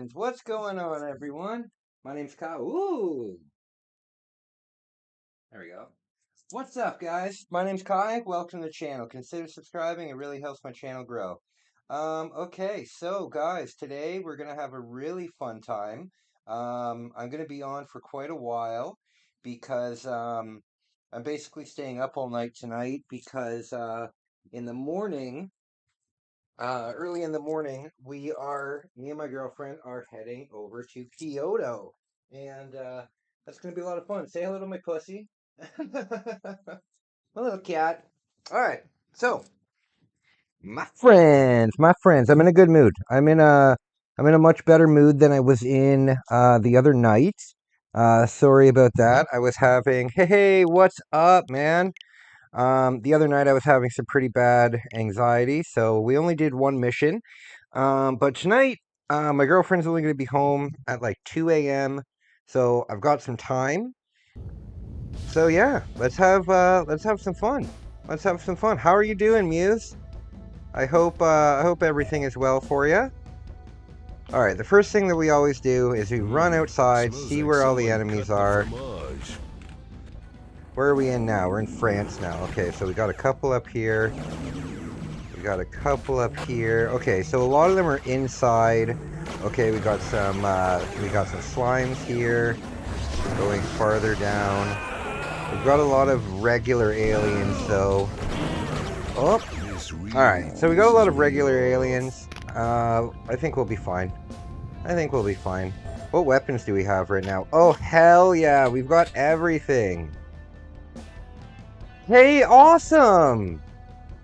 friends, what's going on, everyone? My name's Kyle. Ooh, there we go. What's up, guys? My name's Kai. Welcome to the channel. Consider subscribing. It really helps my channel grow. Okay, so guys, today we're gonna have a really fun time. I'm gonna be on for quite a while because I'm basically staying up all night tonight because in the morning. Early in the morning, me and my girlfriend are heading over to Kyoto. And that's going to be a lot of fun. Say hello to my pussy. My little cat. All right. So, my friends, I'm in a good mood. I'm in a much better mood than I was in the other night. Sorry about that. I was having, hey, what's up, man? The other night I was having some pretty bad anxiety, so we only did one mission. But tonight, my girlfriend's only going to be home at like 2 a.m., so I've got some time. So yeah, let's have some fun. Let's have some fun. How are you doing, Muse? I hope everything is well for you. All right, the first thing that we always do is we run outside, see where all the enemies are. Where are we in now? We're in France now. Okay, so we got a couple up here. We got a couple up here. Okay, so a lot of them are inside. Okay, we got some slimes here. Going farther down. We've got a lot of regular aliens, though. Oh, all right. So we got a lot of regular aliens. I think we'll be fine. I think we'll be fine. What weapons do we have right now? Oh, hell yeah! We've got everything. Hey, awesome!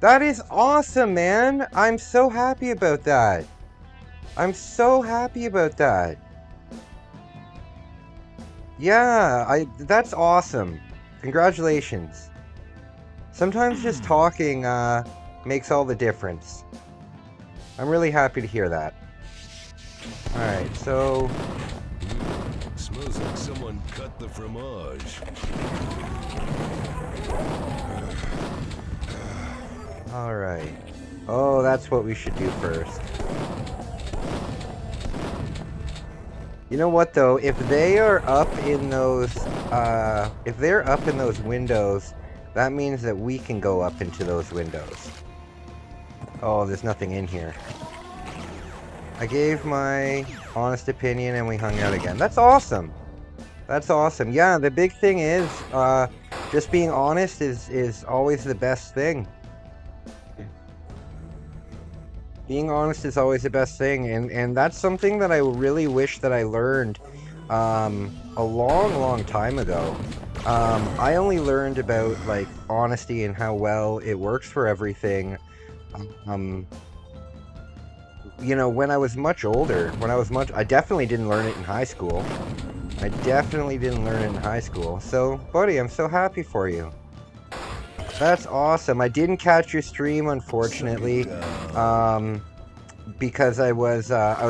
That is awesome, man! I'm so happy about that. I'm so happy about that. Yeah, that's awesome. Congratulations. Sometimes just talking makes all the difference. I'm really happy to hear that. Alright, so... Smells like someone cut the fromage. Alright. Oh, that's what we should do first. You know what, though? If they are up in those, if they're up in those windows, that means that we can go up into those windows. Oh, there's nothing in here. I gave my honest opinion and we hung out again. That's awesome. That's awesome. Yeah, the big thing is, just being honest is always the best thing. Being honest is always the best thing, and that's something that I really wish that I learned a long time ago. I only learned about, like, honesty and how well it works for everything, you know, when I was much older. I definitely didn't learn it in high school. So, buddy, I'm so happy for you. That's awesome. I didn't catch your stream, unfortunately, because I was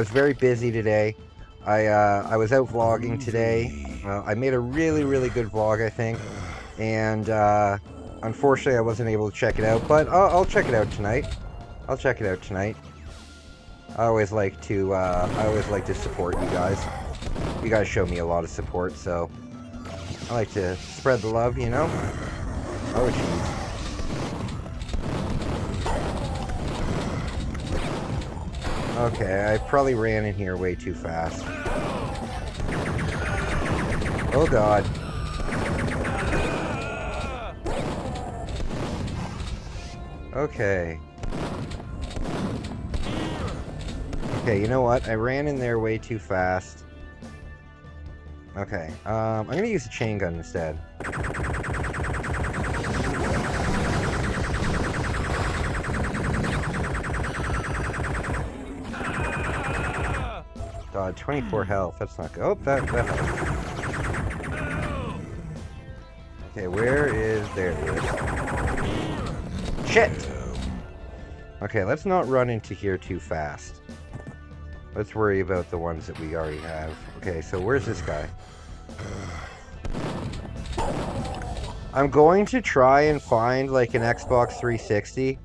very busy today. I was out vlogging today. I made a really good vlog, I think, and unfortunately I wasn't able to check it out. But I'll check it out tonight. I always like to support you guys. You guys show me a lot of support, so I like to spread the love, you know? Oh, jeez. Okay, I probably ran in here way too fast. Oh, God. Okay. Okay, you know what? I ran in there way too fast. Okay, I'm gonna use a chain gun instead. God, 24 health. That's not good. Oh, that helped. Okay, where is... There it is. Shit! Okay, let's not run into here too fast. Let's worry about the ones that we already have. Okay, so where's this guy? I'm going to try and find, like, an Xbox 360.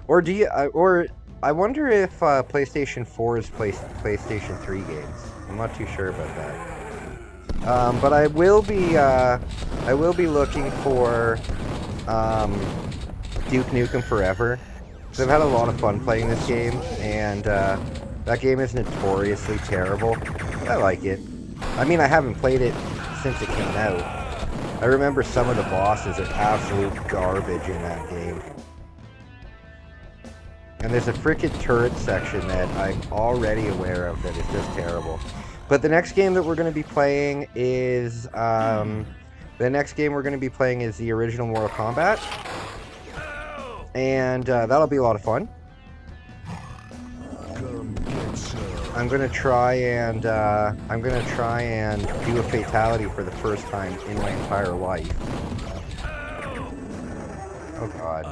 Or do you... or I wonder if PlayStation 4 is PlayStation 3 games. I'm not too sure about that. But I will be looking for Duke Nukem Forever. So I've had a lot of fun playing this game, and that game is notoriously terrible. I like it. I mean, I haven't played it since it came out. I remember some of the bosses are absolute garbage in that game. And there's a freaking turret section that I'm already aware of that is just terrible. But the next game that we're going to be playing is the original Mortal Kombat, and that'll be a lot of fun. I'm gonna try and do a fatality for the first time in my entire life. Oh god.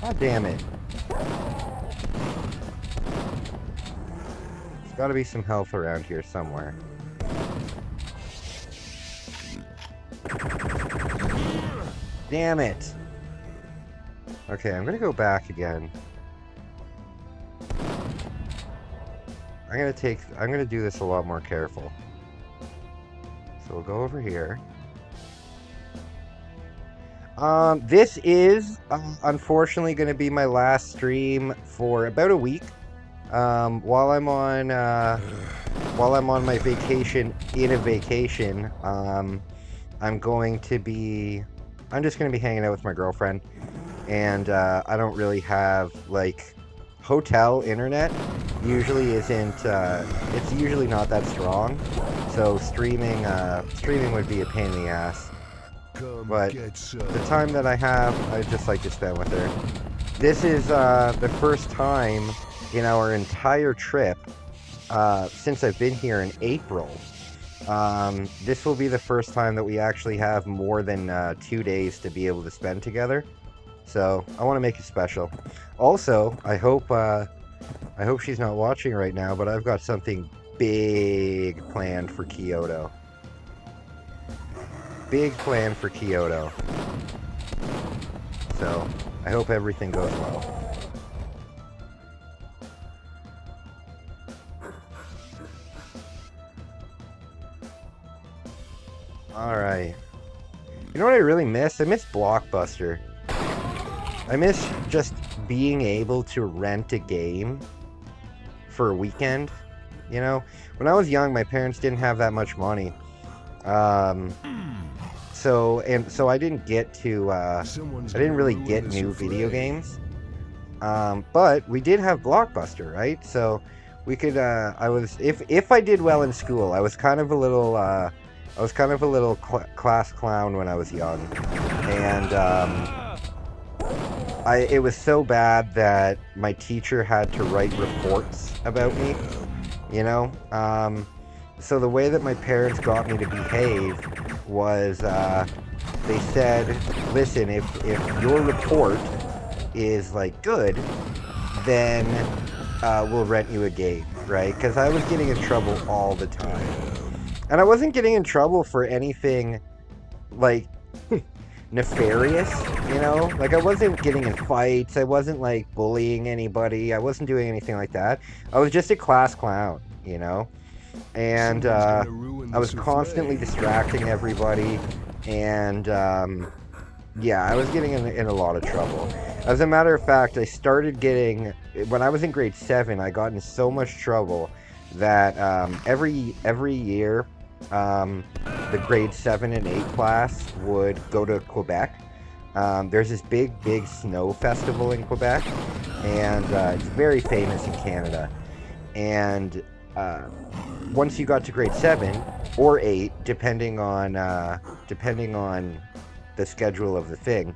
God damn it. There's gotta be some health around here somewhere. Damn it! Okay, I'm gonna go back again. I'm gonna do this a lot more careful. So we'll go over here. This is unfortunately going to be my last stream for about a week. While I'm on my vacation in a vacation, I'm just going to be hanging out with my girlfriend, and I don't really have like hotel internet. Usually isn't. It's usually not that strong, so streaming would be a pain in the ass. But the time that I have, I just like to spend with her. This is the first time in our entire trip since I've been here in April. This will be the first time that we actually have more than 2 days to be able to spend together. So I want to make it special. Also, I hope she's not watching right now, but I've got something big planned for Kyoto. Big plan for Kyoto. So, I hope everything goes well. Alright. You know what I really miss? I miss Blockbuster. I miss just being able to rent a game for a weekend. You know? When I was young, my parents didn't have that much money. So I didn't get to, I didn't really get new video games. But we did have Blockbuster, right? So we could, if I did well in school, I was kind of a little class clown when I was young. And, it was so bad that my teacher had to write reports about me, you know? So the way that my parents got me to behave was they said, listen, if your report is like good, then we'll rent you a game, right? Because I was getting in trouble all the time. And I wasn't getting in trouble for anything like nefarious, you know? Like I wasn't getting in fights, I wasn't like bullying anybody, I wasn't doing anything like that. I was just a class clown, you know? And I was constantly distracting everybody, and yeah, I was getting in a lot of trouble. As a matter of fact, I started getting, when I was in grade 7, I got in so much trouble that every year the grade 7 and 8 class would go to Quebec. There's this big snow festival in Quebec, and it's very famous in Canada. And once you got to grade 7 or 8, depending on the schedule of the thing,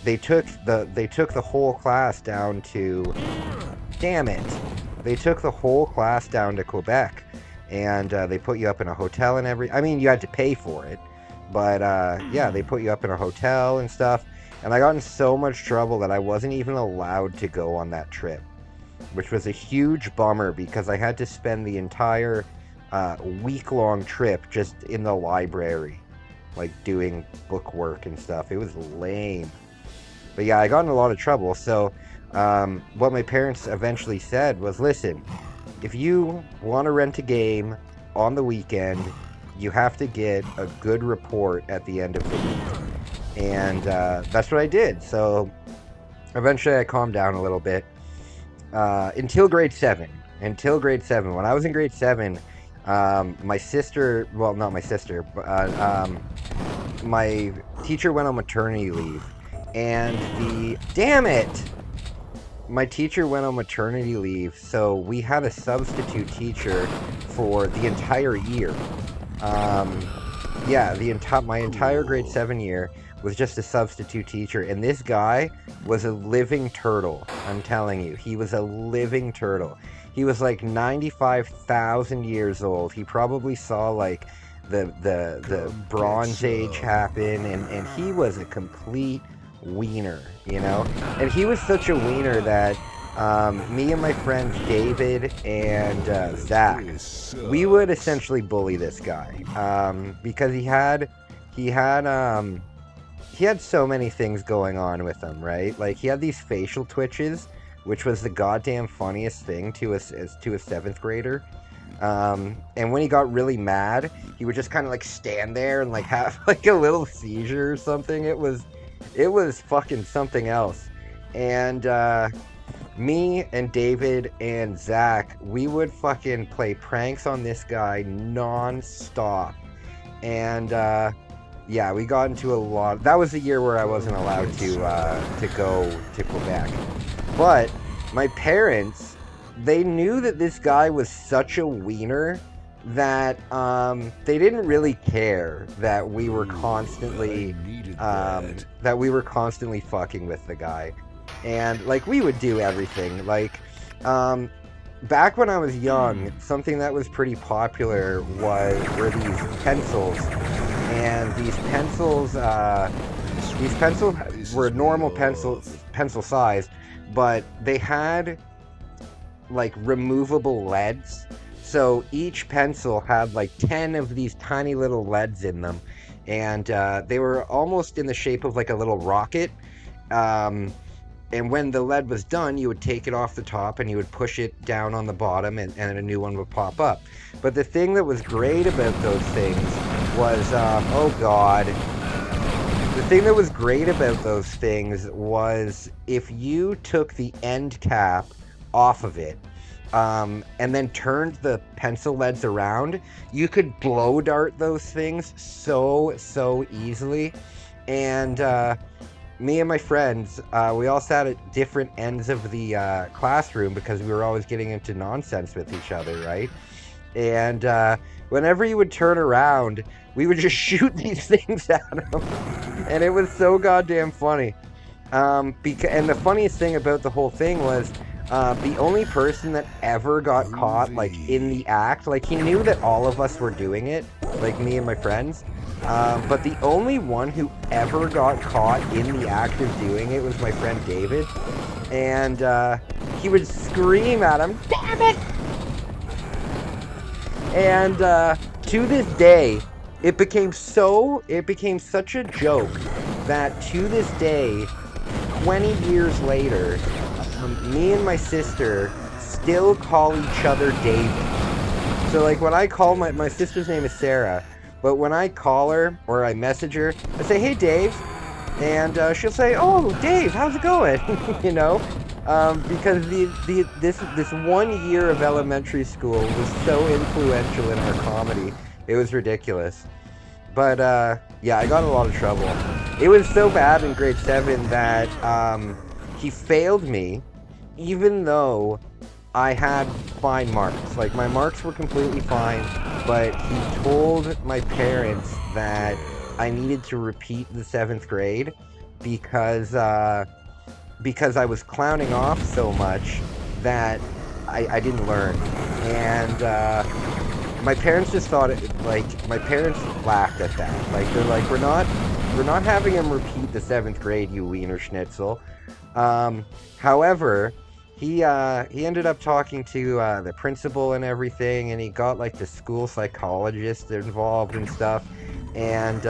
they took the whole class down to, damn it, they took the whole class down to Quebec, and they put you up in a hotel and I mean, you had to pay for it, but yeah, they put you up in a hotel and stuff, and I got in so much trouble that I wasn't even allowed to go on that trip, which was a huge bummer because I had to spend the entire week-long trip just in the library, like doing bookwork and stuff. It was lame. But yeah, I got in a lot of trouble. So what my parents eventually said was, listen, if you want to rent a game on the weekend, you have to get a good report at the end of the week. And that's what I did. So eventually I calmed down a little bit until grade 7. Until grade 7. When I was in grade 7, my sister, well, not my sister, but my teacher went on maternity leave. And damn it! My teacher went on maternity leave, so we had a substitute teacher for the entire year. Yeah, my entire grade 7 year was just a substitute teacher, and this guy was a living turtle. I'm telling you, he was a living turtle. He was like 95,000 years old. He probably saw like the Bronze Age happen, and he was a complete wiener, you know? And he was such a wiener that me and my friends David and Zach, we would essentially bully this guy because he had so many things going on with him, right? Like he had these facial twitches, which was the goddamn funniest thing to a 7th grader. And when he got really mad, he would just kind of like stand there and like have like a little seizure or something. It was fucking something else. And me and David and Zach, we would fucking play pranks on this guy non-stop. And yeah, we got into a lot. That was the year where I wasn't allowed to go to Quebec. But my parents, they knew that this guy was such a wiener that they didn't really care that we were constantly fucking with the guy. And like we would do everything. Like back when I was young, something that was pretty popular were these pencils. And these pencils were normal pencil size, but they had like removable leads. So each pencil had like 10 of these tiny little leads in them, and they were almost in the shape of like a little rocket. And when the lead was done, you would take it off the top and you would push it down on the bottom, and a new one would pop up. But the thing that was great about those things was, oh god. The thing that was great about those things was if you took the end cap off of it, and then turned the pencil leads around, you could blow dart those things so easily. And me and my friends, we all sat at different ends of the classroom because we were always getting into nonsense with each other, right? And whenever you would turn around, we would just shoot these things at them. And it was so goddamn funny. And the funniest thing about the whole thing was the only person that ever got caught, like, in the act, like, he knew that all of us were doing it, like, me and my friends, but the only one who ever got caught in the act of doing it was my friend David, and he would scream at him, "Damn it!" And to this day, it became such a joke that to this day, 20 years later, me and my sister still call each other David. So like when I call my sister's name is Sarah, but when I call her or I message her, I say, "Hey Dave," and she'll say, "Oh Dave, how's it going?" You know, because this 1 year of elementary school was so influential in our comedy. It was ridiculous. But yeah, I got in a lot of trouble. It was so bad in grade 7 that he failed me, even though I had fine marks. Like, my marks were completely fine, but he told my parents that I needed to repeat the 7th grade because I was clowning off so much that I didn't learn. And my parents just thought my parents laughed at that. Like, they're like, we're not having him repeat the 7th grade, you wiener schnitzel. However, he ended up talking to the principal and everything, and he got like the school psychologist involved and stuff. And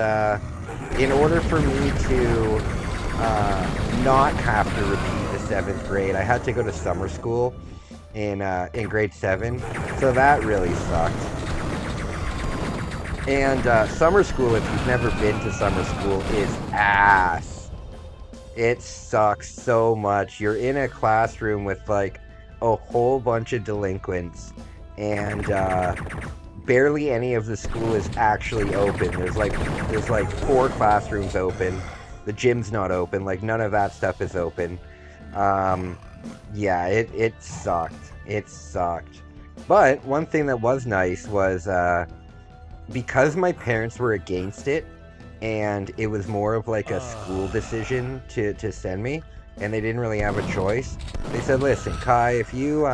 in order for me to not have to repeat the seventh grade, I had to go to summer school in grade seven. So that really sucked. And summer school, if you've never been to summer school, is ass. It sucks so much. You're in a classroom with like a whole bunch of delinquents, and barely any of the school is actually open. There's like four classrooms open. The gym's not open. Like none of that stuff is open. Um, yeah, it sucked. It sucked. But one thing that was nice was because my parents were against it, and it was more of like a school decision to send me, and they didn't really have a choice. They said, "Listen, Kai, if you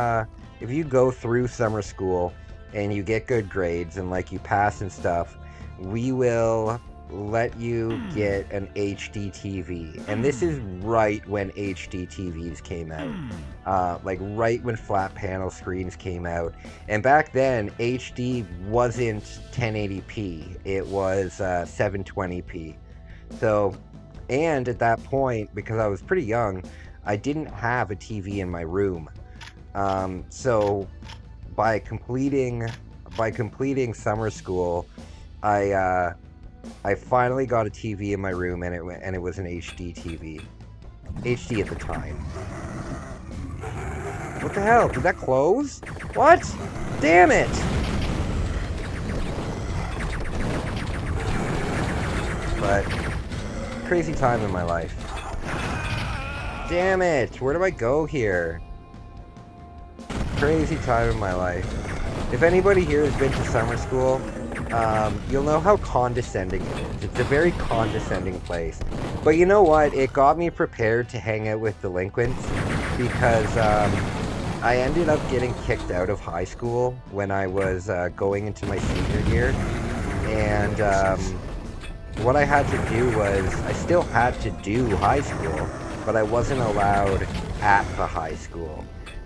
go through summer school and you get good grades and like you pass and stuff, we will let you get an HD TV." And this is right when HD TVs came out, like right when flat panel screens came out. And back then, HD wasn't 1080p; it was 720p. So, and at that point, because I was pretty young, I didn't have a TV in my room. So, by completing summer school, I I finally got a TV in my room, and it was an HD TV. HD at the time. What the hell? Did that close? What? Damn it! But crazy time in my life. Damn it! Where do I go here? Crazy time in my life. If anybody here has been to summer school, you'll know how condescending it is. It's a very condescending place. But you know what? It got me prepared to hang out with delinquents, because I ended up getting kicked out of high school when I was going into my senior year. And what I had to do was, I still had to do high school, but I wasn't allowed at the high school.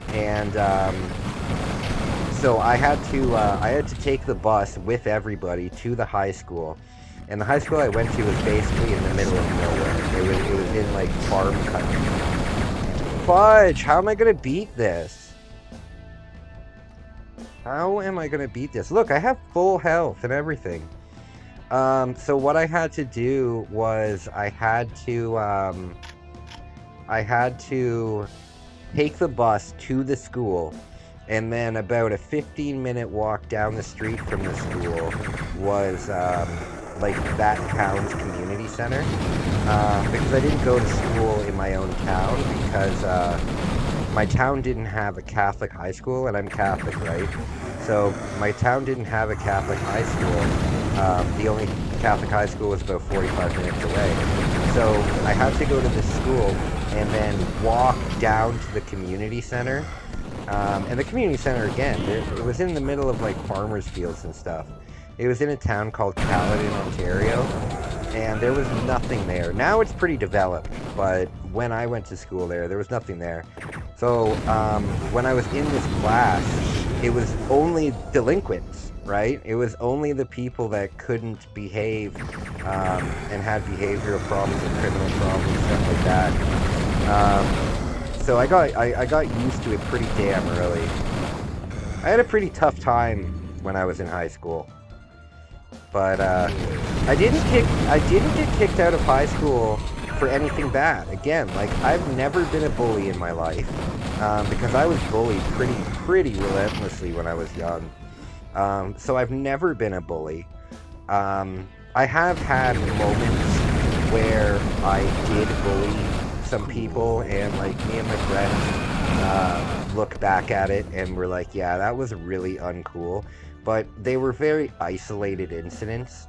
And so I had to take the bus with everybody to the high school, and the high school I went to was basically in the middle of nowhere. It was in like farm country. Fudge! How am I gonna beat this? How am I gonna beat this? Look, I have full health and everything. So what I had to do was I had to take the bus to the school. And then about a 15-minute walk down the street from the school was like that town's community center. Because I didn't go to school in my own town, because my town didn't have a Catholic high school, and I'm Catholic, right? So my town didn't have a Catholic high school. The only Catholic high school was about 45 minutes away. So I had to go to this school and then walk down to the community center. And the community center, again, it was in the middle of like farmers' fields and stuff. It was in a town called Caledon, Ontario, and there was nothing there. Now it's pretty developed, but when I went to school there was nothing there. So when I was in this class, it was only delinquents, right? It was only the people that couldn't behave and had behavioral problems and criminal problems, stuff like that. So I got used to it pretty damn early. I had a pretty tough time when I was in high school, but I didn't get kicked out of high school for anything bad. Again, like I've never been a bully in my life, because I was bullied pretty relentlessly when I was young. So I've never been a bully. I have had moments where I did bully some people, and like me and my friends look back at it and we're like, yeah, that was really uncool. But they were very isolated incidents.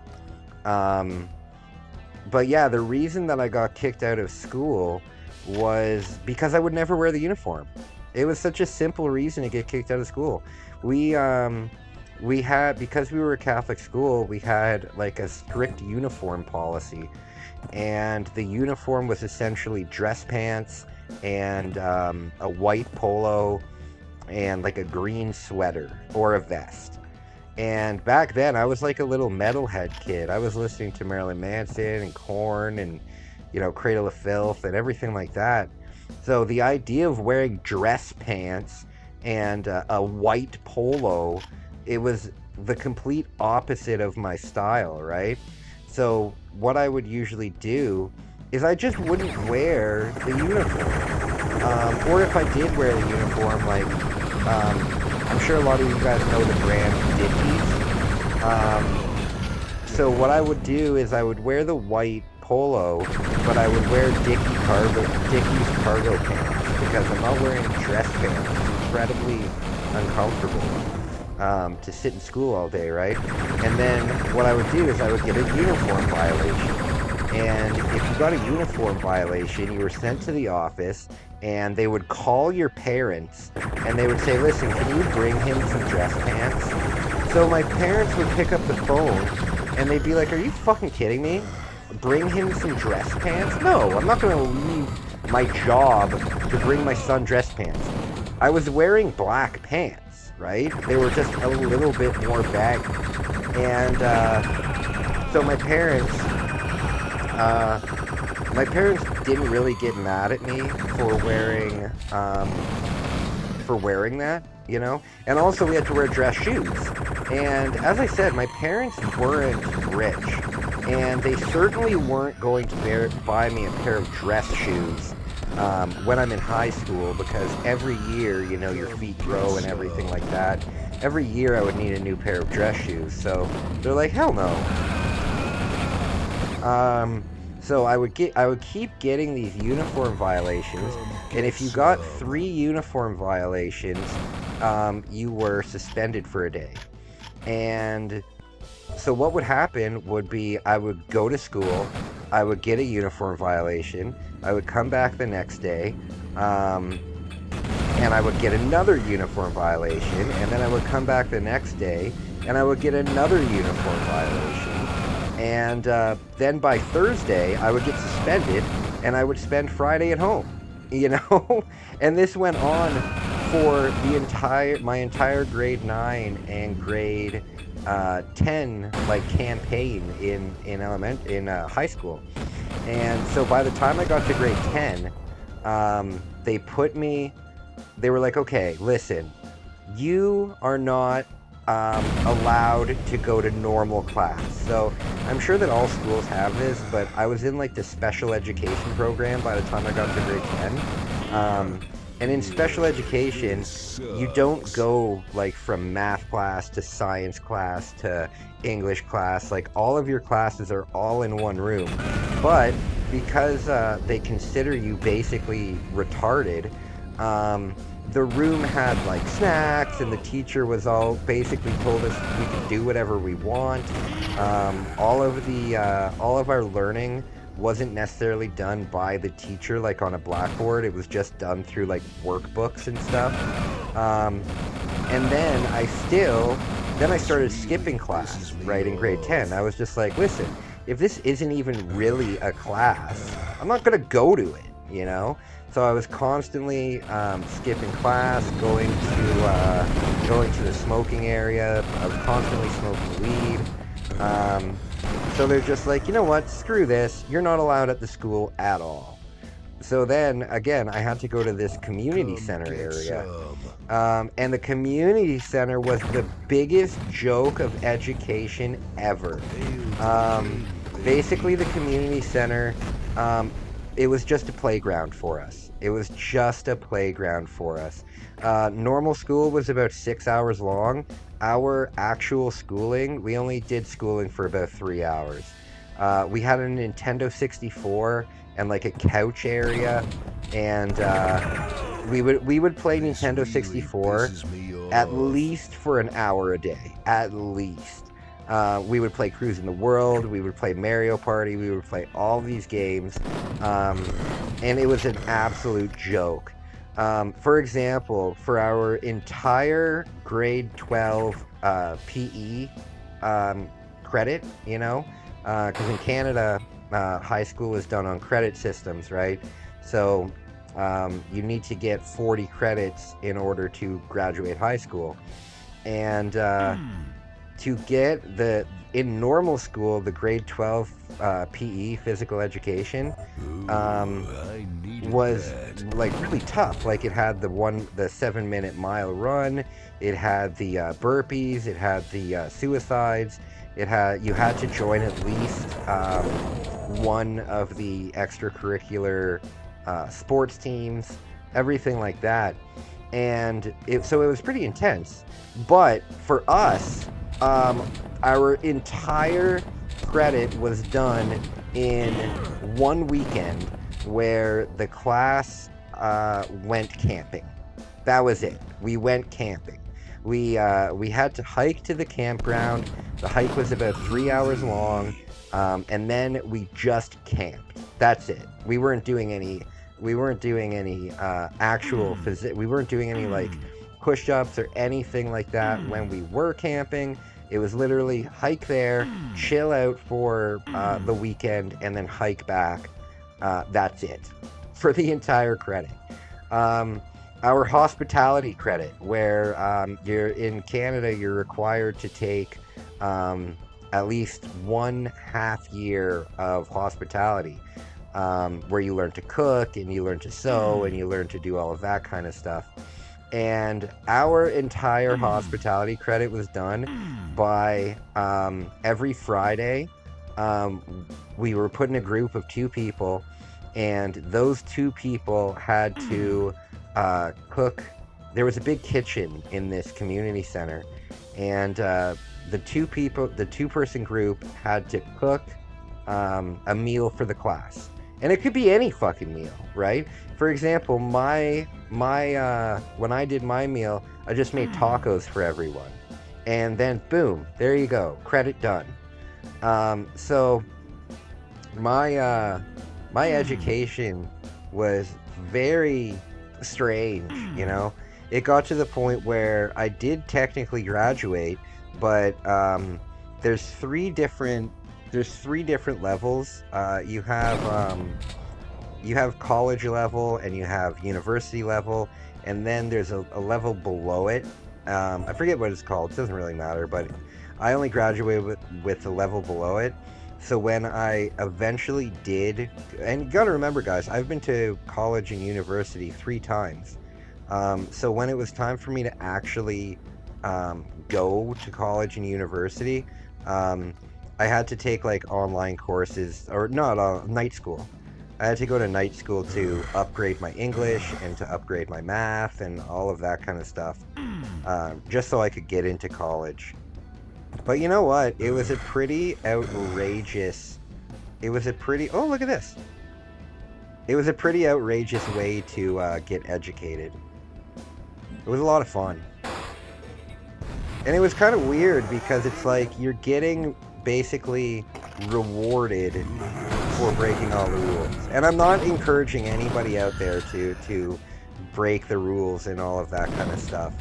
But yeah, the reason that I got kicked out of school was because I would never wear the uniform. It was such a simple reason to get kicked out of school. We had, because we were a Catholic school, we had like a strict uniform policy. And the uniform was essentially dress pants and a white polo and like a green sweater or a vest. And back then, I was like a little metalhead kid. I was listening to Marilyn Manson and Korn and, Cradle of Filth and everything like that. So the idea of wearing dress pants and a white polo, it was the complete opposite of my style, right? So what I would usually do is I just wouldn't wear the uniform. Or if I did wear the uniform, like, I'm sure a lot of you guys know the brand Dickies. So what I would do is I would wear the white polo, but I would wear Dickies cargo pants because I'm not wearing dress pants. It's incredibly uncomfortable to sit in school all day, right? And then what I would do is I would get a uniform violation. And if you got a uniform violation, you were sent to the office, and they would call your parents, and they would say, listen, can you bring him some dress pants? So my parents would pick up the phone, and they'd be like, are you fucking kidding me? Bring him some dress pants? No, I'm not going to leave my job to bring my son dress pants. I was wearing black pants, right? They were just a little bit more baggy. And so my parents didn't really get mad at me for wearing that, And also we had to wear dress shoes. And as I said, my parents weren't rich, and they certainly weren't going to buy me a pair of dress shoes when I'm in high school, because every year, your feet grow and everything like that. Every year I would need a new pair of dress shoes. So they're like, hell no. So I would keep getting these uniform violations, and if you got 3 uniform violations, you were suspended for a day. And so what would happen would be I would go to school, I would get a uniform violation, I would come back the next day, and I would get another uniform violation, and then I would come back the next day, and I would get another uniform violation. And then by Thursday, I would get suspended, and I would spend Friday at home, And this went on for my entire grade 9 and grade 10 campaign in high school. And so by the time I got to grade 10, they were like, okay, listen, you are not allowed to go to normal class. So I'm sure that all schools have this, but I was in the special education program by the time I got to grade 10. And in special education, you don't go from math class to science class to English class. All of your classes are all in one room. But because they consider you basically retarded, the room had snacks, and the teacher was all basically told us we could do whatever we want. All of our learning wasn't necessarily done by the teacher on a blackboard. It was just done through workbooks and stuff. And then I started skipping class right in grade 10. I was just like, listen, if this isn't even really a class, I'm not gonna go to it, So I was constantly skipping class, going to the smoking area. I was constantly smoking weed. So they're just like, you know what? Screw this. You're not allowed at the school at all. So then, again, I had to go to this community center area. And the community center was the biggest joke of education ever. Basically, the community center, it was just a playground for us. It was just a playground for us. Normal school was about 6 hours long. Our actual schooling, we only did schooling for about 3 hours. We had a Nintendo 64 and a couch area, and we would play Nintendo 64 at least for an hour a day, at least. We would play Cruising the World, we would play Mario Party, we would play all these games, and it was an absolute joke. For example, for our entire grade 12 PE credit, because in Canada, high school is done on credit systems, right? So You need to get 40 credits in order to graduate high school. And to get in normal school, the grade 12 PE, physical education, Ooh, um, I needed was that. like really tough. Like it had the 7 minute mile run, it had the burpees, it had the suicides, you had to join at least one of the extracurricular sports teams, everything like that. And so it was pretty intense. But for us, um, our entire credit was done in one weekend where the class went camping. That was it. We went camping. We had to hike to the campground. The hike was about 3 hours long, and then we just camped. That's it. We weren't doing any. We weren't doing any actual physics. We weren't doing any like push-ups or anything like that when we were camping. It was literally hike there, chill out for the weekend, and then hike back. That's it for the entire credit. Um, our hospitality credit, where you're in Canada, you're required to take at least 1/2 year of hospitality, where you learn to cook and you learn to sew and you learn to do all of that kind of stuff. And our entire hospitality credit was done by every Friday. We were put in a group of 2 people, and those 2 people had to cook. There was a big kitchen in this community center, and the 2 person group had to cook a meal for the class, and it could be any fucking meal, right? For example, my when I did my meal, I just made tacos for everyone, and then boom, there you go, credit done. So my education was very strange, you know. It got to the point where I did technically graduate, but there's three different there's 3 different levels. You have college level, and you have university level, and then there's a level below it. I forget what it's called. It doesn't really matter, but I only graduated with the level below it. So when I eventually did, and you gotta remember, guys, I've been to college and university 3 times. So when it was time for me to actually go to college and university, um, I had to take like online courses, or not, night school. I had to go to night school to upgrade my English and to upgrade my math and all of that kind of stuff, just so I could get into college. But you know what? It was a pretty outrageous. It was a pretty. Oh, look at this. It was a pretty outrageous way to get educated. It was a lot of fun. And it was kind of weird because it's like you're getting basically rewarded for breaking all the rules. And I'm not encouraging anybody out there to break the rules and all of that kind of stuff.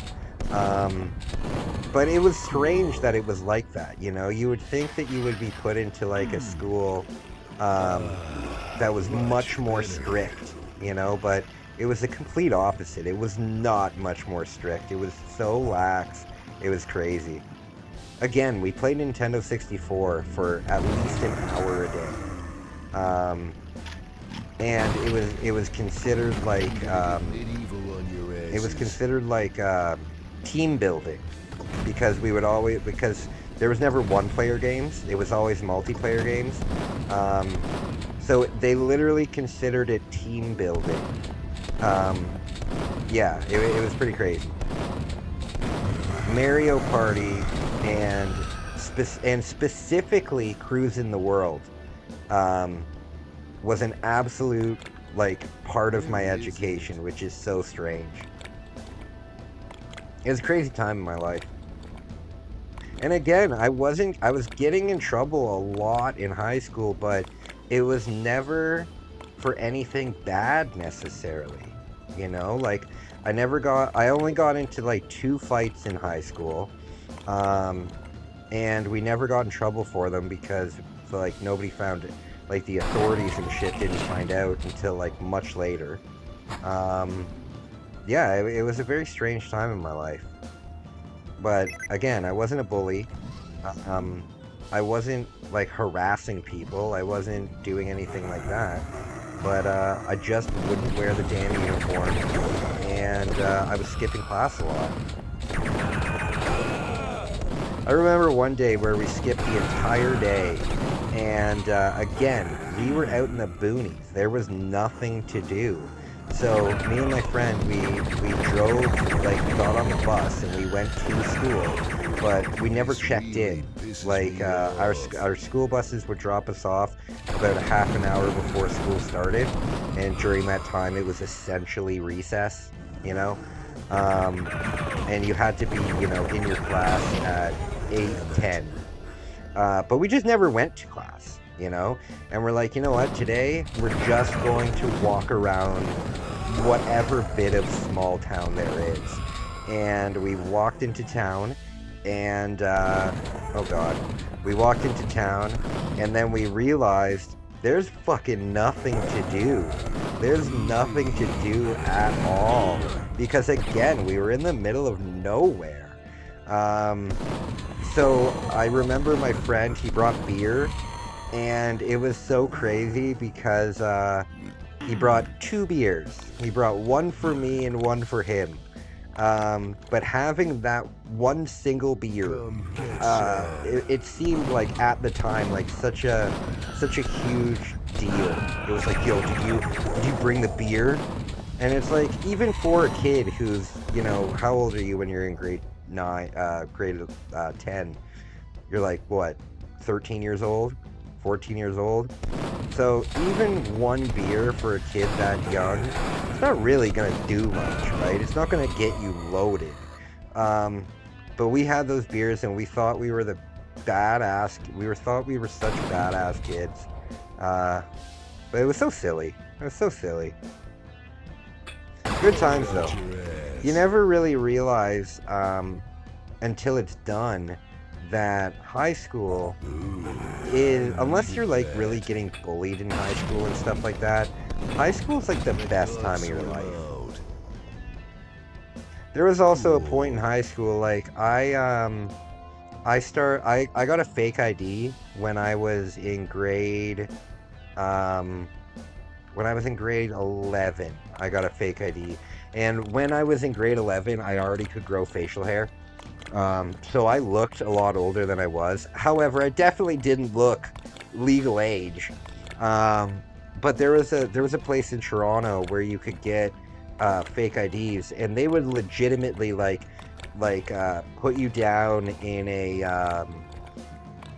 But it was strange that it was like that, you know? You would think that you would be put into like a school that was much more strict, you know? But it was the complete opposite. It was not much more strict. It was so lax. It was crazy. Again, we played Nintendo 64 for at least an hour a day. And it was considered like team building, because there was never one player games, it was always multiplayer games. So they literally considered it team building. Yeah, it was pretty crazy. Mario Party and specifically Cruising the World was an absolute like part of my education, which is so strange. It was a crazy time in my life. And again, I was getting in trouble a lot in high school, but it was never for anything bad necessarily. You know, like I only got into like 2 fights in high school. And we never got in trouble for them because like nobody found it. Like the authorities and shit didn't find out until like much later. Um, yeah, it was a very strange time in my life. But again, I wasn't a bully. Um, I wasn't like harassing people. I wasn't doing anything like that. But I just wouldn't wear the damn uniform, and I was skipping class a lot. I remember one day where we skipped the entire day, and again, we were out in the boonies. There was nothing to do. So me and my friend, we drove, like, we got on the bus and we went to school, but we never This checked really in. pisses Like me our off. school buses would drop us off about a half an hour before school started, and during that time it was essentially recess, you know. Um, and you had to be, in your class at 8:10. But we just never went to class. And we're like, you know what? Today we're just going to walk around whatever bit of small town there is. And we walked into town, and oh god, we walked into town, and then we realized there's fucking nothing to do. There's nothing to do at all because again, we were in the middle of nowhere. Um, so I remember my friend, he brought beer, and it was so crazy because he brought two beers. He brought one for me and one for him. But having that one single beer, Come get some. it seemed like at the time like such a huge deal. It was like, yo, did you bring the beer? And it's like, even for a kid who's, how old are you when you're in grade 9, grade 10? You're like, what, 13 years old? 14 years old? So even one beer for a kid that young, it's not really gonna do much, right? It's not gonna get you loaded. Um, but we had those beers and we thought we were the badass, thought we were such badass kids. Uh, but it was so silly. It was so silly. Good times though. Watch your You ass. never really realize until it's done that high school is, unless you're like really getting bullied in high school and stuff like that, high school is like the best time of your life. There was also a point in high school, like I got a fake ID when I was in grade um when I was in grade 11. I got a fake ID, and when I was in grade 11 I already could grow facial hair. So I looked a lot older than I was. However, I definitely didn't look legal age. Um, but there was a place in Toronto where you could get fake IDs, and they would legitimately put you down in a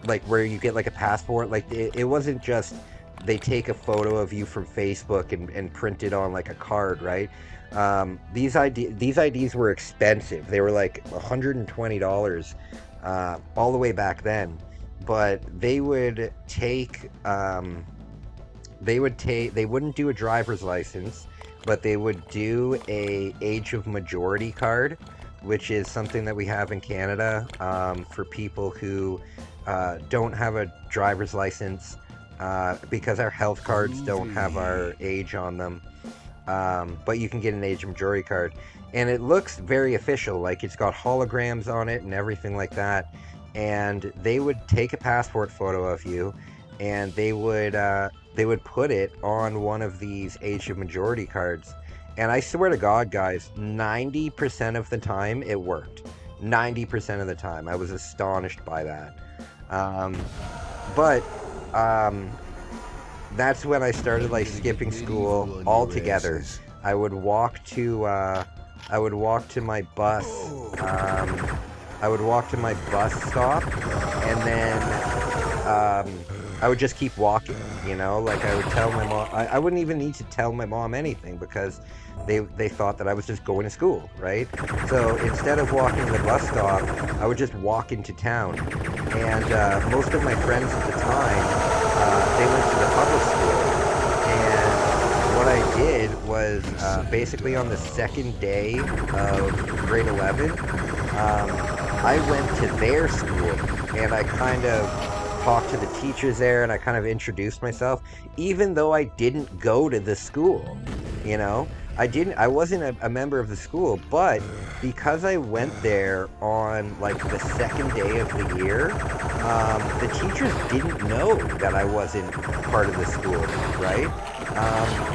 like where you get like a passport. Like it wasn't just they take a photo of you from Facebook and print it on like a card, right? These IDs were expensive. They were like $120 all the way back then. But they wouldn't do a driver's license, but they would do a age of majority card, which is something that we have in Canada for people who don't have a driver's license because our health cards don't have our age on them. But you can get an age of majority card, and it looks very official. Like it's got holograms on it and everything like that. And they would take a passport photo of you, and they would put it on one of these age of majority cards. And I swear to God, guys, 90% of the time it worked. 90% of the time, I was astonished by that. Um, but that's when I started like skipping school altogether. I would walk to my bus. I would walk to my bus stop, and then I would just keep walking. Like I would tell my mom. I wouldn't even need to tell my mom anything because they thought that I was just going to school, right? So instead of walking to the bus stop, I would just walk into town. And most of my friends at the time, they went to the public school. And what I did was basically on the second day of grade 11, I went to their school and I kind of talked to the teachers there and I kind of introduced myself, even though I didn't go to the school. You know, I wasn't a member of the school, but because I went there on like the second day of the year, the teachers didn't know that I wasn't part of the school, right?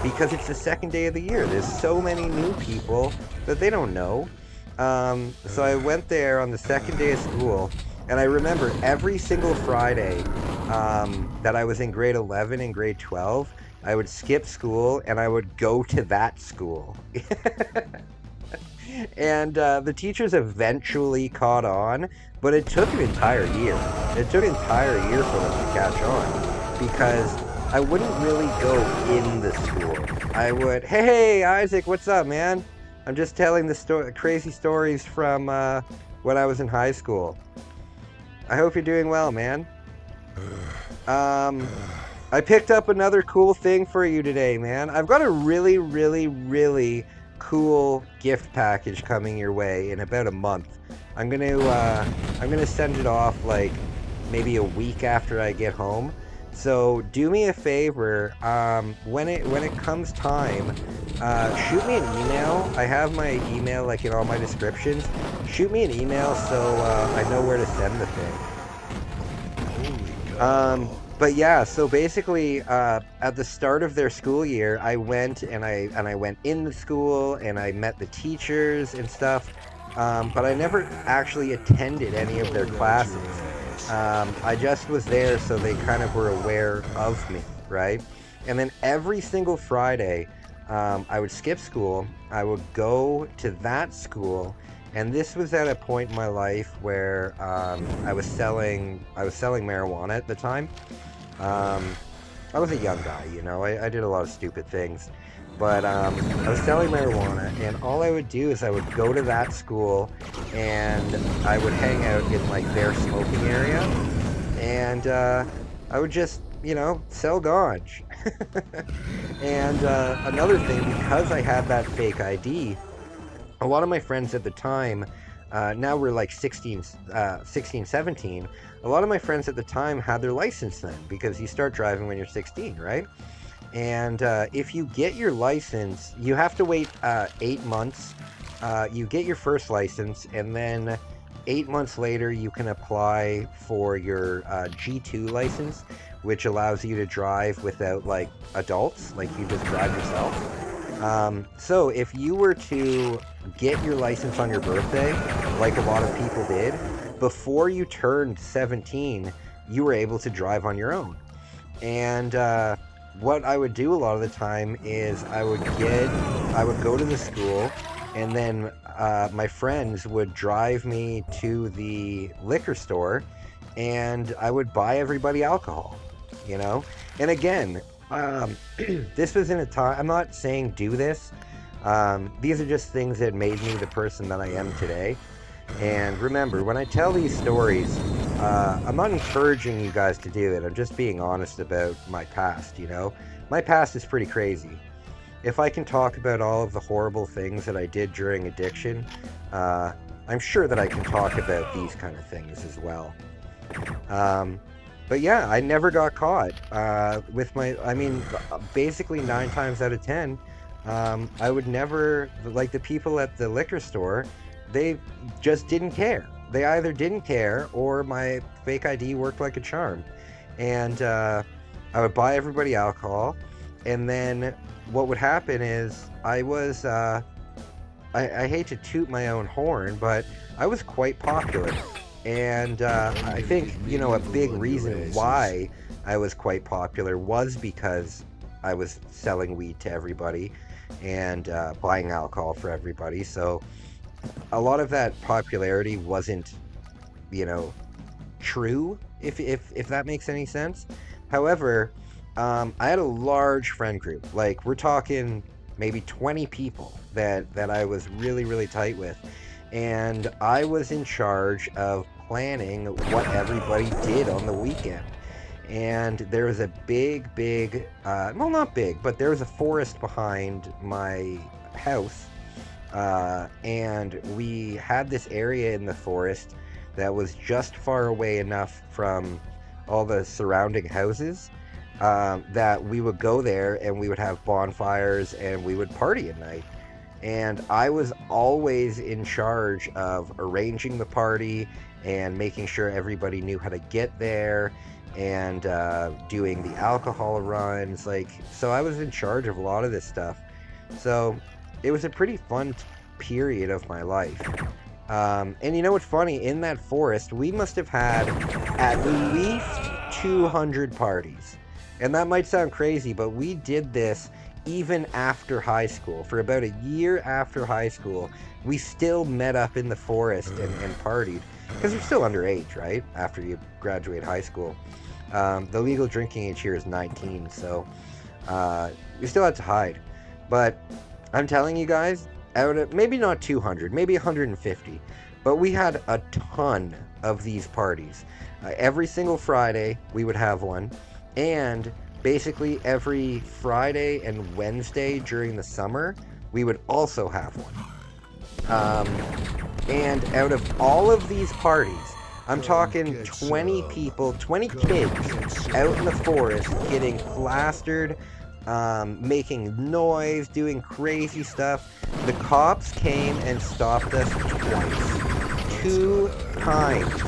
Because it's the second day of the year. There's so many new people that they don't know. So I went there on the second day of school, and I remember every single Friday that I was in grade 11 and grade 12, I would skip school and I would go to that school. And the teachers eventually caught on, but it took an entire year. It took an entire year for them to catch on because I wouldn't really go in the school. I would, hey, Isaac, what's up, man? I'm just telling the crazy stories from when I was in high school. I hope you're doing well, man. I picked up another cool thing for you today, man. I've got a really, really, really cool gift package coming your way in about a month. I'm gonna send it off like maybe a week after I get home. So do me a favor, when it comes time, shoot me an email. I have my email like in all my descriptions. Shoot me an email so I know where to send the thing. But yeah, so basically, at the start of their school year, I went and I went in the school and I met the teachers and stuff. But I never actually attended any of their classes. I just was there so they kind of were aware of me, right? And then every single Friday, I would skip school. I would go to that school, and this was at a point in my life where I was selling marijuana at the time. I was a young guy, you know. I did a lot of stupid things, but I was selling marijuana, and all I would do is I would go to that school, and I would hang out in like their smoking area, and I would just, you know, sell ganj. And another thing, because I had that fake ID, a lot of my friends at the time, now we're like 16, 17. A lot of my friends at the time had their license then, because you start driving when you're 16, right? And if you get your license, you have to wait 8 months. You get your first license, and then 8 months later, you can apply for your G2 license, which allows you to drive without like adults, like you just drive yourself. So if you were to get your license on your birthday, like a lot of people did, before you turned 17, you were able to drive on your own. And what I would do a lot of the time is I would go to the school, and then my friends would drive me to the liquor store, and I would buy everybody alcohol, you know? And again, this was in a time, I'm not saying do this. These are just things that made me the person that I am today. And remember, when I tell these stories, I'm not encouraging you guys to do it. I'm just being honest about my past, you know? My past is pretty crazy. If I can talk about all of the horrible things that I did during addiction, I'm sure that I can talk about these kind of things as well. But yeah, I never got caught with basically 9 times out of 10, I would never, like the people at the liquor store, they just didn't care. They either didn't care or my fake ID worked like a charm. And I would buy everybody alcohol, and then what would happen is I hate to toot my own horn, but I was quite popular. And I think, you know, a big reason why I was quite popular was because I was selling weed to everybody and buying alcohol for everybody. So a lot of that popularity wasn't, you know, true, if that makes any sense. However, I had a large friend group. Like, we're talking maybe 20 people that I was really, really tight with. And I was in charge of planning what everybody did on the weekend. And there was a big, well, not big, but there was a forest behind my house. And we had this area in the forest that was just far away enough from all the surrounding houses that we would go there and we would have bonfires and we would party at night. And I was always in charge of arranging the party and making sure everybody knew how to get there and doing the alcohol runs. Like, so I was in charge of a lot of this stuff. So it was a pretty fun period of my life. And you know what's funny? In that forest, we must have had at least 200 parties. And that might sound crazy, but we did this even after high school. For about a year after high school, we still met up in the forest and partied. Because you're still underage, right? After you graduate high school. The legal drinking age here is 19, so we still had to hide. But I'm telling you guys, out of maybe not 200, maybe 150, but we had a ton of these parties. Every single Friday, we would have one. And basically every Friday and Wednesday during the summer, we would also have one. And out of all of these parties, I'm talking 20 people, 20 kids out in the forest getting plastered, making noise, doing crazy stuff. The cops came and stopped us twice. 2 times.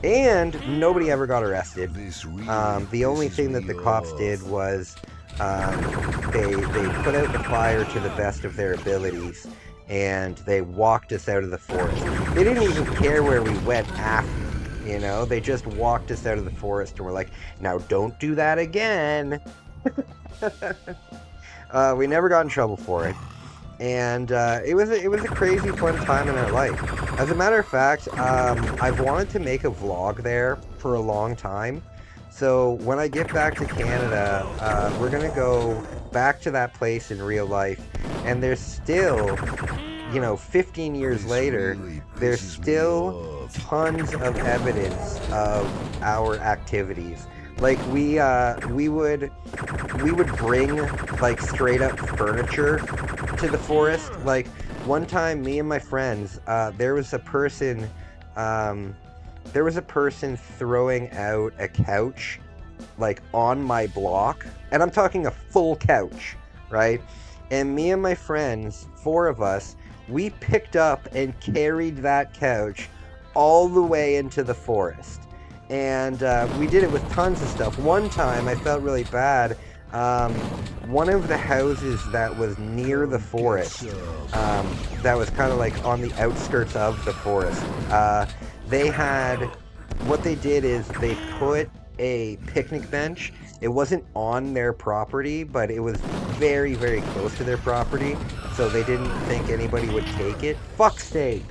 And nobody ever got arrested. The only thing that the cops did was they put out the fire to the best of their abilities, and they walked us out of the forest. They didn't even care where we went after, you know? They just walked us out of the forest and were like, now don't do that again. We never got in trouble for it. And it was a crazy fun time in our life. As a matter of fact, I've wanted to make a vlog there for a long time. So when I get back to Canada, we're gonna go back to that place in real life. And there's still, 15 years later, there's still tons of evidence of our activities. Like we would bring like straight up furniture to the forest. Like one time, me and my friends, there was a person throwing out a couch like on my block, and I'm talking a full couch, right? And me and my friends, 4 of us, we picked up and carried that couch all the way into the forest. And we did it with tons of stuff. One time, I felt really bad. One of the houses that was near the forest, that was kind of like on the outskirts of the forest, what they did is they put a picnic bench. It wasn't on their property, but it was very, very close to their property, so they didn't think anybody would take it. Fuck's sake!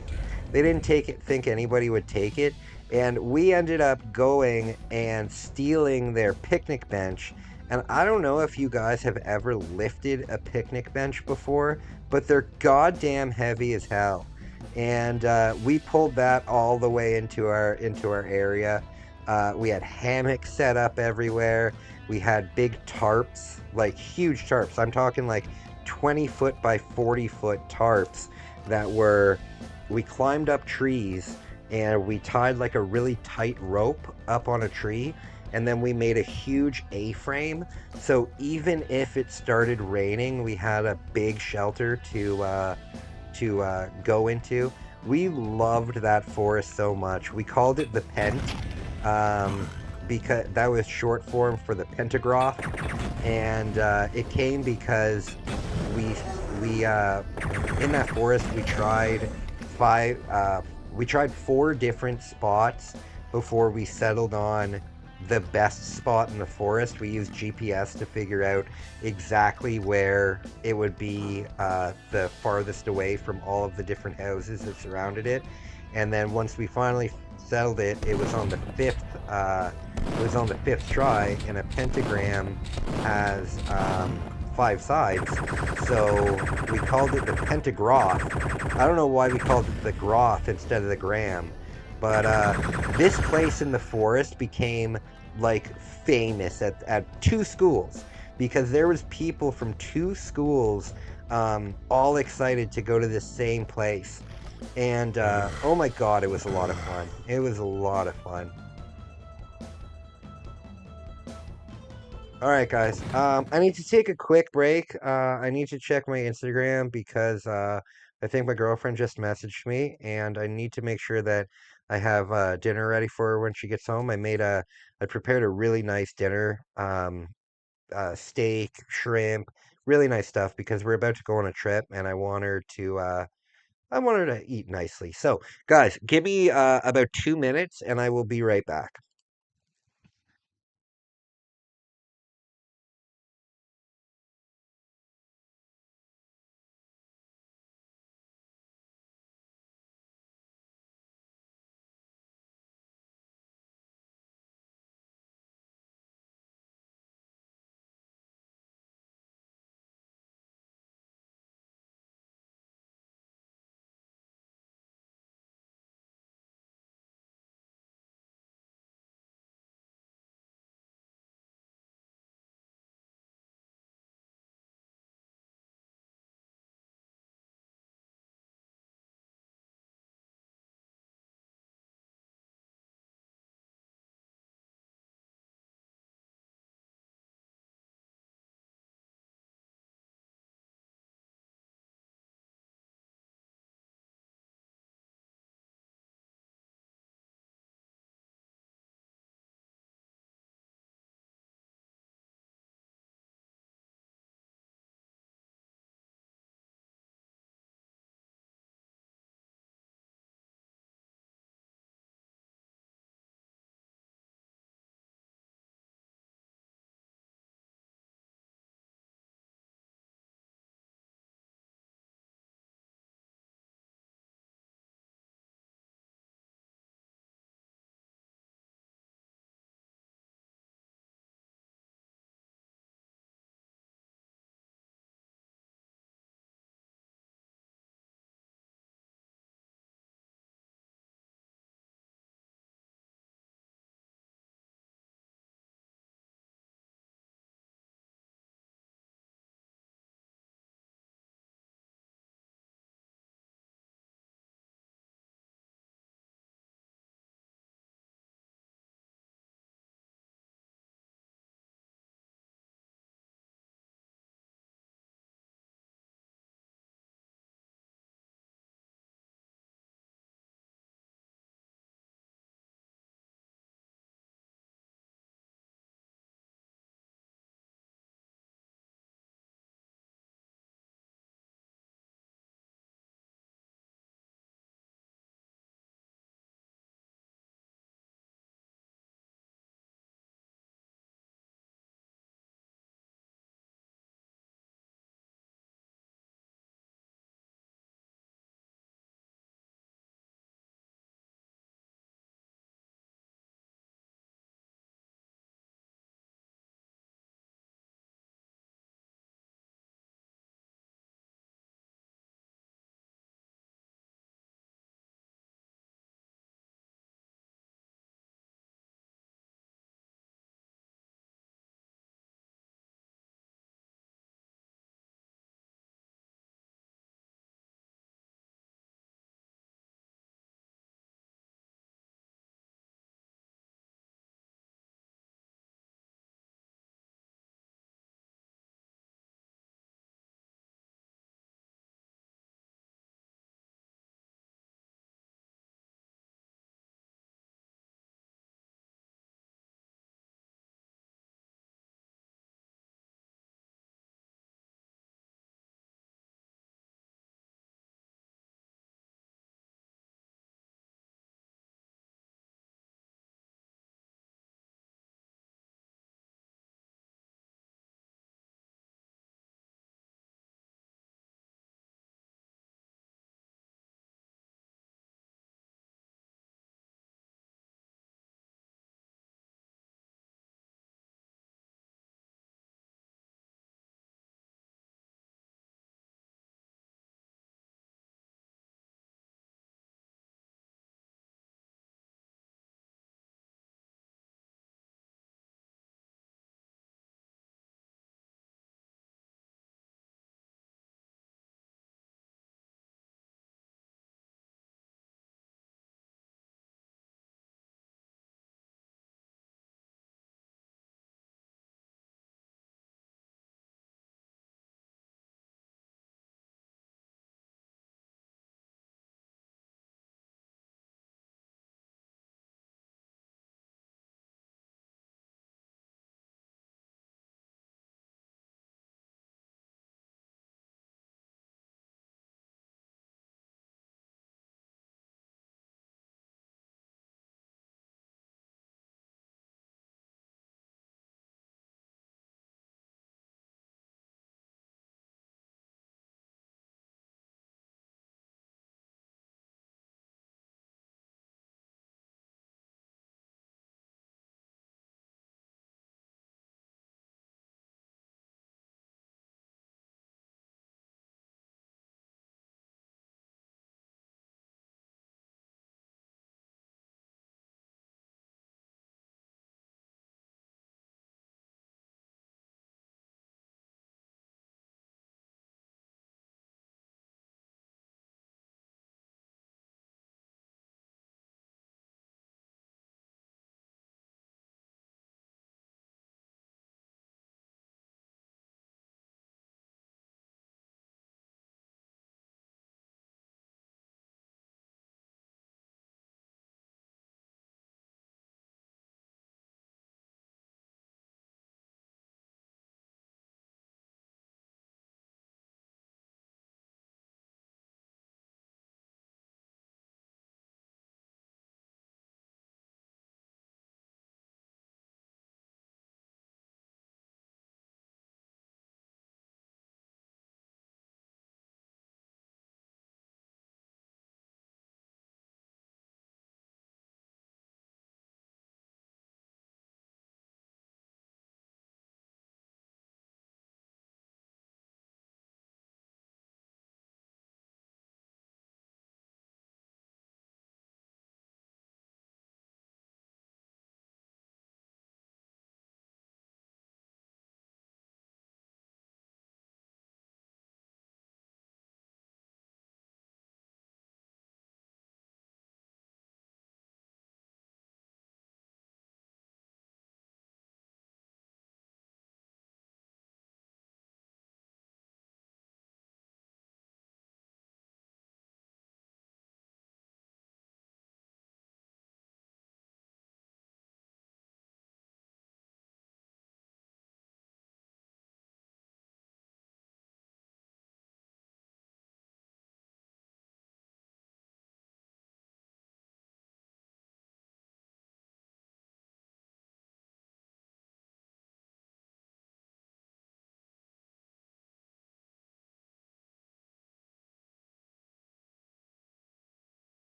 They didn't think anybody would take it, and we ended up going and stealing their picnic bench. And I don't know if you guys have ever lifted a picnic bench before, but they're goddamn heavy as hell. And we pulled that all the way into our area. We had hammocks set up everywhere. We had big tarps, like huge tarps. I'm talking like 20-foot by 40-foot tarps that were... We climbed up trees and we tied like a really tight rope up on a tree, and then we made a huge A-frame. So even if it started raining, we had a big shelter to go into. We loved that forest so much. We called it the Pent, because that was short form for the Pentagraph, and it came because we in that forest we tried 4 different spots before we settled on the best spot in the forest. We used GPS to figure out exactly where it would be the farthest away from all of the different houses that surrounded it. And then once we finally settled it, it was on the 5th try, and a pentagram has 5 sides, so we called it the Pentagraph. I don't know why we called it the Graph instead of the Gram, but this place in the forest became like famous at 2 schools, because there was people from 2 schools all excited to go to this same place. And oh my god, it was a lot of fun. It was a lot of fun. All right, guys. I need to take a quick break. I need to check my Instagram because I think my girlfriend just messaged me, and I need to make sure that I have dinner ready for her when she gets home. I prepared a really nice dinner, steak, shrimp, really nice stuff because we're about to go on a trip, and I want her to eat nicely. So, guys, give me about 2 minutes, and I will be right back.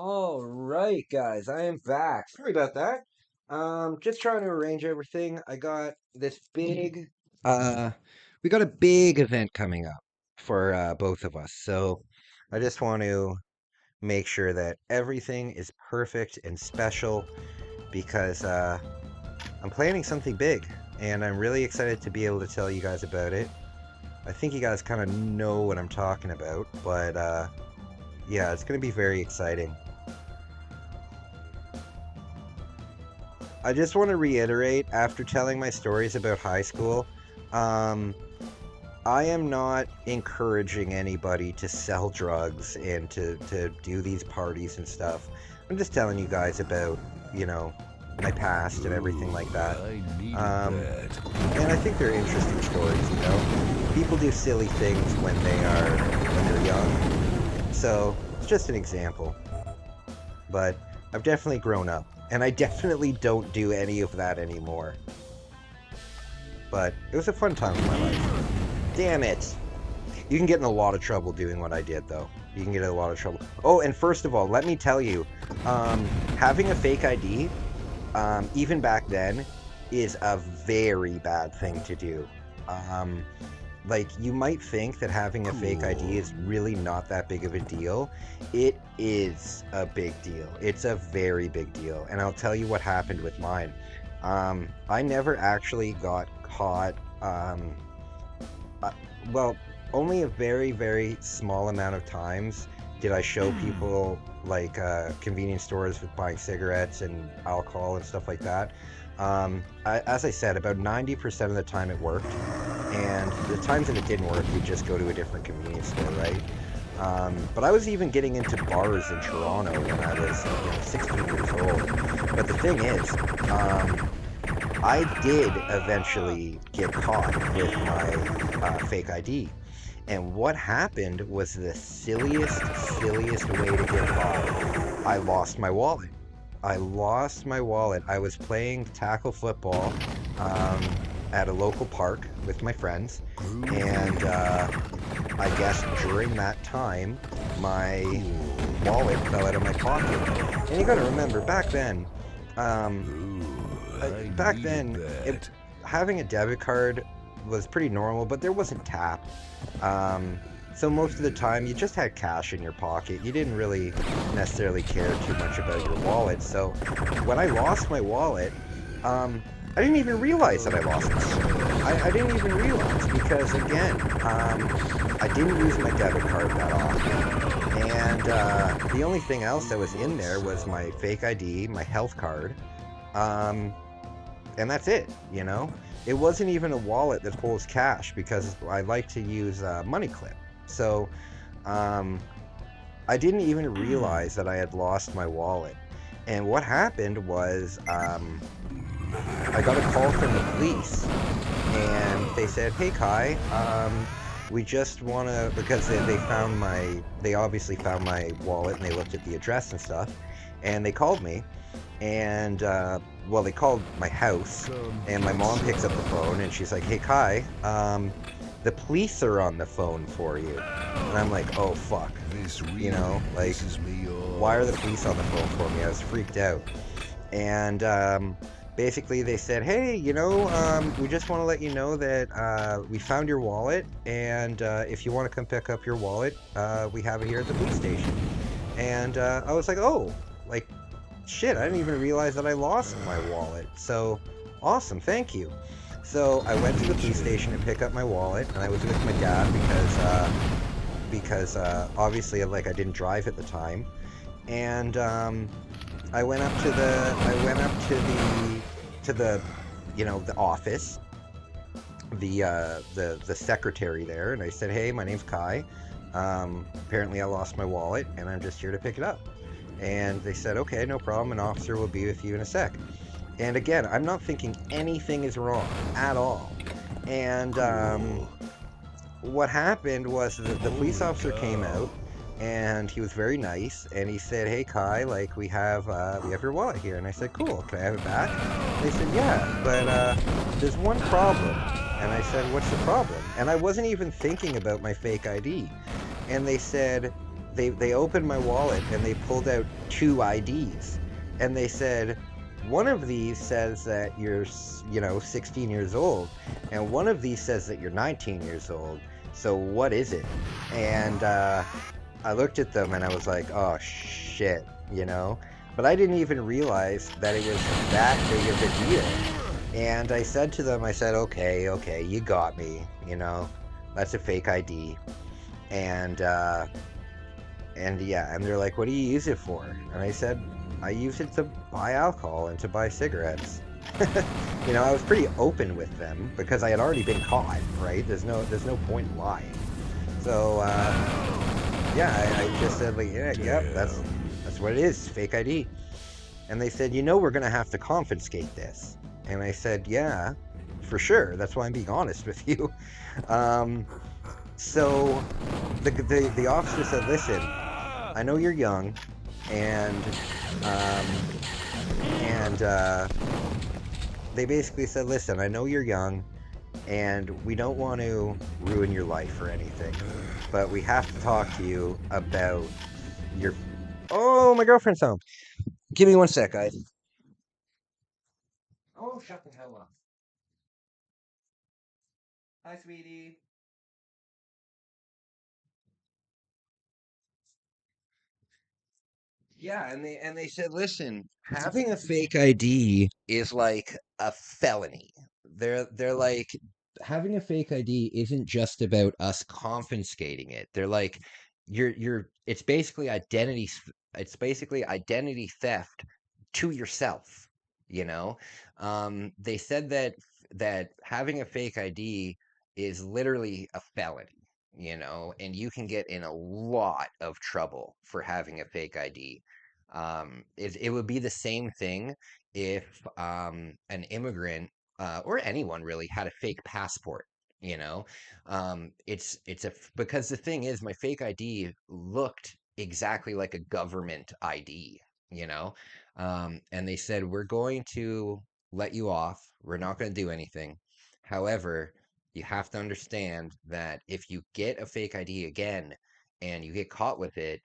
All right, guys, I am back. Sorry about that. Just trying to arrange everything. I got this big, uh, we got a big event coming up for both of us. So I just want to make sure that everything is perfect and special because I'm planning something big and I'm really excited to be able to tell you guys about it. I think you guys kind of know what I'm talking about, but yeah, it's going to be very exciting. I just want to reiterate after telling my stories about high school, um, I am not encouraging anybody to sell drugs and to do these parties and stuff. I'm just telling you guys about, you know, my past and everything like that. Ooh, I needed Um, that. and I think they're interesting stories, you know? People do silly things when they're young. So it's just an example. But I've definitely grown up. And I definitely don't do any of that anymore. But it was a fun time of my life. Damn it! You can get in a lot of trouble doing what I did, though. You can get in a lot of trouble. Oh, and first of all, let me tell you, having a fake ID, even back then, is a very bad thing to do. Um, like, you might think that having a fake ID is really not that big of a deal. It is a big deal. It's a very big deal. And I'll tell you what happened with mine. I never actually got caught. Uh, well, only a very, very small amount of times did I show people like convenience stores with buying cigarettes and alcohol and stuff like that. As I said, about 90% of the time it worked, and the times that it didn't work, you just go to a different convenience store, right? But I was even getting into bars in Toronto when I was 16 years old. But the thing is, I did eventually get caught with my fake ID. And what happened was the silliest way to get caught. I lost my wallet. I lost my wallet. I was playing tackle football at a local park with my friends. And I guess during that time, my wallet fell out of my pocket. And you gotta remember, um, Ooh, I back needed then, that. having a debit card was pretty normal, but there wasn't tap. Um, so most of the time, you just had cash in your pocket. You didn't really necessarily care too much about your wallet. So when I lost my wallet, I didn't even realize that I lost it. I didn't even realize because, again, I didn't use my debit card that often. And the only thing else that was in there was my fake ID, my health card, um, and that's it, you know? It wasn't even a wallet that holds cash because I like to use Money Clip. So um, I didn't even realize that I had lost my wallet. And what happened was I got a call from the police and they said, "Hey Kai, we just want to," because they obviously found my wallet and they looked at the address and stuff, and they called me, and well, they called my house, and my mom picks up the phone and she's like, "Hey Kai, the police are on the phone for you," and I'm like, "Oh fuck," This you really know, like, pisses me why are the off. police on the phone for me? I was freaked out. And basically, they said, "Hey, we just want to let you know that we found your wallet, and if you want to come pick up your wallet, we have it here at the police station." And I was like, "Oh, like, shit, I didn't even realize that I lost my wallet. So, awesome, thank you." So I went to the police station to pick up my wallet, and I was with my dad because obviously, like, I didn't drive at the time. And I went up to the the office, the secretary there, and I said, "Hey, my name's Kai. Apparently I lost my wallet and I'm just here to pick it up." And they said, "Okay, no problem, an officer will be with you in a sec." And again, I'm not thinking anything is wrong at all. And Cool. what happened was that the police Holy officer came out cow. and he was very nice and he said, "Hey Kai, like, we have your wallet here." And I said, "Cool, can I have it back?" And they said, "Yeah, but there's one problem." And I said, "What's the problem?" And I wasn't even thinking about my fake ID. And they said, they opened my wallet and they pulled out two IDs, and they said, one of these says that you're, 16 years old, and one of these says that you're 19 years old. So what is it? And I looked at them and I was like, oh shit, you know? But I didn't even realize that it was that big of a deal. And I said to them, I said, okay, okay, you got me, that's a fake ID. And yeah, and they're like, what do you use it for? And I said, I use it to buy alcohol and to buy cigarettes. I was pretty open with them because I had already been caught, right? There's no point in lying. So yeah, I just said like, yeah, yep, that's what it is, fake ID. And they said, we're gonna have to confiscate this. And I said, yeah, for sure. That's why I'm being honest with you. Um, so the officer said, listen, I know you're young, and um, and they basically said, listen, I know you're young, and we don't want to ruin your life or anything, but we have to talk to you about your. Oh, my girlfriend's home. Give me one sec, guys. Oh, shut the hell up. Hi, sweetie. Yeah, and they said, listen, having a fake ID is like a felony. They're like, having a fake ID isn't just about us confiscating it. They're like, it's basically identity theft to yourself, you know? They said that having a fake ID is literally a felony, and you can get in a lot of trouble for having a fake ID. It would be the same thing if an immigrant or anyone really had a fake passport. Because the thing is, my fake ID looked exactly like a government ID. You know, and they said, we're going to let you off. We're not going to do anything. However, you have to understand that if you get a fake ID again and you get caught with it,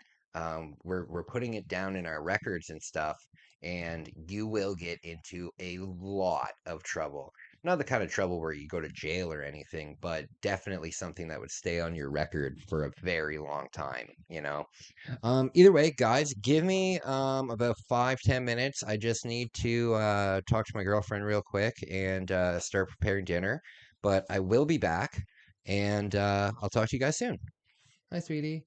we're putting it down in our records and stuff, and you will get into a lot of trouble. Not the kind of trouble where you go to jail or anything, but definitely something that would stay on your record for a very long time. Either way, guys, give me about 5-10 minutes. I just need to talk to my girlfriend real quick and start preparing dinner. But I will be back, and I'll talk to you guys soon. Hi, sweetie.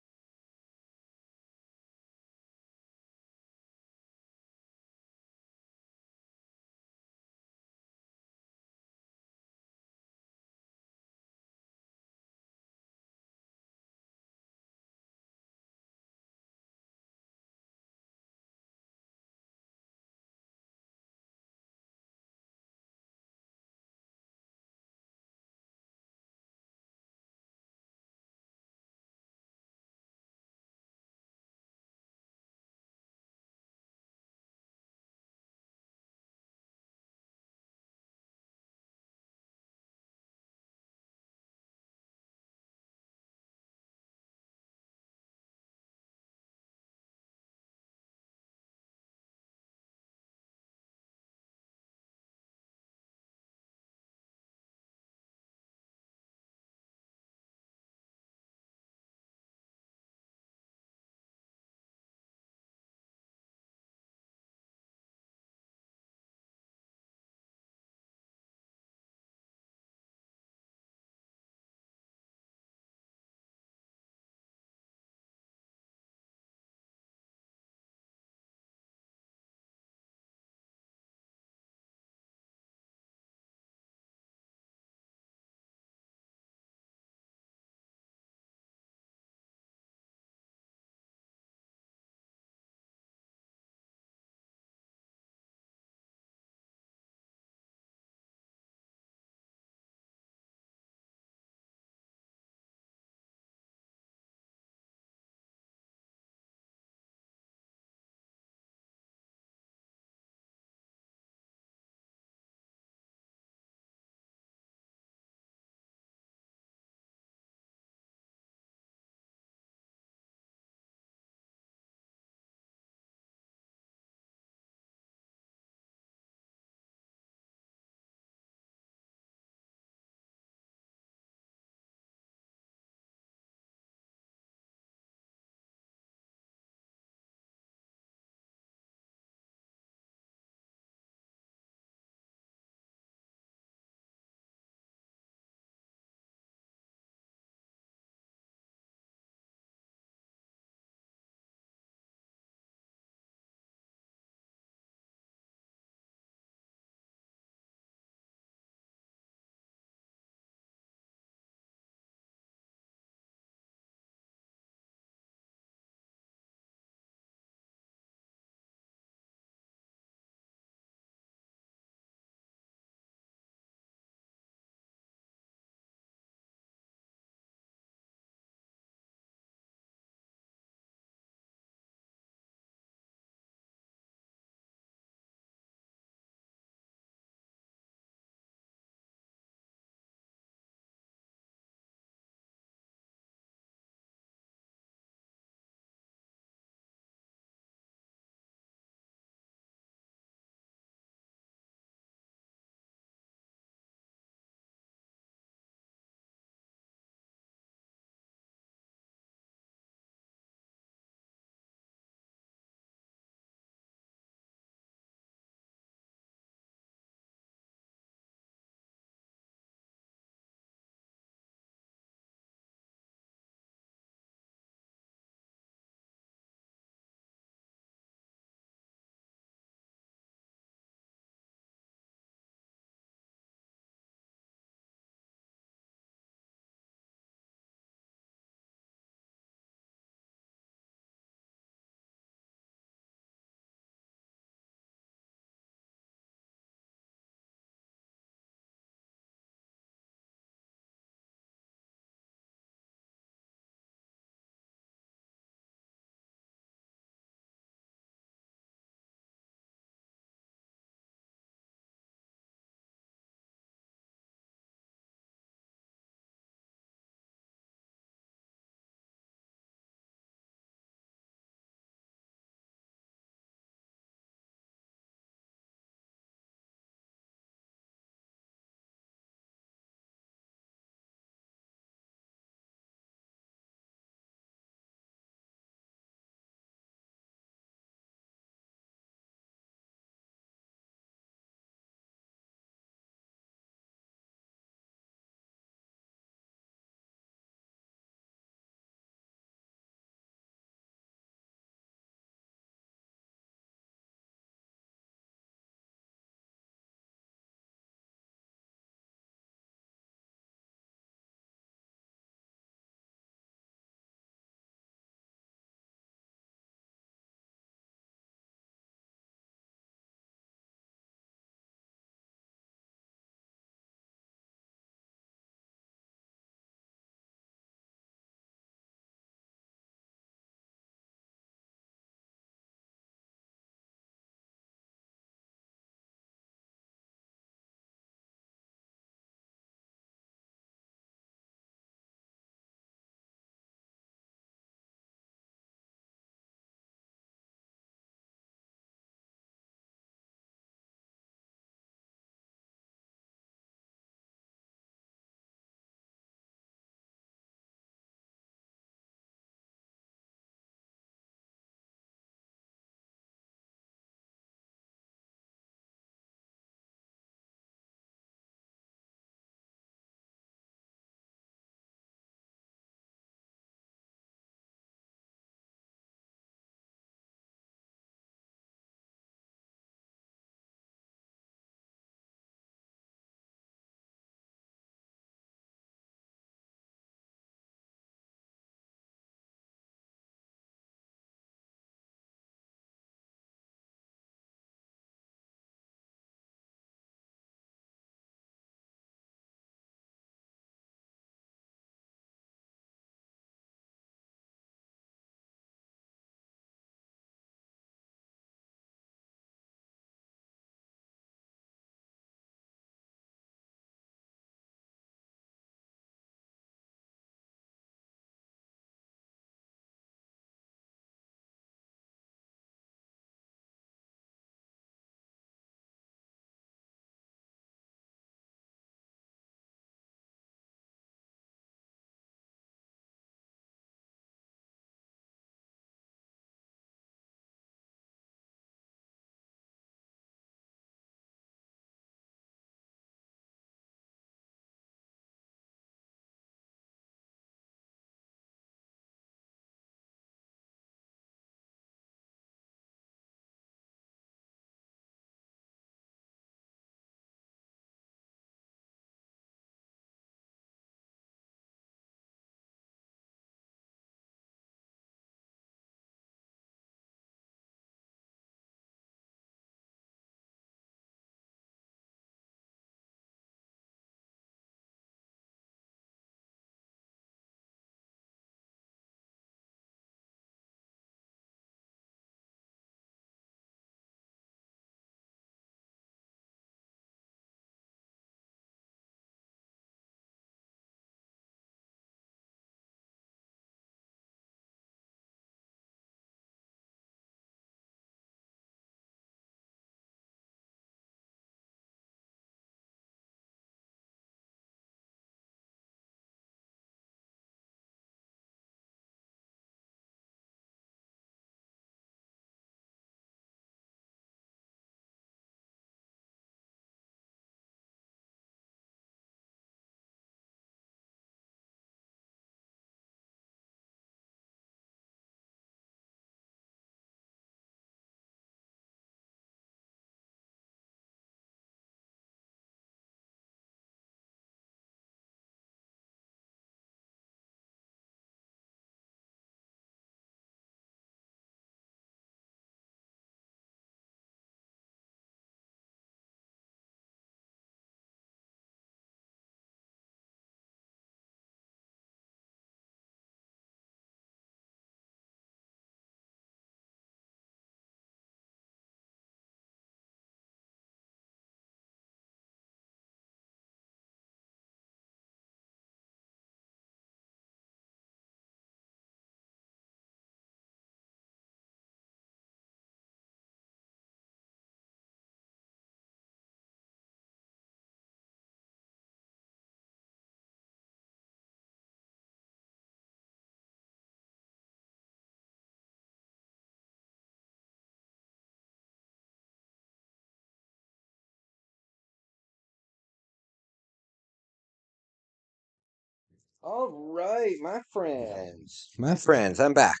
All right, my friends. My friends, I'm back.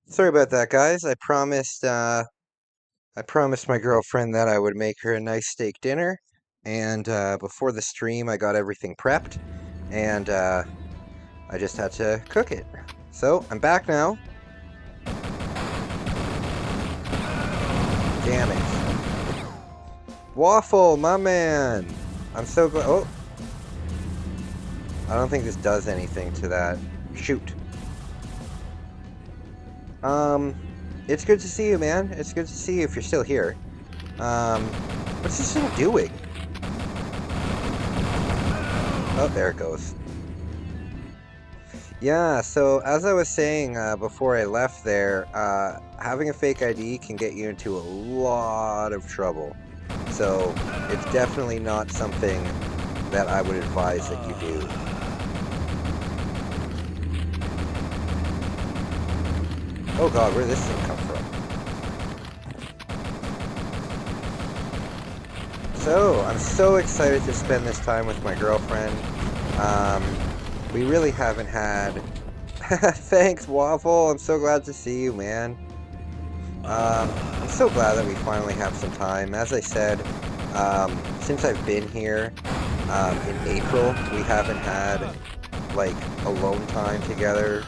Sorry about that, guys. I promised my girlfriend that I would make her a nice steak dinner, and before the stream, I got everything prepped, and I just had to cook it. So I'm back now. Damn it, Waffle, my man. I'm so glad. Oh, I don't think this does anything to that. Shoot. Um, it's good to see you, man. It's good to see you if you're still here. Um, what's this thing doing? Oh, there it goes. Yeah, so as I was saying before I left there, having a fake ID can get you into a lot of trouble. So it's definitely not something that I would advise that you do. Oh god, where did this thing come from? So, I'm so excited to spend this time with my girlfriend. We really haven't had... Thanks, Waffle! I'm so glad to see you, man. I'm so glad that we finally have some time. As I said, since I've been here, in April, we haven't had, like, alone time together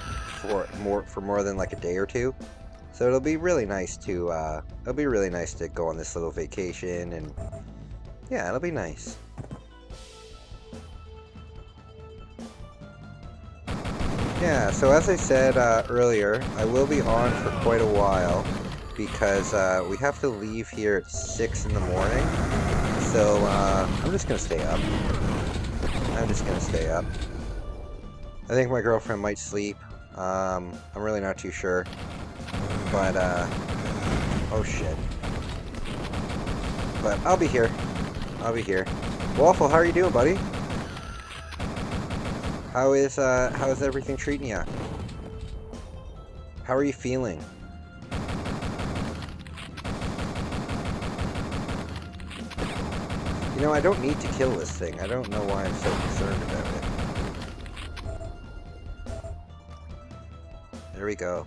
for more than, like, a day or two. So it'll be really nice to, go on this little vacation, and yeah, it'll be nice. Yeah, so as I said earlier, I will be on for quite a while because we have to leave here at 6 in the morning. So I'm just gonna stay up. I think my girlfriend might sleep. I'm really not too sure. But oh shit. But I'll be here. Waffle, how are you doing, buddy? How is everything treating you? How are you feeling? You know, I don't need to kill this thing. I don't know why I'm so concerned about it. There we go.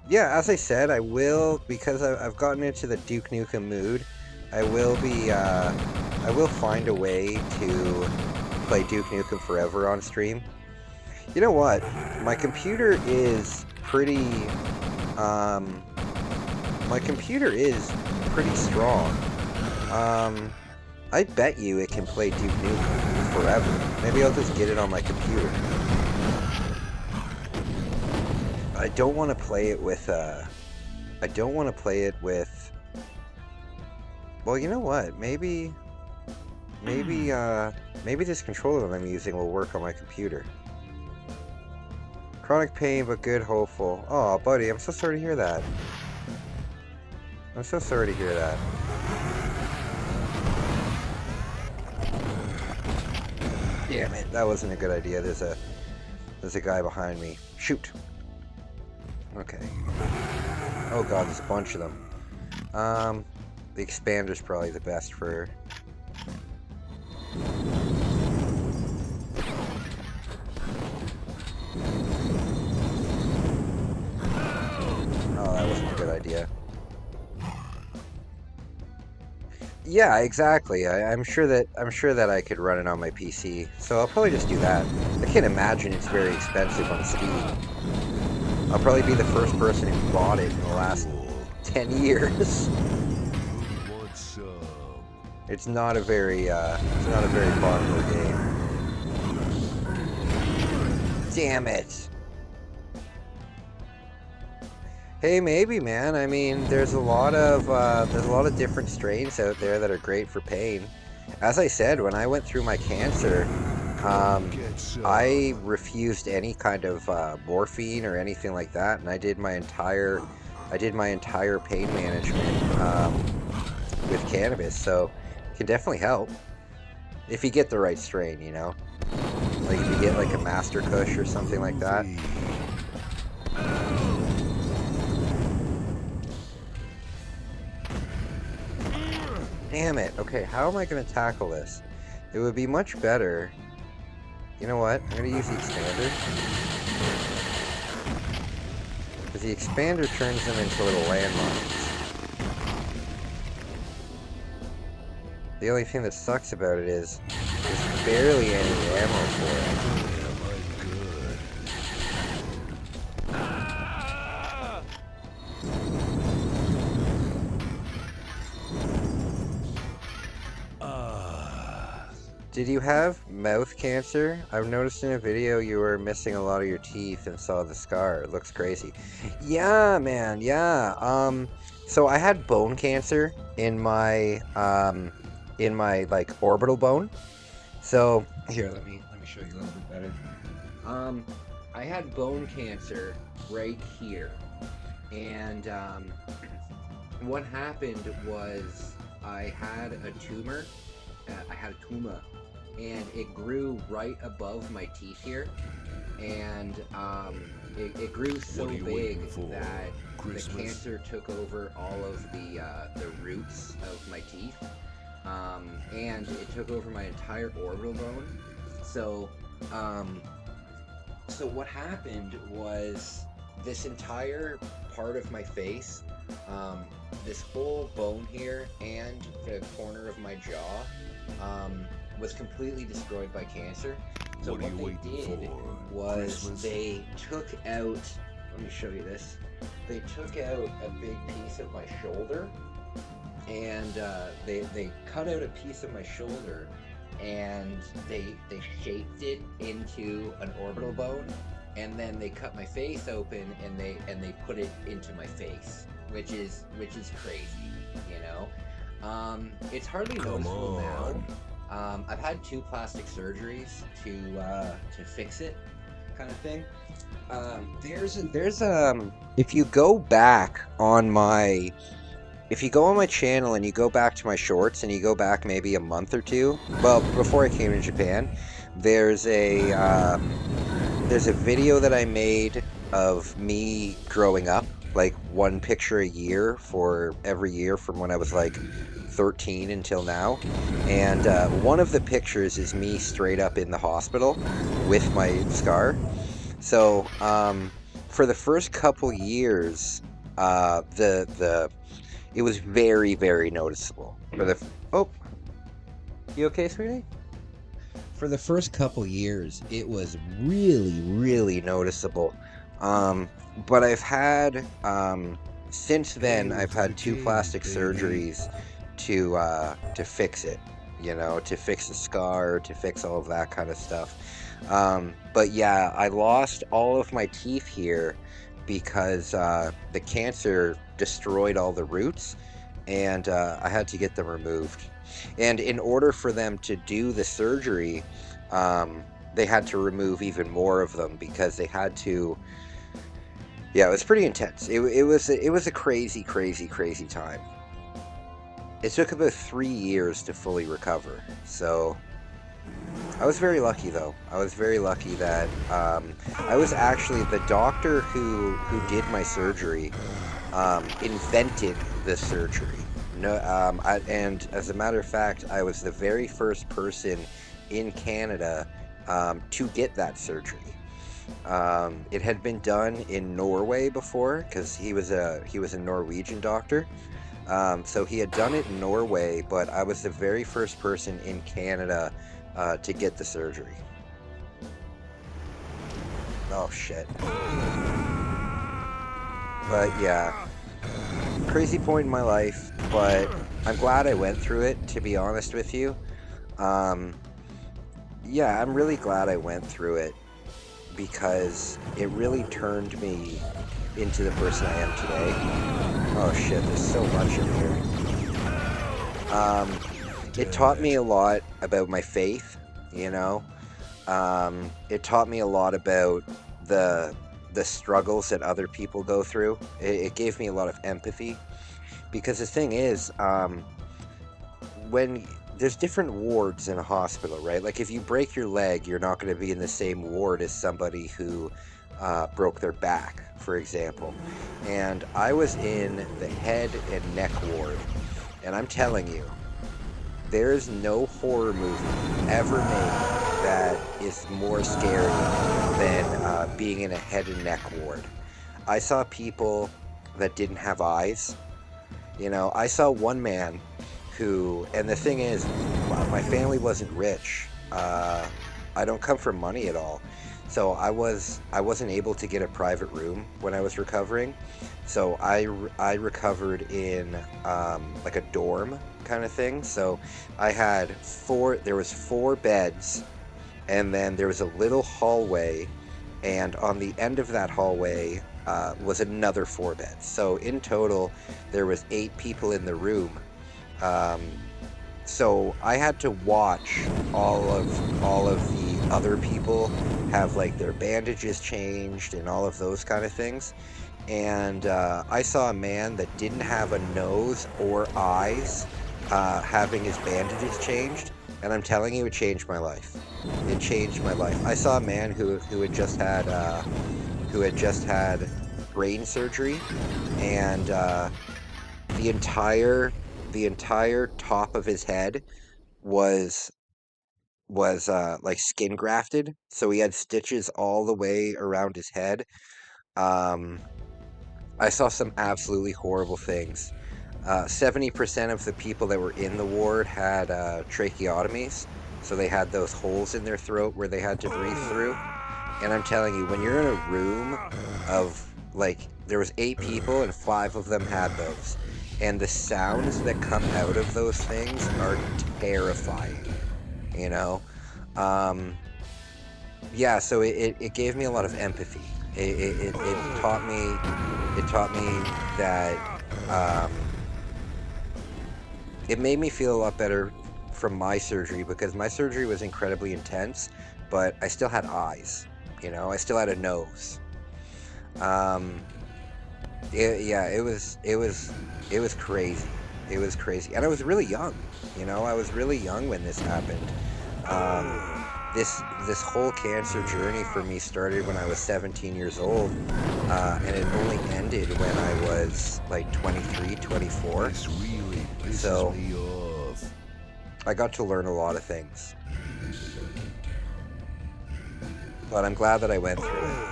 Yeah, as I said, I will, because I've gotten into the Duke Nukem mood, I will find a way to play Duke Nukem Forever on stream. You know what? My computer is pretty strong. I bet you it can play Duke Nukem Forever. Maybe I'll just get it on my computer. I don't want to play it with, well, you know what? Maybe this controller that I'm using will work on my computer. Chronic pain, but good, hopeful. Oh, buddy, I'm so sorry to hear that. Damn it, that wasn't a good idea. There's a guy behind me. Shoot. Okay. Oh god, there's a bunch of them. The expander's probably the best for... Oh, that wasn't a good idea. Yeah, exactly. I'm sure that I could run it on my PC, so I'll probably just do that. I can't imagine it's very expensive on Steam. I'll probably be the first person who bought it in the last 10 years. It's not a very popular game. Damn it. Hey, maybe, man. I mean, there's a lot of different strains out there that are great for pain. As I said, when I went through my cancer, I refused any kind of morphine or anything like that, and I did my entire pain management with cannabis. So it can definitely help if you get the right strain, you know. Like if you get like a Master Kush or something like that. Damn it. Okay, how am I going to tackle this? It would be much better You know what? I'm gonna use the expander. Because the expander turns them into little landmines. The only thing that sucks about it is there's barely any ammo for it. Damn, I'm good. Did you have mouth cancer? I've noticed in a video you were missing a lot of your teeth and saw the scar. It looks crazy. Yeah, man, yeah. So I had bone cancer in my like orbital bone. So here, let me show you a little bit better. I had bone cancer right here, and what happened was I had a tumor. I had a tumor, and it grew right above my teeth here, and it grew so What are you big waiting for? that Christmas? the cancer took over all of the roots of my teeth, and it took over my entire orbital bone. So, so what happened was this entire part of my face, this whole bone here, and the corner of my jaw, was completely destroyed by cancer. So What are what you they waiting did for? was Christmas? they took out, let me show you this. They took out a big piece of my shoulder, and they cut out a piece of my shoulder, and they shaped it into an orbital bone, and then they cut my face open, and they put it into my face, which is crazy, you know. It's hardly Come noticeable now. on. I've had 2 plastic surgeries to fix it, kind of thing. If you go back on my if you go on my channel and you go back to my shorts and you go back maybe a month or two, well, before I came to Japan, there's a video that I made of me growing up, like one picture a year for every year from when I was like 13 until now. And one of the pictures is me straight up in the hospital with my scar. So for the first couple years, the it was very, very noticeable. Oh, you okay, sweetie? For the first couple years, it was really, really noticeable. Um, but I've had since then, Hail I've to the had 2 king, plastic baby. surgeries to fix it. You know, to fix the scar, to fix all of that kind of stuff. But yeah, I lost all of my teeth here because the cancer destroyed all the roots, and I had to get them removed. And in order for them to do the surgery, they had to remove even more of them because they had to. Yeah, it was pretty intense. It was a crazy, crazy, crazy time. It took about 3 years to fully recover. So I was very lucky, though. I was very lucky that I was actually the doctor who did my surgery. Invented the surgery. No, and as a matter of fact, I was the very first person in Canada to get that surgery. It had been done in Norway before because he was a Norwegian doctor. So he had done it in Norway, but I was the very first person in Canada to get the surgery. Oh shit! But yeah, crazy point in my life, but I'm glad I went through it, to be honest with you. Um, yeah, I'm really glad I went through it because it really turned me into the person I am today. Oh shit, there's so much in here. It Damn taught me it. a lot about my faith, you know. It taught me a lot about the the struggles that other people go through. It gave me a lot of empathy because the thing is, when there's different wards in a hospital, right? Like if you break your leg, you're not going to be in the same ward as somebody who broke their back, for example. And I was in the head and neck ward, and I'm telling you, there's no horror movie ever made that is more scary than being in a head and neck ward. I saw people that didn't have eyes. You know, I saw one man who, and the thing is, my family wasn't rich. I don't come from money at all. So I wasn't able to get a private room when I was recovering. So I recovered in like a dorm kind of thing. So I had there was four beds, and then there was a little hallway, and on the end of that hallway was another four beds. So in total, there was 8 people in the room. Um, so I had to watch all of the other people have like their bandages changed and all of those kind of things. And I saw a man that didn't have a nose or eyes having his bandages changed, and I'm telling you, it changed my life. It changed my life. I saw a man who had just had brain surgery, and the entire the entire top of his head was like skin grafted, so he had stitches all the way around his head. Um, I saw some absolutely horrible things. 70% of the people that were in the ward had tracheotomies, so they had those holes in their throat where they had to breathe through. And I'm telling you, when you're in a room of like, there was 8 people and 5 of them had those, and the sounds that come out of those things are terrifying. You know, yeah. So it gave me a lot of empathy. It taught me that it made me feel a lot better from my surgery, because my surgery was incredibly intense, but I still had eyes. You know, I still had a nose. Um, yeah, it was crazy. It was crazy, and I was really young. You know, I was really young when this happened. This whole cancer journey for me started when I was 17 years old, and it only ended when I was like 23, 24. This really pisses So me off. I got to learn a lot of things, but I'm glad that I went through it,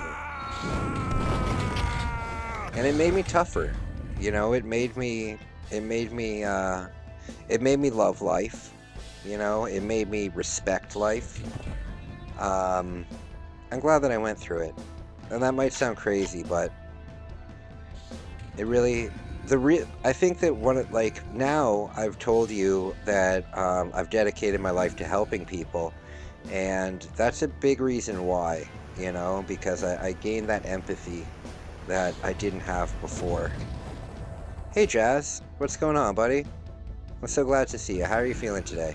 and it made me tougher. You know, it made me love life. You know, it made me respect life. Um, I'm glad that I went through it. And that might sound crazy, but it really, I think that like, now I've told you that I've dedicated my life to helping people, and that's a big reason why, you know, because I gained that empathy that I didn't have before. Hey Jazz, what's going on, buddy? I'm so glad to see you. How are you feeling today?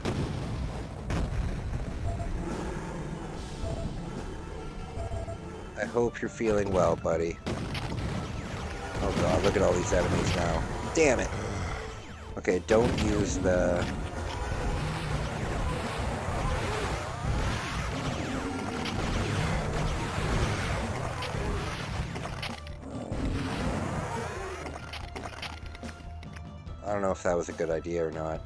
I hope you're feeling well, buddy. Oh god, look at all these enemies now. Damn it! Okay, don't use the... I don't know if that was a good idea or not.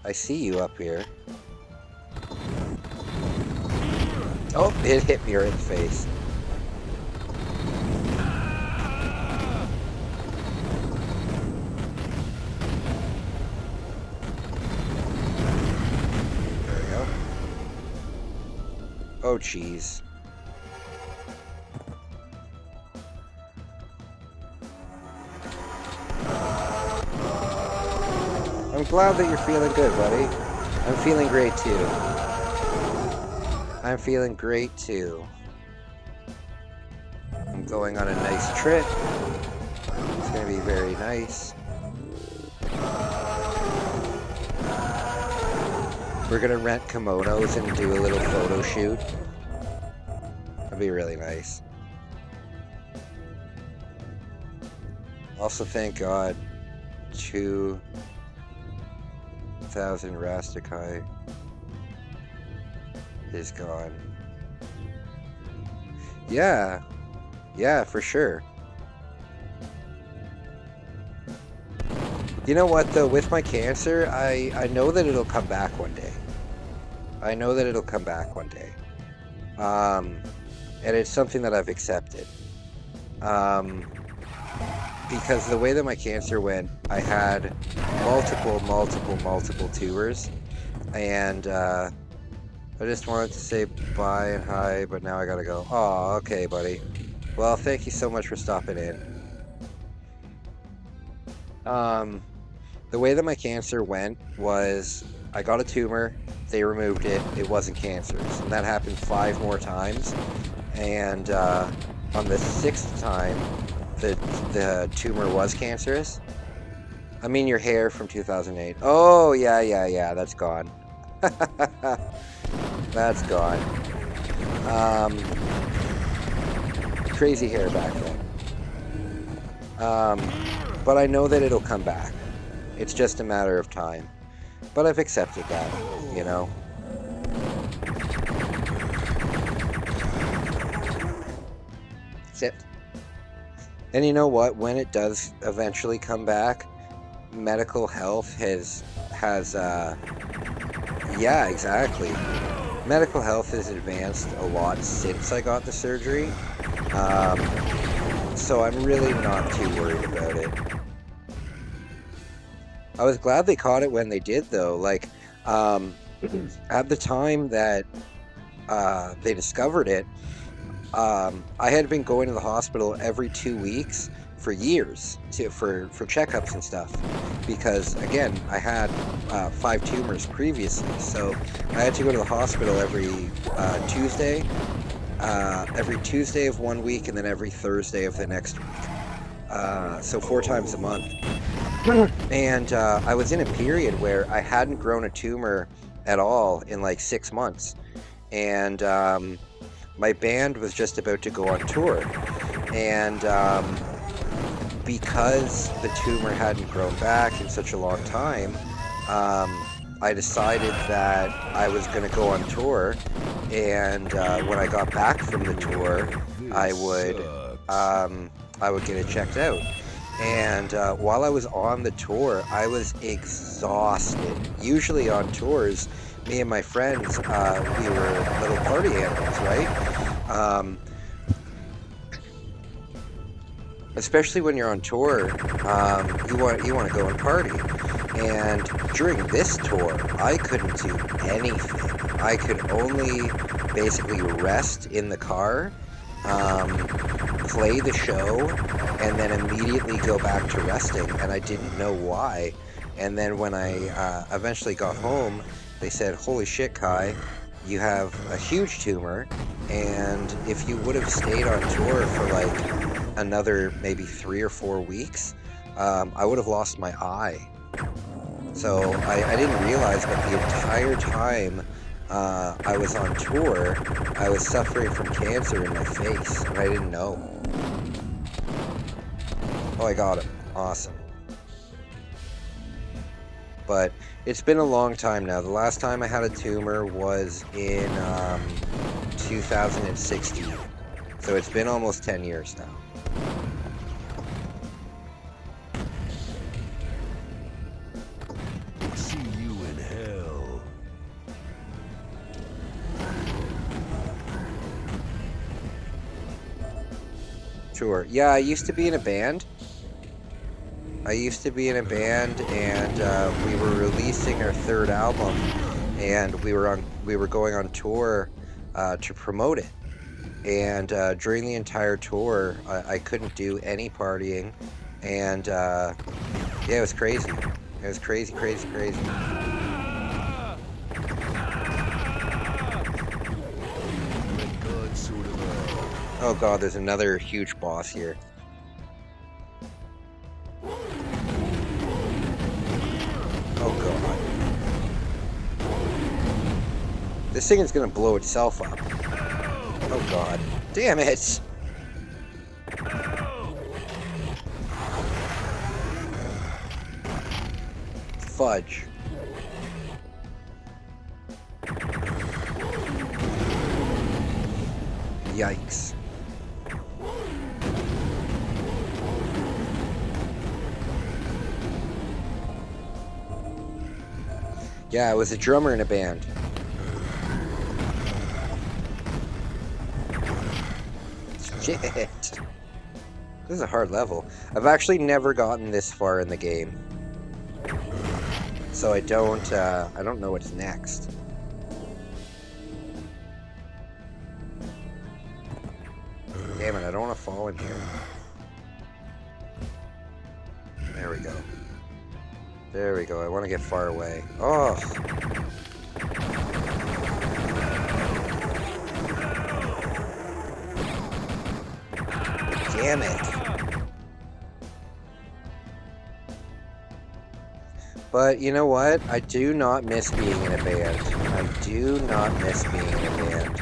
I see you up here. Oh, it hit me right in the face. There we go. Oh, jeez. I'm glad that you're feeling good, buddy. I'm feeling great too. I'm feeling great too. I'm going on a nice trip. It's gonna be very nice. We're gonna rent kimonos and do a little photo shoot. That'd be really nice. Also, thank God, 2,000 Rastakai is gone. Yeah, yeah, for sure. You know what though, with my cancer, I know that it'll come back one day. I know that it'll come back one day. And it's something that I've accepted. Because the way that my cancer went, I had multiple tumors, and I just wanted to say bye and hi, but now I gotta go. Oh, okay, buddy. Well, thank you so much for stopping in. The way that my cancer went was I got a tumor, they removed it, it wasn't cancerous, and that happened 5 more times, and on the 6th time, the tumor was cancerous. I mean your hair from 2008. Oh, yeah, that's gone. That's gone. Crazy hair back then. But I know that it'll come back. It's just a matter of time. But I've accepted that, you know? Sit. And you know what? When it does eventually come back, medical health yeah, exactly. Medical health has advanced a lot since I got the surgery. So I'm really not too worried about it. I was glad they caught it when they did, though. Like, at the time that they discovered it, I had been going to the hospital every 2 weeks for years for checkups and stuff, because again I had 5 tumors previously, so I had to go to the hospital every Tuesday of 1 week, and then every Thursday of the next week, so 4 times a month. And I was in a period where I hadn't grown a tumor at all in like 6 months, and my band was just about to go on tour, and because the tumor hadn't grown back in such a long time, I decided that I was going to go on tour, and when I got back from the tour, I would get it checked out. And while I was on the tour, I was exhausted. Usually on tours, me and my friends, we were little party animals, right? Especially when you're on tour, you want to go and party. And during this tour, I couldn't do anything. I could only basically rest in the car, play the show, and then immediately go back to resting. And I didn't know why. And then when I eventually got home, they said, "Holy shit, Kai, you have a huge tumor, and if you would have stayed on tour for like another maybe 3 or 4 weeks, I would have lost my eye." So I didn't realize, but the entire time I was on tour, I was suffering from cancer in my face, and I didn't know. Oh, I got him. Awesome. But it's been a long time now. The last time I had a tumor was in 2016. So it's been almost 10 years now. See you in hell. Sure. Yeah, I used to be in a band. And we were releasing our 3rd album, and we were going on tour to promote it. And during the entire tour, I couldn't do any partying, and yeah, it was crazy. It was crazy. Oh god, there's another huge boss here. Oh god. This thing is gonna blow itself up. Oh god. Damn it! Fudge. Yikes. Yeah, I was a drummer in a band. Shit. This is a hard level. I've actually never gotten this far in the game. So I don't know what's next. Damn it, I don't want to fall in here. There we go. There we go. I want to get far away. Oh! Damn it. But you know what? I do not miss being in a band. I do not miss being in a band.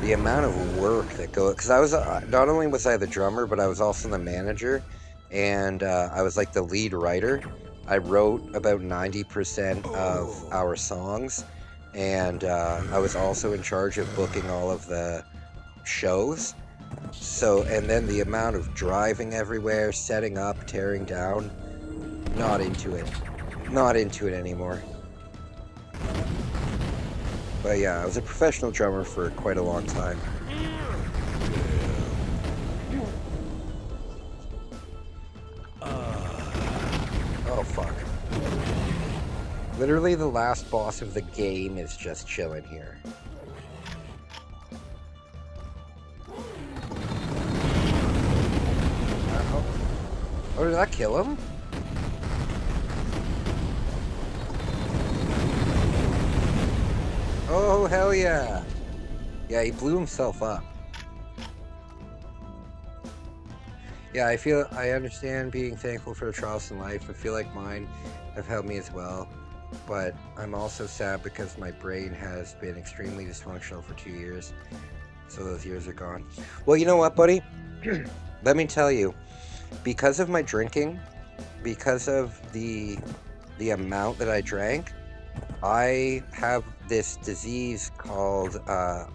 The amount of work that goes... Because I was... not only was I the drummer, but I was also the manager. And I was like the lead writer. I wrote about 90% of our songs. And I was also in charge of booking all of the shows. So, and then the amount of driving everywhere, setting up, tearing down, not into it. Not into it anymore. But yeah, I was a professional drummer for quite a long time. Oh, fuck. Literally the last boss of the game is just chilling here. Oh, did that kill him? Oh, hell yeah. Yeah, he blew himself up. Yeah, I understand being thankful for the trials in life. I feel like mine have helped me as well. But I'm also sad because my brain has been extremely dysfunctional for 2 years. So those years are gone. Well, you know what, buddy? Let me tell you. Because of my drinking, because of the amount that I drank, I have this disease called I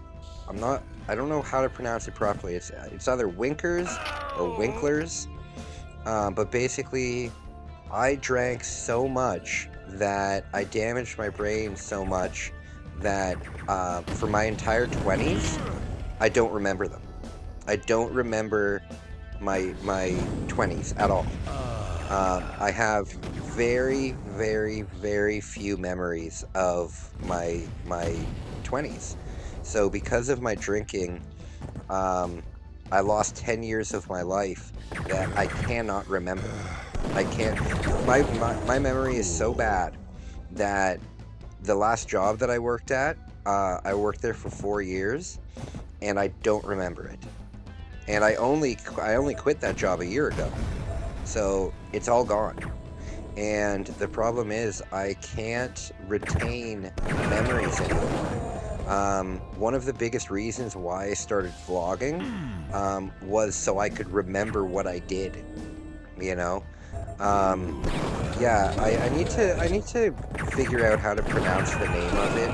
don't know how to pronounce it properly. It's either Winkers or Winklers, but basically I drank so much that I damaged my brain so much that for my entire 20s I don't remember them. I don't remember my 20s at all. I have very, very, very few memories of my 20s. So because of my drinking, I lost 10 years of my life that I cannot remember. I can't. My memory is so bad that the last job that I worked at, I worked there for 4 years, and I don't remember it. And I only quit that job a year ago, so it's all gone. And the problem is I can't retain memories anymore. One of the biggest reasons why I started vlogging was so I could remember what I did. You know, yeah. I need to figure out how to pronounce the name of it,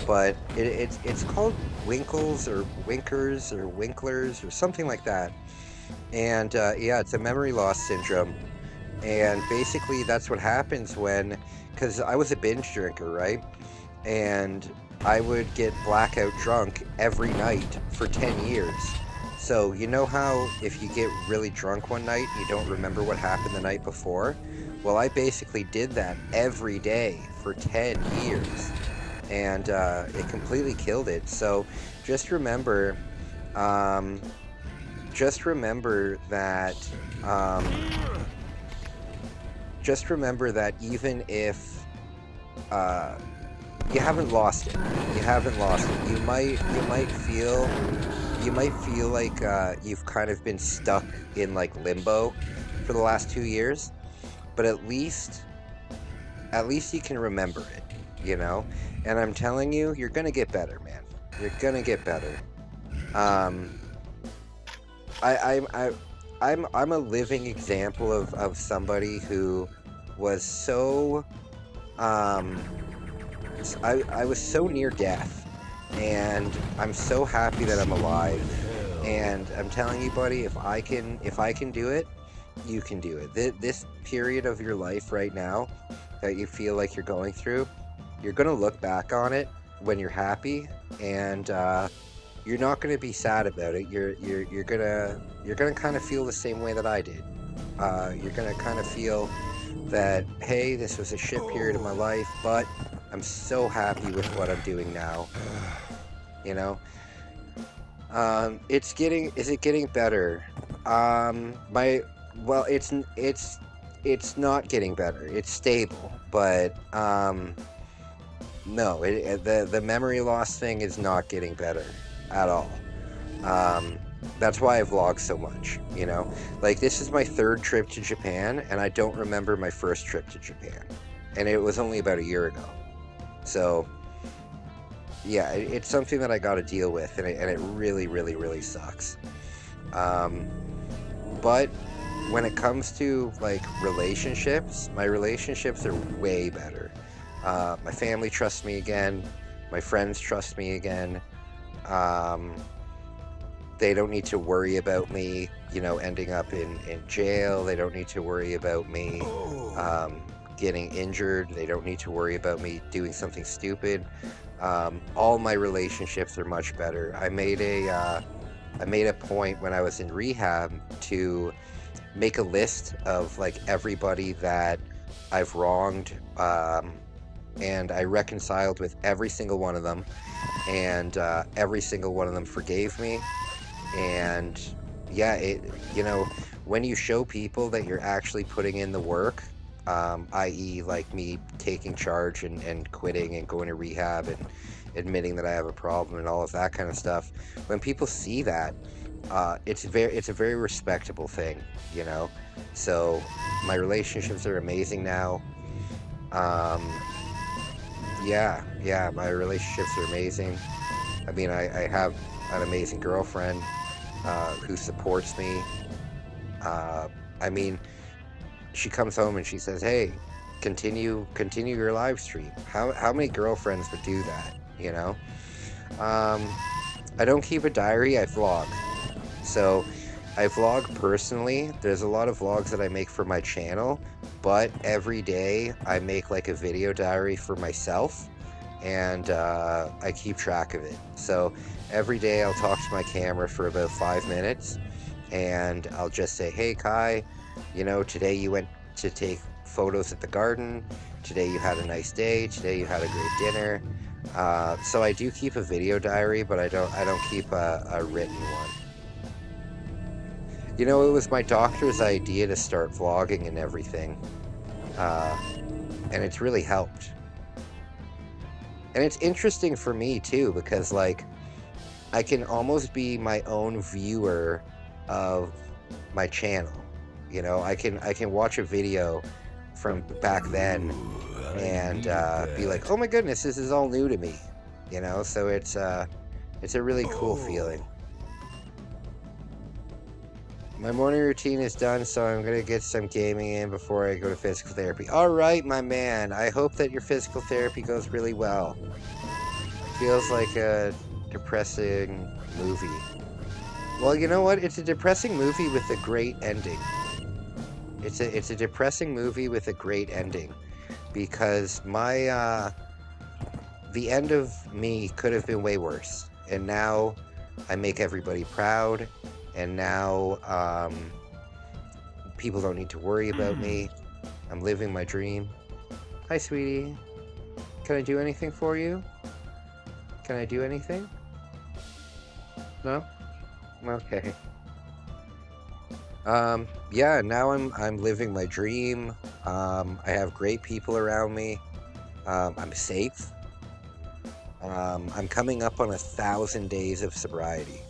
but it's called Winkles or Winkers or Winklers or something like that. And yeah, it's a memory loss syndrome. And basically that's what happens when, because I was a binge drinker, right? And I would get blackout drunk every night for 10 years. So you know how if you get really drunk one night, you don't remember what happened the night before? Well, I basically did that every day for 10 years. And it completely killed it. So just remember that just remember that even if you haven't lost it, you might feel like you've kind of been stuck in like limbo for the last 2 years, but at least you can remember it, you know. And I'm telling you, you're gonna get better, man. You're gonna get better. I'm a living example of somebody who was so I was so near death, and I'm so happy that I'm alive. And I'm telling you, buddy, if I can do it, you can do it. This period of your life right now that you feel like you're going through, you're gonna look back on it when you're happy, and you're not gonna be sad about it. You're gonna kind of feel the same way that I did. You're gonna kind of feel that, hey, this was a shit period of my life, but I'm so happy with what I'm doing now. You know, is it getting better? My, well, it's not getting better. It's stable, but no, the memory loss thing is not getting better at all. Um, that's why I vlog so much, you know? Like, this is my third trip to Japan, and I don't remember my first trip to Japan. And it was only about a year ago. So, yeah, it's something that I got to deal with, and it really, really, really sucks. Um, but when it comes to, like, relationships, my relationships are way better. My family trusts me again. My friends trust me again. Um, they don't need to worry about me, you know, ending up in jail. They don't need to worry about me getting injured. They don't need to worry about me doing something stupid. All my relationships are much better. I made a point when I was in rehab to make a list of like everybody that I've wronged, and I reconciled with every single one of them, and every single one of them forgave me. And yeah, you know, when you show people that you're actually putting in the work, i.e. like me taking charge and quitting and going to rehab and admitting that I have a problem and all of that kind of stuff, when people see that, it's a very respectable thing, you know. So my relationships are amazing now. um, yeah, my relationships are amazing. I mean, I have an amazing girlfriend who supports me. I mean, she comes home and she says, "Hey, continue your live stream." How many girlfriends would do that? You know. Um, I don't keep a diary. I vlog. So I vlog personally. There's a lot of vlogs that I make for my channel, but every day I make like a video diary for myself, and I keep track of it. So every day I'll talk to my camera for about 5 minutes, and I'll just say, "Hey Kai, you know, today you went to take photos at the garden. Today you had a nice day. Today you had a great dinner." So I do keep a video diary, but I don't keep a written one. You know, it was my doctor's idea to start vlogging and everything, uh, and it's really helped. And it's interesting for me too, because like I can almost be my own viewer of my channel. You know, I can watch a video from back then Ooh, I and need be like, that. "Oh my goodness, this is all new to me." You know, so it's a really cool Oh. feeling. My morning routine is done, so I'm gonna get some gaming in before I go to physical therapy. All right, my man. I hope that your physical therapy goes really well. Feels like a depressing movie. Well, you know what? It's a depressing movie with a great ending. It's a depressing movie with a great ending, because the end of me could have been way worse, and now I make everybody proud, and now people don't need to worry about me. I'm living my dream. Hi, sweetie. Can I do anything for you? Can I do anything? No? Okay. Yeah, now I'm living my dream. I have great people around me. I'm safe. I'm coming up on 1,000 days of sobriety.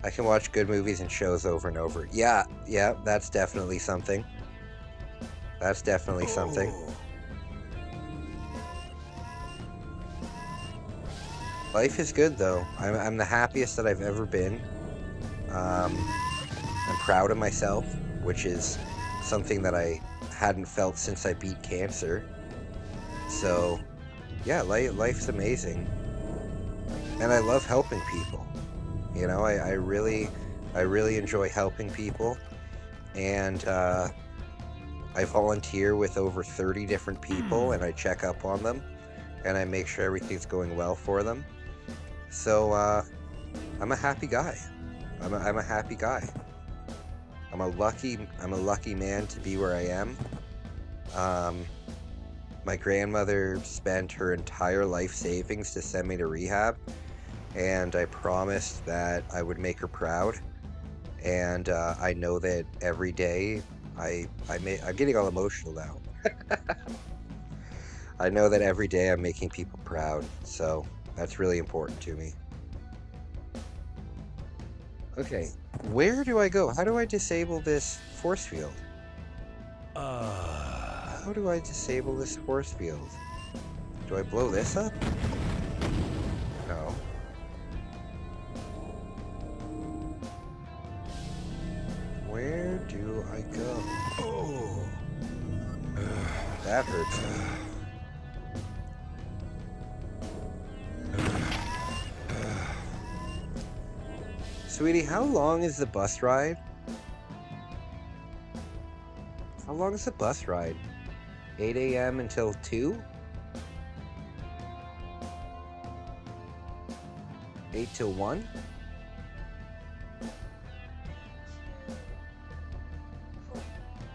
I can watch good movies and shows over and over. Yeah, that's definitely something. That's definitely something. Oh. Life is good though. I'm the happiest that I've ever been. I'm proud of myself, which is something that I hadn't felt since I beat cancer. So, yeah, life's amazing. And I love helping people. You know, I really enjoy helping people. And I volunteer with over 30 different people, and I check up on them, and I make sure everything's going well for them. So I'm a happy guy. I'm a happy guy. I'm a lucky man to be where I am. My grandmother spent her entire life savings to send me to rehab, and I promised that I would make her proud. And I know that every day I'm getting all emotional now. I know that every day I'm making people proud, so that's really important to me. Okay, where do I go? How do I disable this force field? How do I disable this force field? Do I blow this up? No. Where do I go? Oh. That hurts me. Sweetie, how long is the bus ride? How long is the bus ride? 8 a.m. until 2? 8 till 1?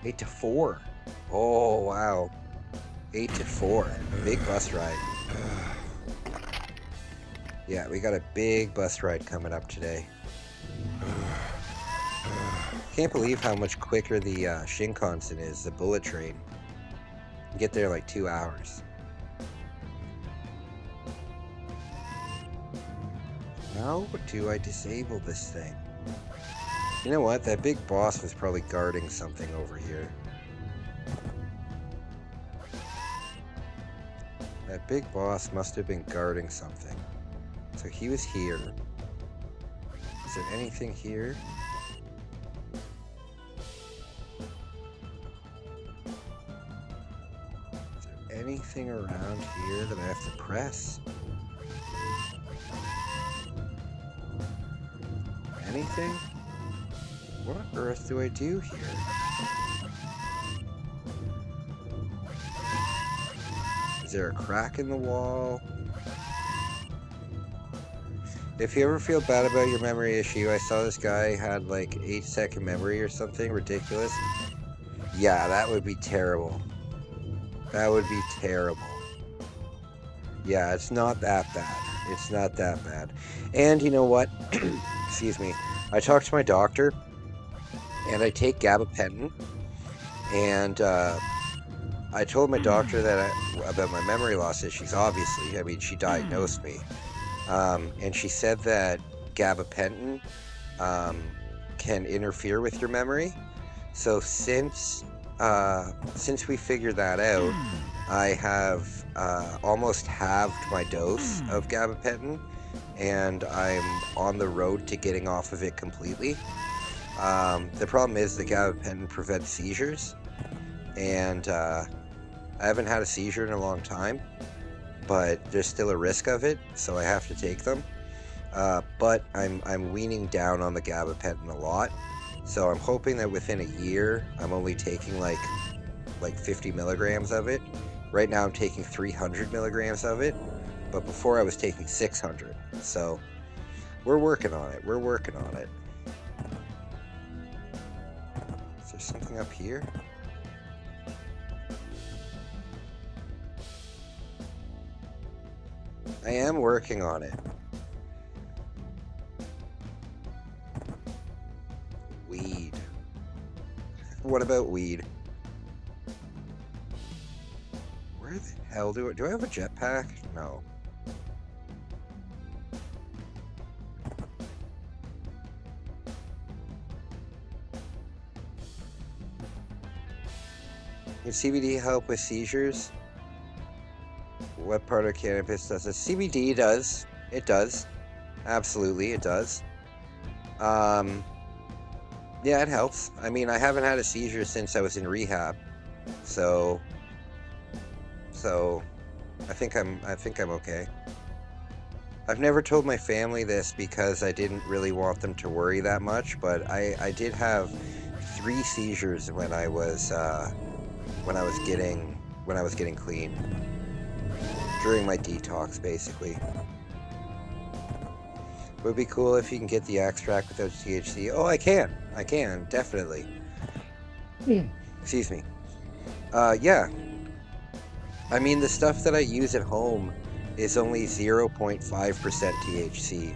8 to 4. Oh, wow. 8 to 4. Big bus ride. Yeah, we got a big bus ride coming up today. Can't believe how much quicker the Shinkansen is, the bullet train. You get there in like 2 hours. How do I disable this thing? You know what? That big boss was probably guarding something over here. That big boss must have been guarding something. So he was here. Is there anything here? Is there anything around here that I have to press? Anything? What on earth do I do here? Is there a crack in the wall? If you ever feel bad about your memory issue, I saw this guy had like 8-second memory or something ridiculous. Yeah, that would be terrible. That would be terrible. Yeah, it's not that bad. It's not that bad. And you know what? Excuse me. I talked to my doctor, and I take gabapentin, and I told my doctor that about my memory loss issues, obviously. I mean, she diagnosed me. And she said that gabapentin can interfere with your memory. So since we figured that out, I have almost halved my dose of gabapentin, and I'm on the road to getting off of it completely. The problem is the gabapentin prevents seizures, and I haven't had a seizure in a long time, but there's still a risk of it, so I have to take them. But I'm weaning down on the gabapentin a lot, so I'm hoping that within a year I'm only taking like 50 milligrams of it. Right now I'm taking 300 milligrams of it, but before I was taking 600. So we're working on it. We're working on it. Is there something up here? I am working on it. Weed. What about weed? Where the hell do I have a jetpack? No. Can CBD help with seizures? What part of cannabis does it? CBD does. It does. Absolutely, it does. Yeah, it helps. I mean, I haven't had a seizure since I was in rehab, so I think I'm okay. I've never told my family this because I didn't really want them to worry that much, but I did have 3 seizures when I was getting clean. During my detox, basically. Would be cool if you can get the extract without THC. Oh, I can, definitely. Excuse me. Yeah. I mean, the stuff that I use at home is only 0.5% THC.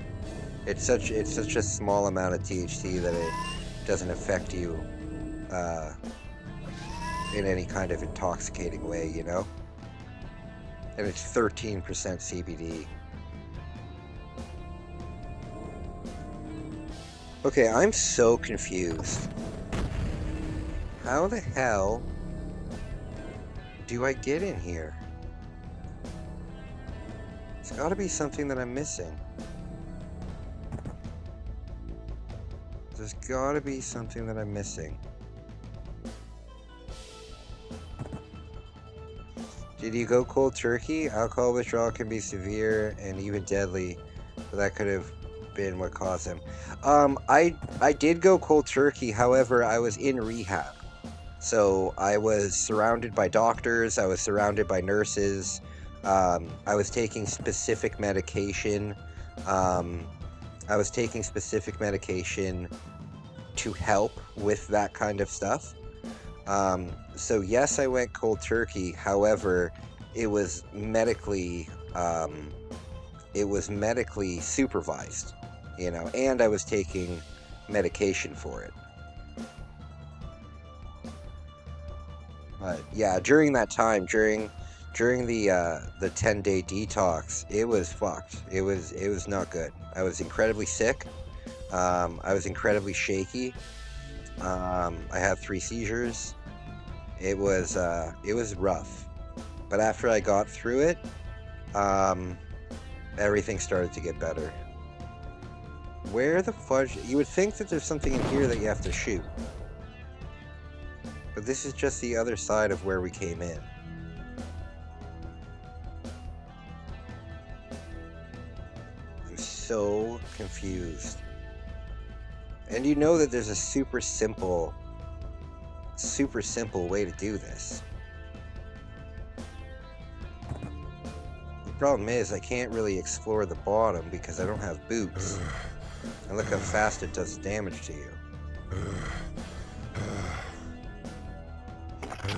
It's such a small amount of THC that it doesn't affect you uh, in any kind of intoxicating way, you know? And it's 13% CBD. Okay, I'm so confused. How the hell do I get in here? It's gotta be something that I'm missing. There's gotta be something that I'm missing. Did you go cold turkey? Alcohol withdrawal can be severe and even deadly, but that could have been what caused him. I did go cold turkey, however, I was in rehab. So I was surrounded by doctors, I was surrounded by nurses, I was taking specific medication. I was taking specific medication to help with that kind of stuff. So yes, I went cold turkey. However, it was medically supervised, you know, and I was taking medication for it. But yeah, during that time, during the 10-day detox, it was fucked. It was not good. I was incredibly sick. I was incredibly shaky. I had 3 seizures. It was rough. But after I got through it, everything started to get better. Where the fudge? You would think that there's something in here that you have to shoot. But this is just the other side of where we came in. I'm so confused. And you know that there's a super simple way to do this. The problem is I can't really explore the bottom because I don't have boots. And look how fast it does damage to you.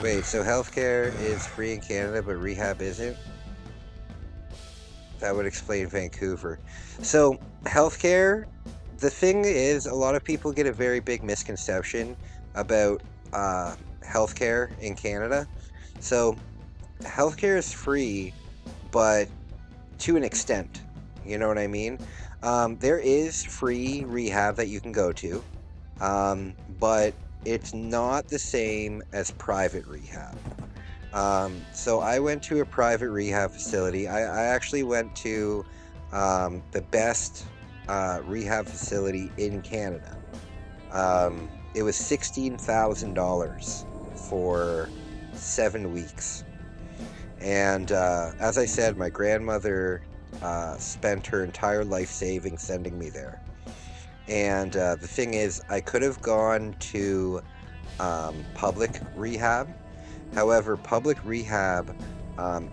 Wait, so healthcare is free in Canada, but rehab isn't? That would explain Vancouver. So, healthcare, the thing is, a lot of people get a very big misconception about healthcare in Canada. So, healthcare is free, but to an extent. You know what I mean? There is free rehab that you can go to, but it's not the same as private rehab. So I went to a private rehab facility. I actually went to the best rehab facility in Canada. It was $16,000 for 7 weeks. And as I said, my grandmother spent her entire life savings sending me there. And the thing is, I could have gone to public rehab. However, public rehab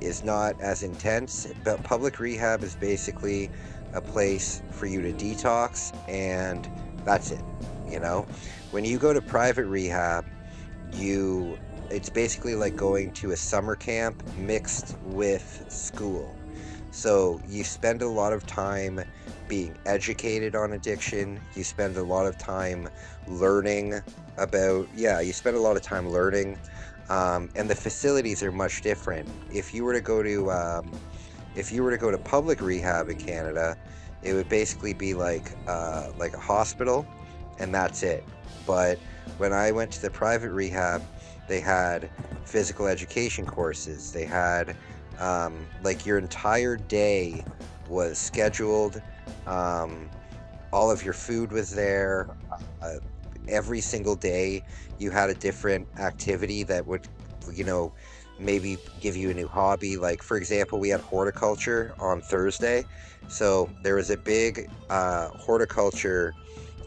is not as intense, but public rehab is basically a place for you to detox, and that's it, you know? When you go to private rehab, it's basically like going to a summer camp mixed with school. So you spend a lot of time being educated on addiction. You spend a lot of time learning about, you spend a lot of time learning. And the facilities are much different. If you were to go to public rehab in Canada, it would basically be like a hospital, and that's it. But when I went to the private rehab, they had physical education courses. They had like your entire day was scheduled. All of your food was there. Every single day you had a different activity that would, maybe give you a new hobby. Like, for example, we had horticulture on Thursday. So there was a big horticulture,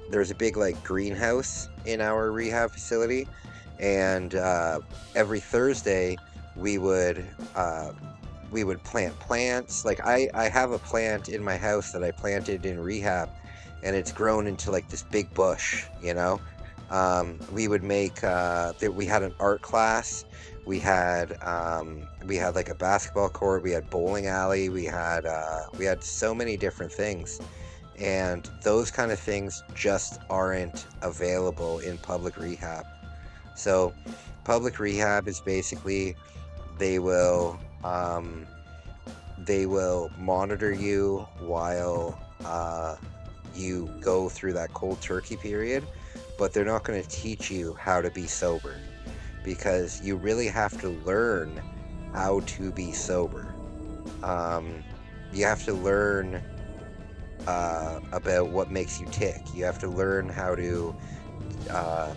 there was a big like greenhouse in our rehab facility. And every Thursday we would would plant plants. Like I have a plant in my house that I planted in rehab, and it's grown into like this big bush, you know. We would make that we had an art class. We had like a basketball court. We had bowling alley. We had so many different things, and those kind of things just aren't available in public rehab. So, public rehab is basically they will um, they will monitor you while you go through that cold turkey period, but they're not going to teach you how to be sober because you really have to learn how to be sober. Um, you have to learn about what makes you tick. Uh,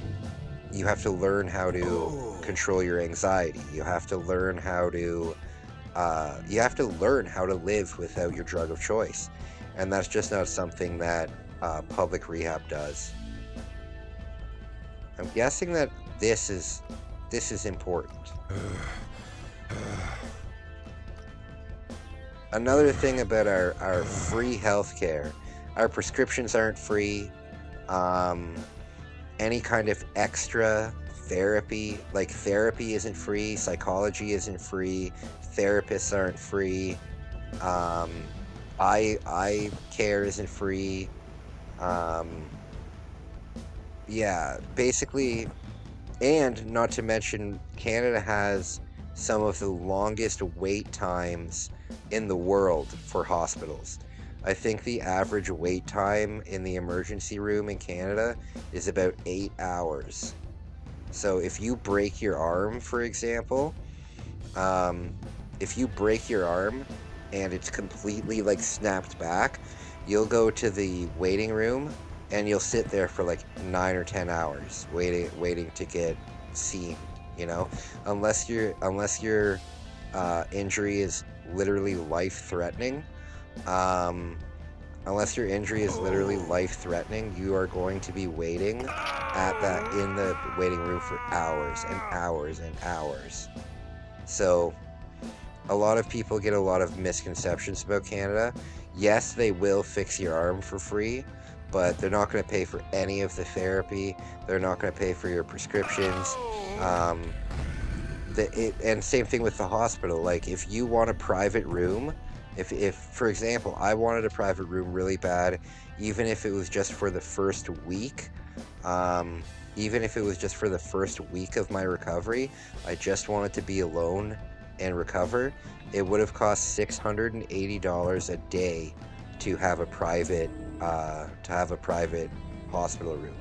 you have to learn how to control your anxiety. You have to learn how to live without your drug of choice, and that's just not something that public rehab does. I'm guessing that this is important. Another thing about our free healthcare, our prescriptions aren't free. Um, any kind of extra therapy, like therapy isn't free, psychology isn't free, therapists aren't free, um, eye care isn't free. Um, yeah, basically, and not to mention, Canada has some of the longest wait times in the world for hospitals. I think the average wait time in the emergency room in Canada is about 8 hours. So if you break your arm, for example, um, if you break your arm and it's completely like snapped back, you'll go to the waiting room and you'll sit there for like 9 or 10 hours waiting to get seen. You know, unless your injury is literally life threatening. Um, Unless your injury is literally life threatening, you are going to be waiting in the waiting room for hours and hours and hours. So a lot of people get a lot of misconceptions about Canada. Yes, they will fix your arm for free, but they're not going to pay for any of the therapy. They're not going to pay for your prescriptions. Um, and same thing with the hospital. Like if you want a private room, if for example I wanted a private room really bad, even if it was just for the first week, um, even if it was just for the first week of my recovery, I just wanted to be alone and recover, it would have cost $680 a day to have a private hospital room.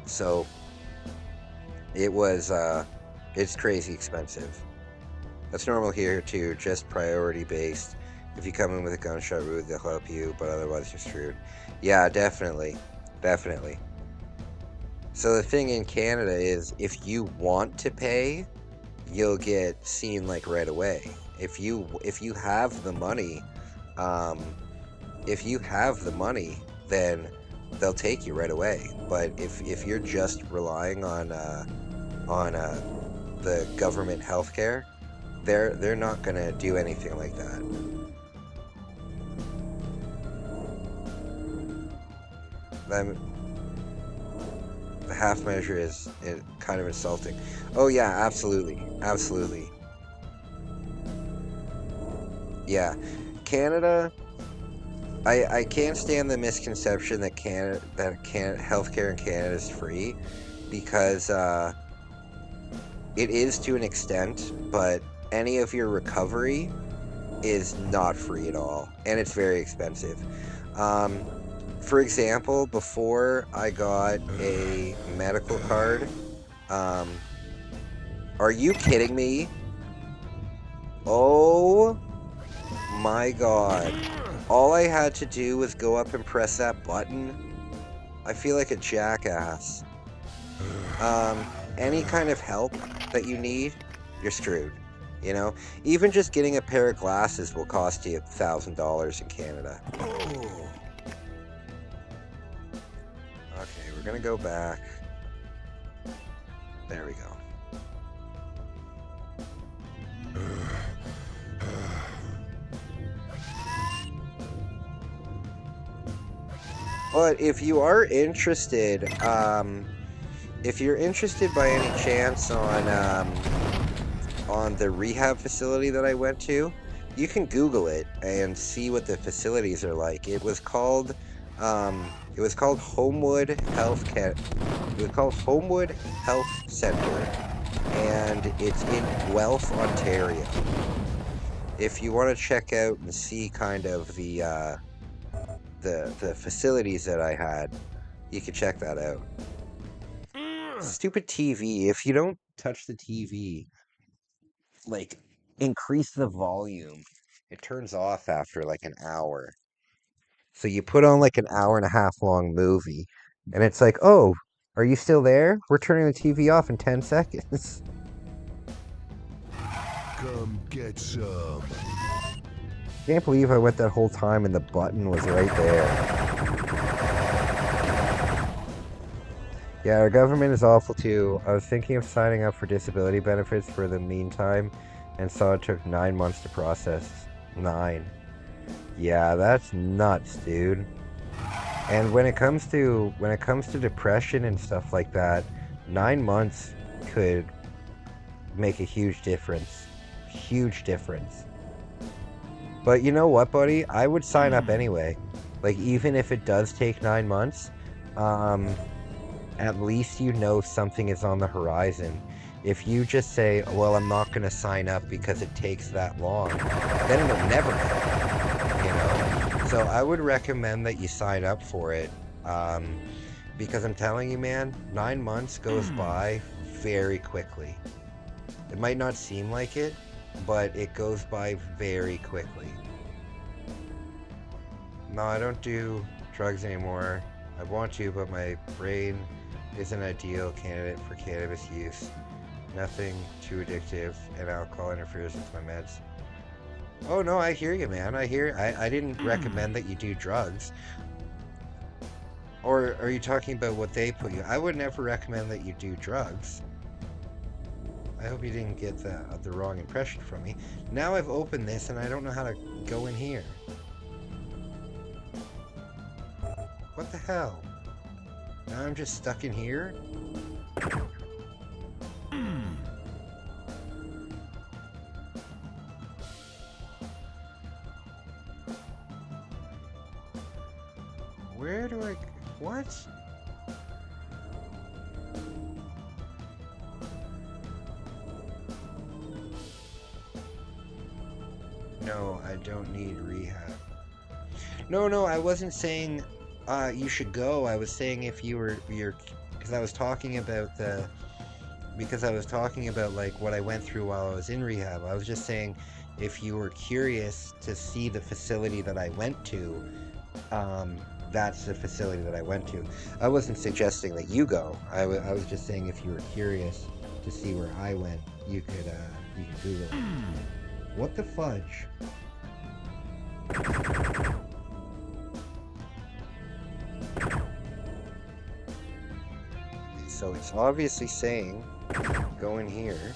So it's crazy expensive. That's normal here too, just priority based. If you come in with a gunshot wound, they'll help you, but otherwise you're screwed. Yeah, definitely. Definitely. So the thing in Canada is if you want to pay, you'll get seen like right away. If you have the money, um, if you have the money, then they'll take you right away. But if you're just relying on the government healthcare, they're not gonna do anything like that. Them The half measure is kind of insulting. Oh yeah, absolutely, absolutely. Yeah, Canada. I can't stand the misconception that healthcare in Canada is free, because it is to an extent, but any of your recovery is not free at all, and it's very expensive. Um, for example, before I got a medical card, um, are you kidding me? Oh my god. All I had to do was go up and press that button. I feel like a jackass. Any kind of help that you need, you're screwed. You know, even just getting a pair of glasses will cost you $1,000 in Canada. Okay, we're gonna go back. There we go. But if you are interested, if you're interested by any chance on the rehab facility that I went to, you can Google it and see what the facilities are like. It was called Homewood Health Care. It was called Homewood Health Center, and it's in Guelph, Ontario. If you want to check out and see kind of the facilities that I had, you can check that out. Stupid TV. If you don't touch the TV, like increase the volume, it turns off after like an hour. So you put on like an hour and a half long movie, and it's like, oh, are you still there? We're turning the TV off in 10 seconds. Come get some. Can't believe I went that whole time and the button was right there. Yeah, our government is awful too. I was thinking of signing up for disability benefits for the meantime and saw it took 9 months to process. 9. Yeah, that's nuts, dude. And when it comes to depression and stuff like that, 9 months could make a huge difference. Huge difference. But you know what, buddy? I would sign up anyway. Like, even if it does take 9 months, at least you know something is on the horizon. If you just say, well, I'm not going to sign up because it takes that long, then it'll never happen, you know? So I would recommend that you sign up for it, because I'm telling you, man, 9 months goes by very quickly. It might not seem like it, but it goes by very quickly. No, I don't do drugs anymore. I want to, but my brain is an ideal candidate for cannabis use. Nothing too addictive, and alcohol interferes with my meds. Oh no, I hear you, man. I didn't recommend that you do drugs. Or are you talking about what they put you? I would never recommend that you do drugs. I hope you didn't get the wrong impression from me. Now I've opened this and I don't know how to go in here. What the hell? Now I'm just stuck in here? Where do I... What? No, I don't need rehab. No, I wasn't saying you should go. I was saying if you're because I was talking about like what I went through while I was in rehab. I was just saying if you were curious to see the facility that I went to, that's the facility that I went to. I wasn't suggesting that you go. I was just saying if you were curious to see where I went, you could Google it. What the fudge? So it's obviously saying go in here.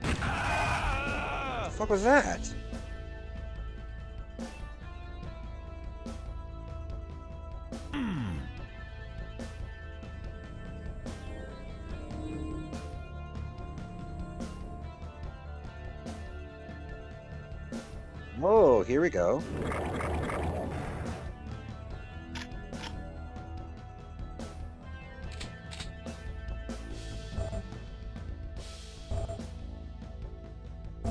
What the fuck was that? Whoa, here we go. Okay.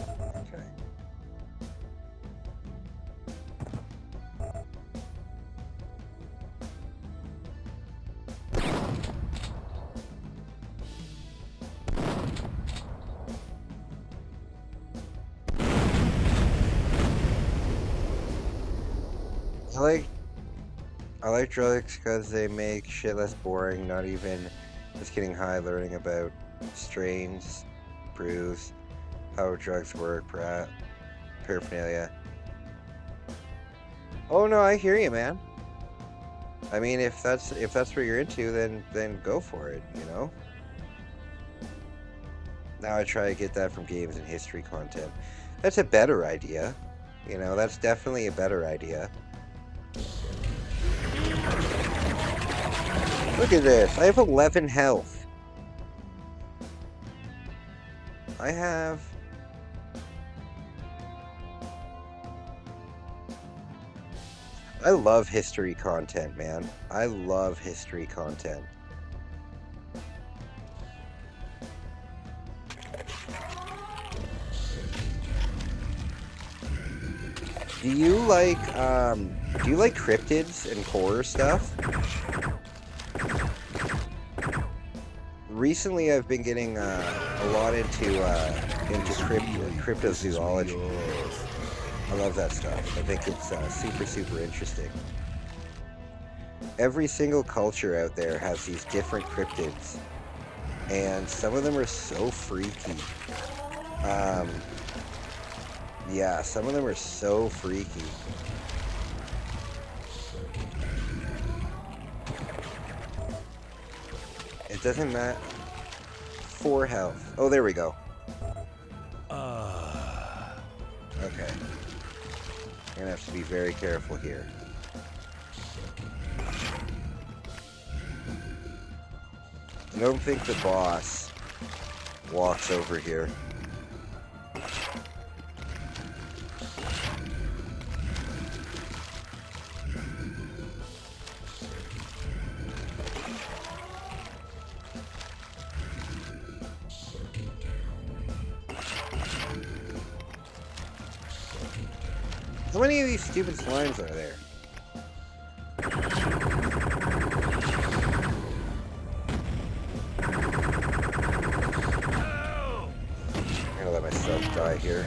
I like drugs because they make shit less boring, not even just getting high, learning about strains, brews, how drugs work, paraphernalia. Oh no, I hear you, man. I mean, if that's what you're into, then go for it, you know? Now I try to get that from games and history content. That's a better idea. You know, that's definitely a better idea. Look at this. I have 11 health. I have... I love history content, man. I love history content. Do you like cryptids and horror stuff? Recently, I've been getting a lot into cryptozoology. I love that stuff. I think it's super interesting. Every single culture out there has these different cryptids, and some of them are so freaky. Yeah, some of them are so freaky. It doesn't matter. 4 health. Oh, there we go. Okay. I'm gonna have to be very careful here. I don't think the boss walks over here. How many of these stupid slimes are there? I'm gonna let myself die here.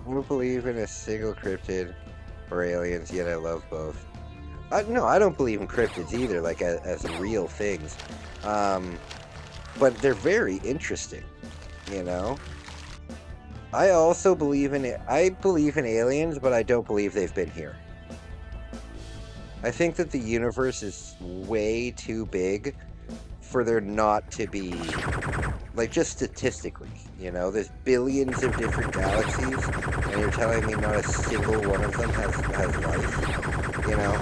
I don't believe in a single cryptid or aliens, yet I love both. No, I don't believe in cryptids either, like as real things. But they're very interesting, you know? I also believe in it. I believe in aliens, but I don't believe they've been here. I think that the universe is way too big for there not to be, like, just statistically, you know, there's billions of different galaxies, and you're telling me not a single one of them has life, you know?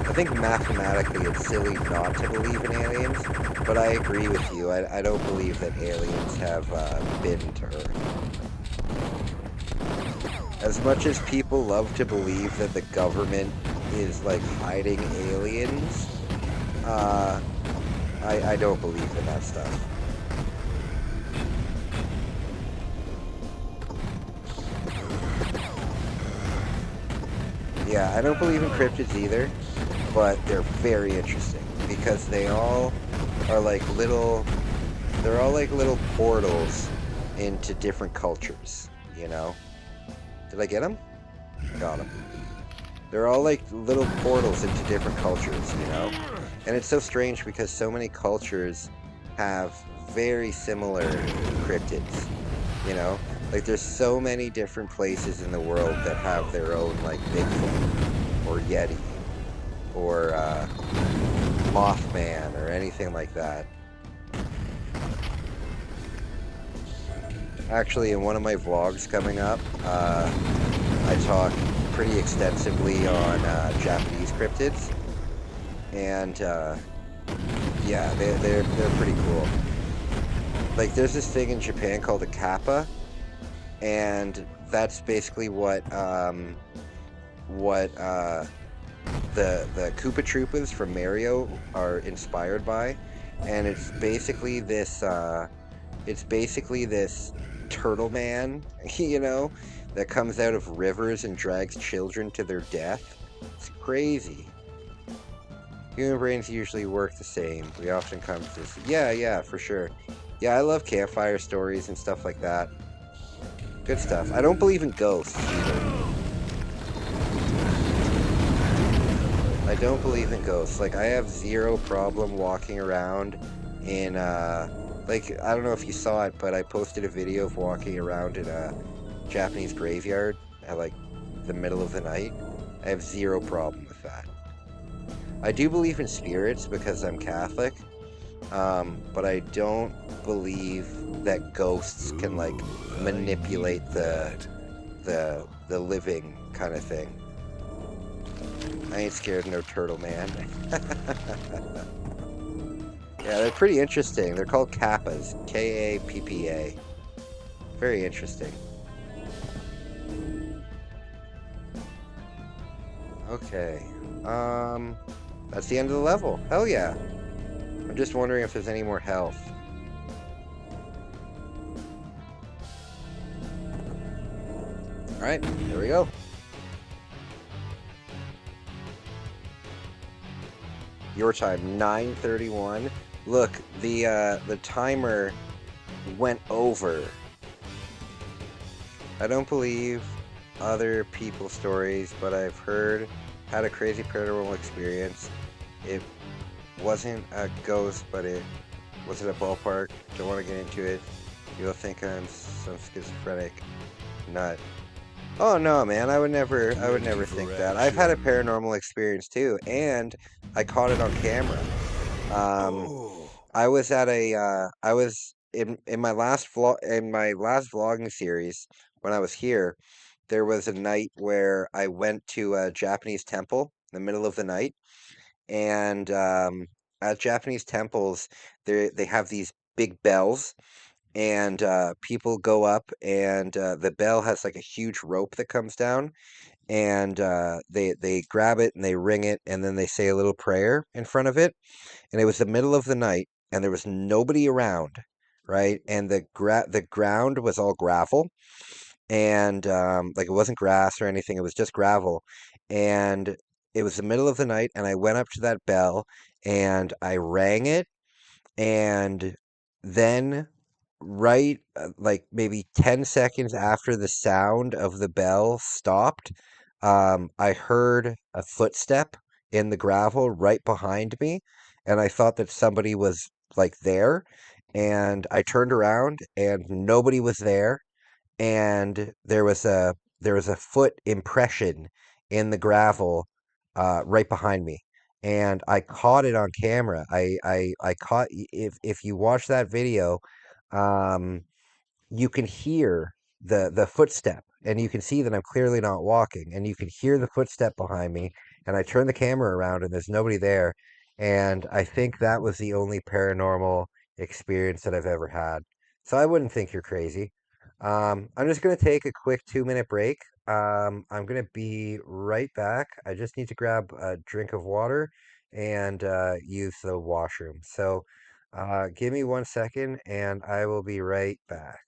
I think mathematically it's silly not to believe in aliens, but I agree with you. I don't believe that aliens have been to Earth. As much as people love to believe that the government is, like, hiding aliens, I don't believe in that stuff. Yeah, I don't believe in cryptids either, but they're very interesting because they all are like little, they're all like little portals into different cultures, you know? Did I get them? Got them. They're all like little portals into different cultures, you know? And it's so strange because so many cultures have very similar cryptids, you know? Like there's so many different places in the world that have their own like Bigfoot or Yeti or Mothman or anything like that. Actually, in one of my vlogs coming up, I talk pretty extensively on Japanese cryptids, and yeah, they're pretty cool. Like, there's this thing in Japan called a kappa, and that's basically what the Koopa Troopas from Mario are inspired by, and it's basically this turtle man, you know, that comes out of rivers and drags children to their death. It's crazy. Human brains usually work the same. We often come to this. Yeah, yeah, for sure. Yeah, I love campfire stories and stuff like that. Good stuff. I don't believe in ghosts either. I don't believe in ghosts. Like, I have zero problem walking around in, like, I don't know if you saw it, but I posted a video of walking around in a Japanese graveyard at, like, the middle of the night. I have zero problem with that. I do believe in spirits because I'm Catholic, but I don't believe that ghosts can, like, Ooh, I needed manipulate that. the living kind of thing. I ain't scared of no turtle, man. Yeah, they're pretty interesting. They're called kappas. Kappa. Very interesting. Okay. Um, that's the end of the level. Hell yeah. I'm just wondering if there's any more health. All right, there we go. Your time, 9:31. Look, the timer went over. I don't believe other people's stories, but I've had a crazy paranormal experience. It wasn't a ghost, but it was at a ballpark. Don't want to get into it. You'll think I'm some schizophrenic nut. Oh no, man! I would Ready never for think that. I've had a action? paranormal experience too, and I caught it on camera. Um, Oh. I was in my last vlogging series when I was here. There was a night where I went to a Japanese temple in the middle of the night, and at Japanese temples, they have these big bells, and people go up, and the bell has like a huge rope that comes down, and they grab it and they ring it, and then they say a little prayer in front of it. And it was the middle of the night, and there was nobody around, right? And the ground was all gravel, and like it wasn't grass or anything; it was just gravel. And it was the middle of the night, and I went up to that bell and I rang it, and then right like maybe 10 seconds after the sound of the bell stopped, I heard a footstep in the gravel right behind me, and I thought that somebody was like there, and I turned around and nobody was there, and there was a foot impression in the gravel right behind me, and I caught it on camera. I caught if you watch that video, um, you can hear the footstep, and you can see that I'm clearly not walking, and you can hear the footstep behind me, and I turn the camera around and there's nobody there, and I think that was the only paranormal experience that I've ever had. So I wouldn't think you're crazy. I'm just gonna take a quick 2 minute break. I'm gonna be right back. I just need to grab a drink of water and use the washroom. So give me 1 second and I will be right back.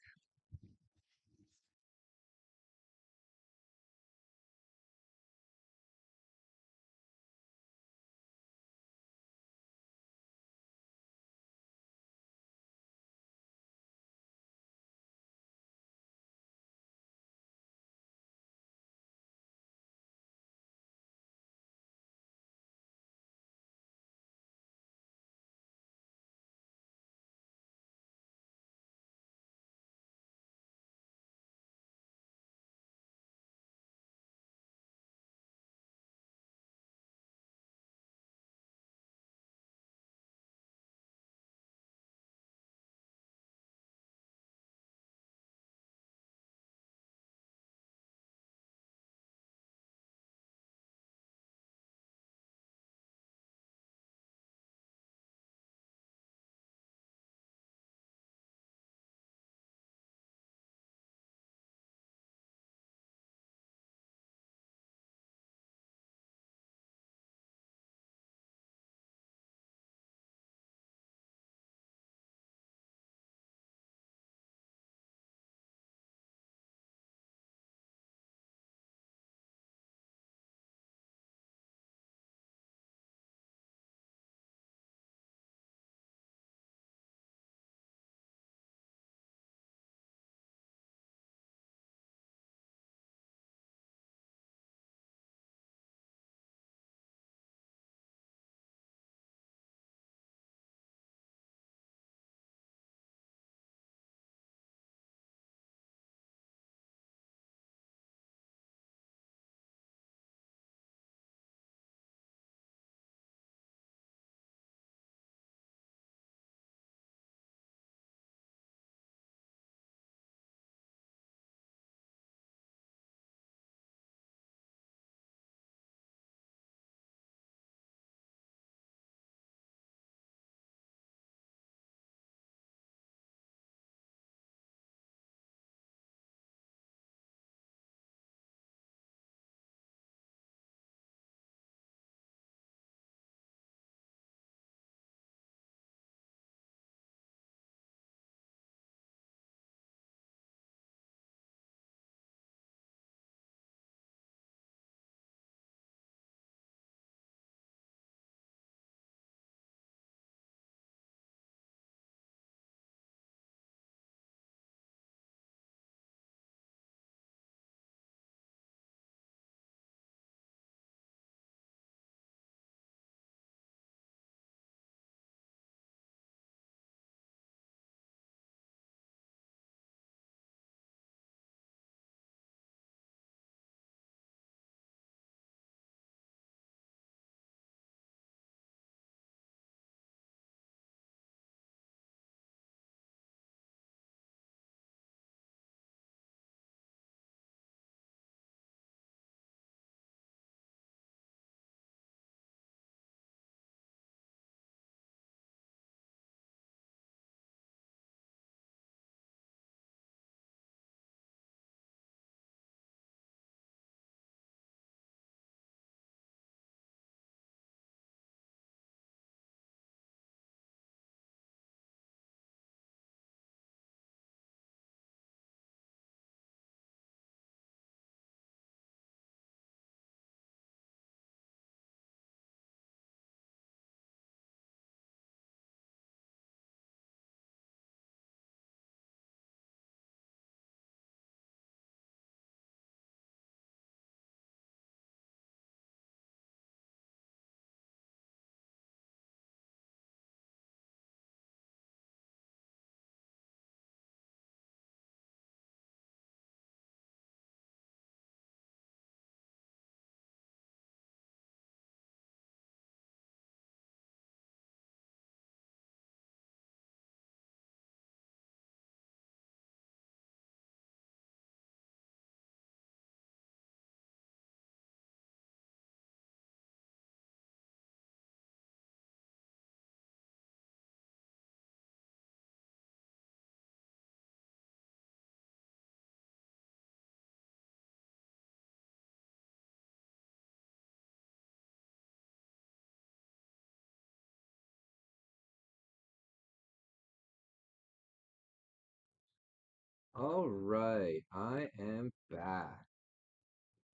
All right, I am back.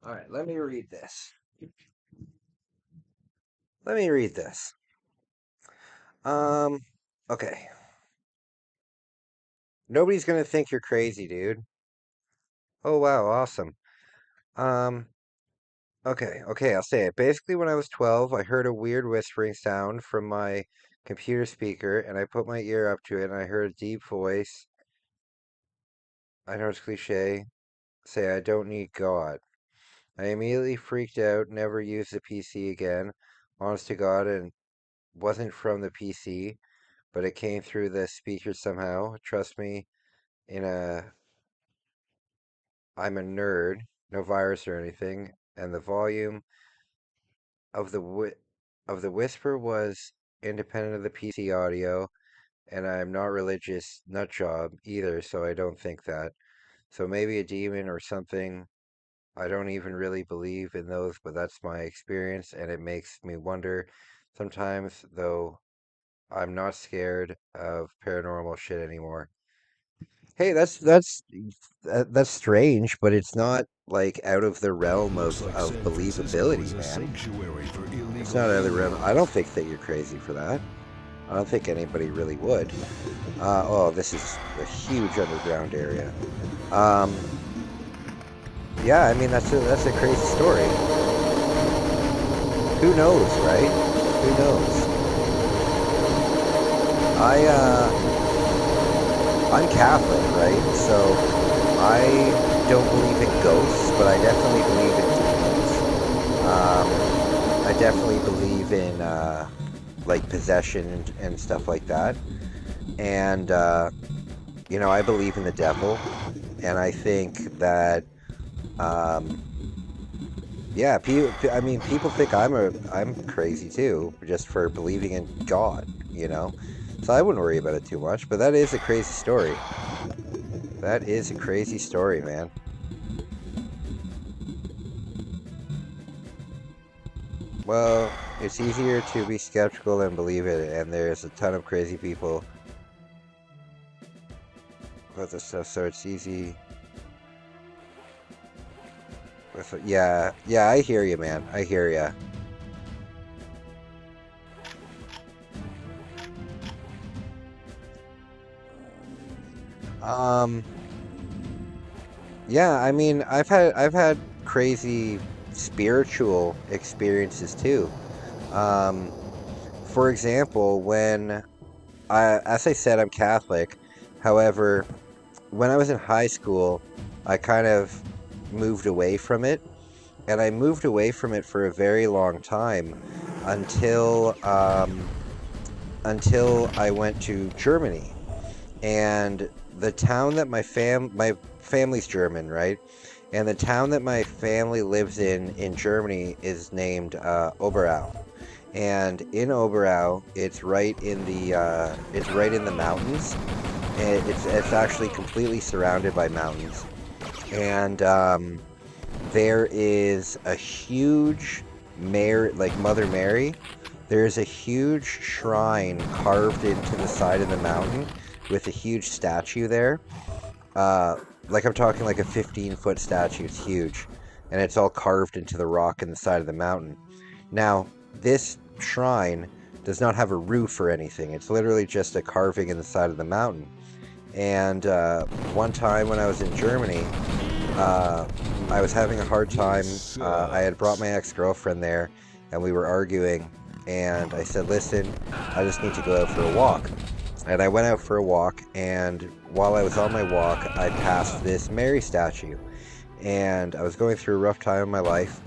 All right, let me read this. Let me read this. Um, okay. Nobody's gonna think you're crazy, dude. Oh wow, awesome. Um, okay, I'll say it. Basically, when I was 12, I heard a weird whispering sound from my computer speaker, and I put my ear up to it, and I heard a deep voice. I know it's cliche. Say, I don't need God. I immediately freaked out, never used the PC again. Honest to God, and wasn't from the PC, but it came through the speaker somehow. Trust me, in a I'm a nerd, no virus or anything, and the volume of the whisper was independent of the PC audio, and I'm not religious nut job either, so I don't think that. So maybe a demon or something. I don't even really believe in those, but that's my experience, and it makes me wonder sometimes, though I'm not scared of paranormal shit anymore. Hey, that's strange, but it's not like out of the realm Looks like of San Francisco is believability, a man. sanctuary for It's illegal not out of the realm. I don't aliens. think that you're crazy for that. I don't think anybody really would. Oh, this is a huge underground area. Um, yeah, I mean that's a crazy story. Who knows, right? Who knows? I I'm Catholic, right? So I don't believe in ghosts, but I definitely believe in demons. I definitely believe in like possession and stuff like that. And I believe in the devil, and I think that um, yeah, I mean, people think I'm crazy too, just for believing in God. So I wouldn't worry about it too much. But that is a crazy story. That is a crazy story, man. Well, it's easier to be skeptical than believe it, and there's a ton of crazy people about this stuff, so it's easy. Yeah, yeah, I hear you, man. I hear you. Um, yeah, I mean, I've had crazy spiritual experiences too. Um, for example, as I said, I'm Catholic. However, when I was in high school, I kind of moved away from it, and I moved away from it for a very long time until until I went to Germany. And the town that my family's German, right? And the town that my family lives in Germany is named Oberau. And in Oberau, it's right in the mountains, and it's actually completely surrounded by mountains. And there is a huge like Mother Mary. There's a huge shrine carved into the side of the mountain with a huge statue there. Uh, like I'm talking like a 15-foot statue. It's huge, and it's all carved into the rock in the side of the mountain. Now, this shrine does not have a roof or anything. It's literally just a carving in the side of the mountain. And one time when I was in Germany, uh, I was having a hard This time. I had brought sucks. my ex-girlfriend there, and we were arguing. And I said, "Listen, I just need to go out for a walk." And I went out for a walk, and while I was on my walk, I passed this Mary statue. And I was going through a rough time in my life,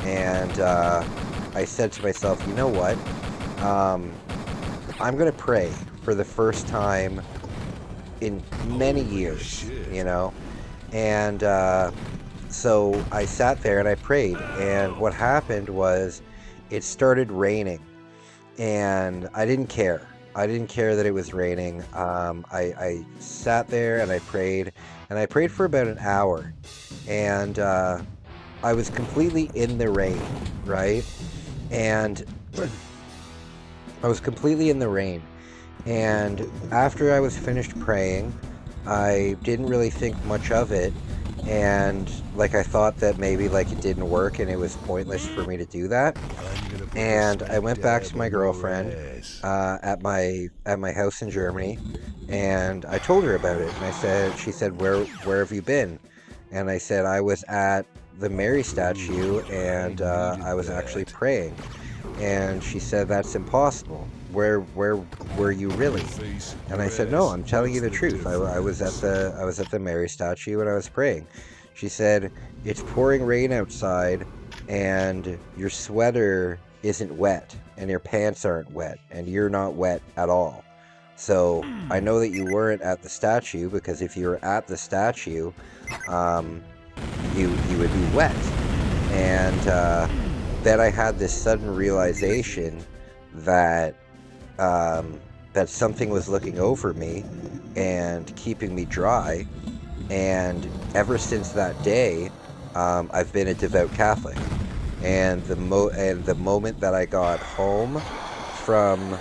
and I said to myself, "You know what? Um, I'm gonna pray for the first time in many Holy years." shit. You know, and so I sat there and I prayed, and what happened was it started raining, and I didn't care. I didn't care that it was raining. I sat there and I prayed for about an hour, and I was completely in the rain, right? And I was completely in the rain. And after I was finished praying, I didn't really think much of it, and like I thought that maybe like it didn't work and it was pointless for me to do that. I'm gonna put the And I smack went back dab to my on your girlfriend ass. at my house in Germany, and I told her about it. And she said, where have you been? And I said I was at the Mary statue, Ooh, I and needed I was actually that. praying. And she said, that's impossible. Where were you Your really? face, And I your said, no, ass. I'm telling you What's the the truth. difference? I was at the Mary statue and I was praying. She said, it's pouring rain outside and your sweater isn't wet and your pants aren't wet and you're not wet at all. So I know that you weren't at the statue, because if you were at the statue, um, you would be wet. And then I had this sudden realization that um, that something was looking over me and keeping me dry. And ever since that day, I've been a devout Catholic. And the moment that I got home from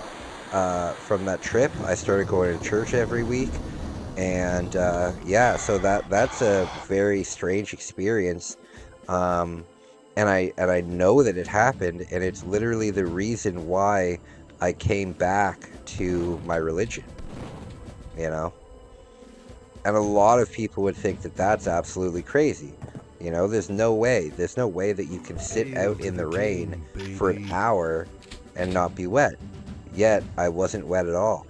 that trip, I started going to church every week. And yeah, so that's a very strange experience. Um, and I know that it happened, and it's literally the reason why I came back to my religion, you know? And a lot of people would think that that's absolutely crazy. There's no way that you can sit Hail out to in the the rain king, for an baby. hour and not be wet. Yet I wasn't wet at all.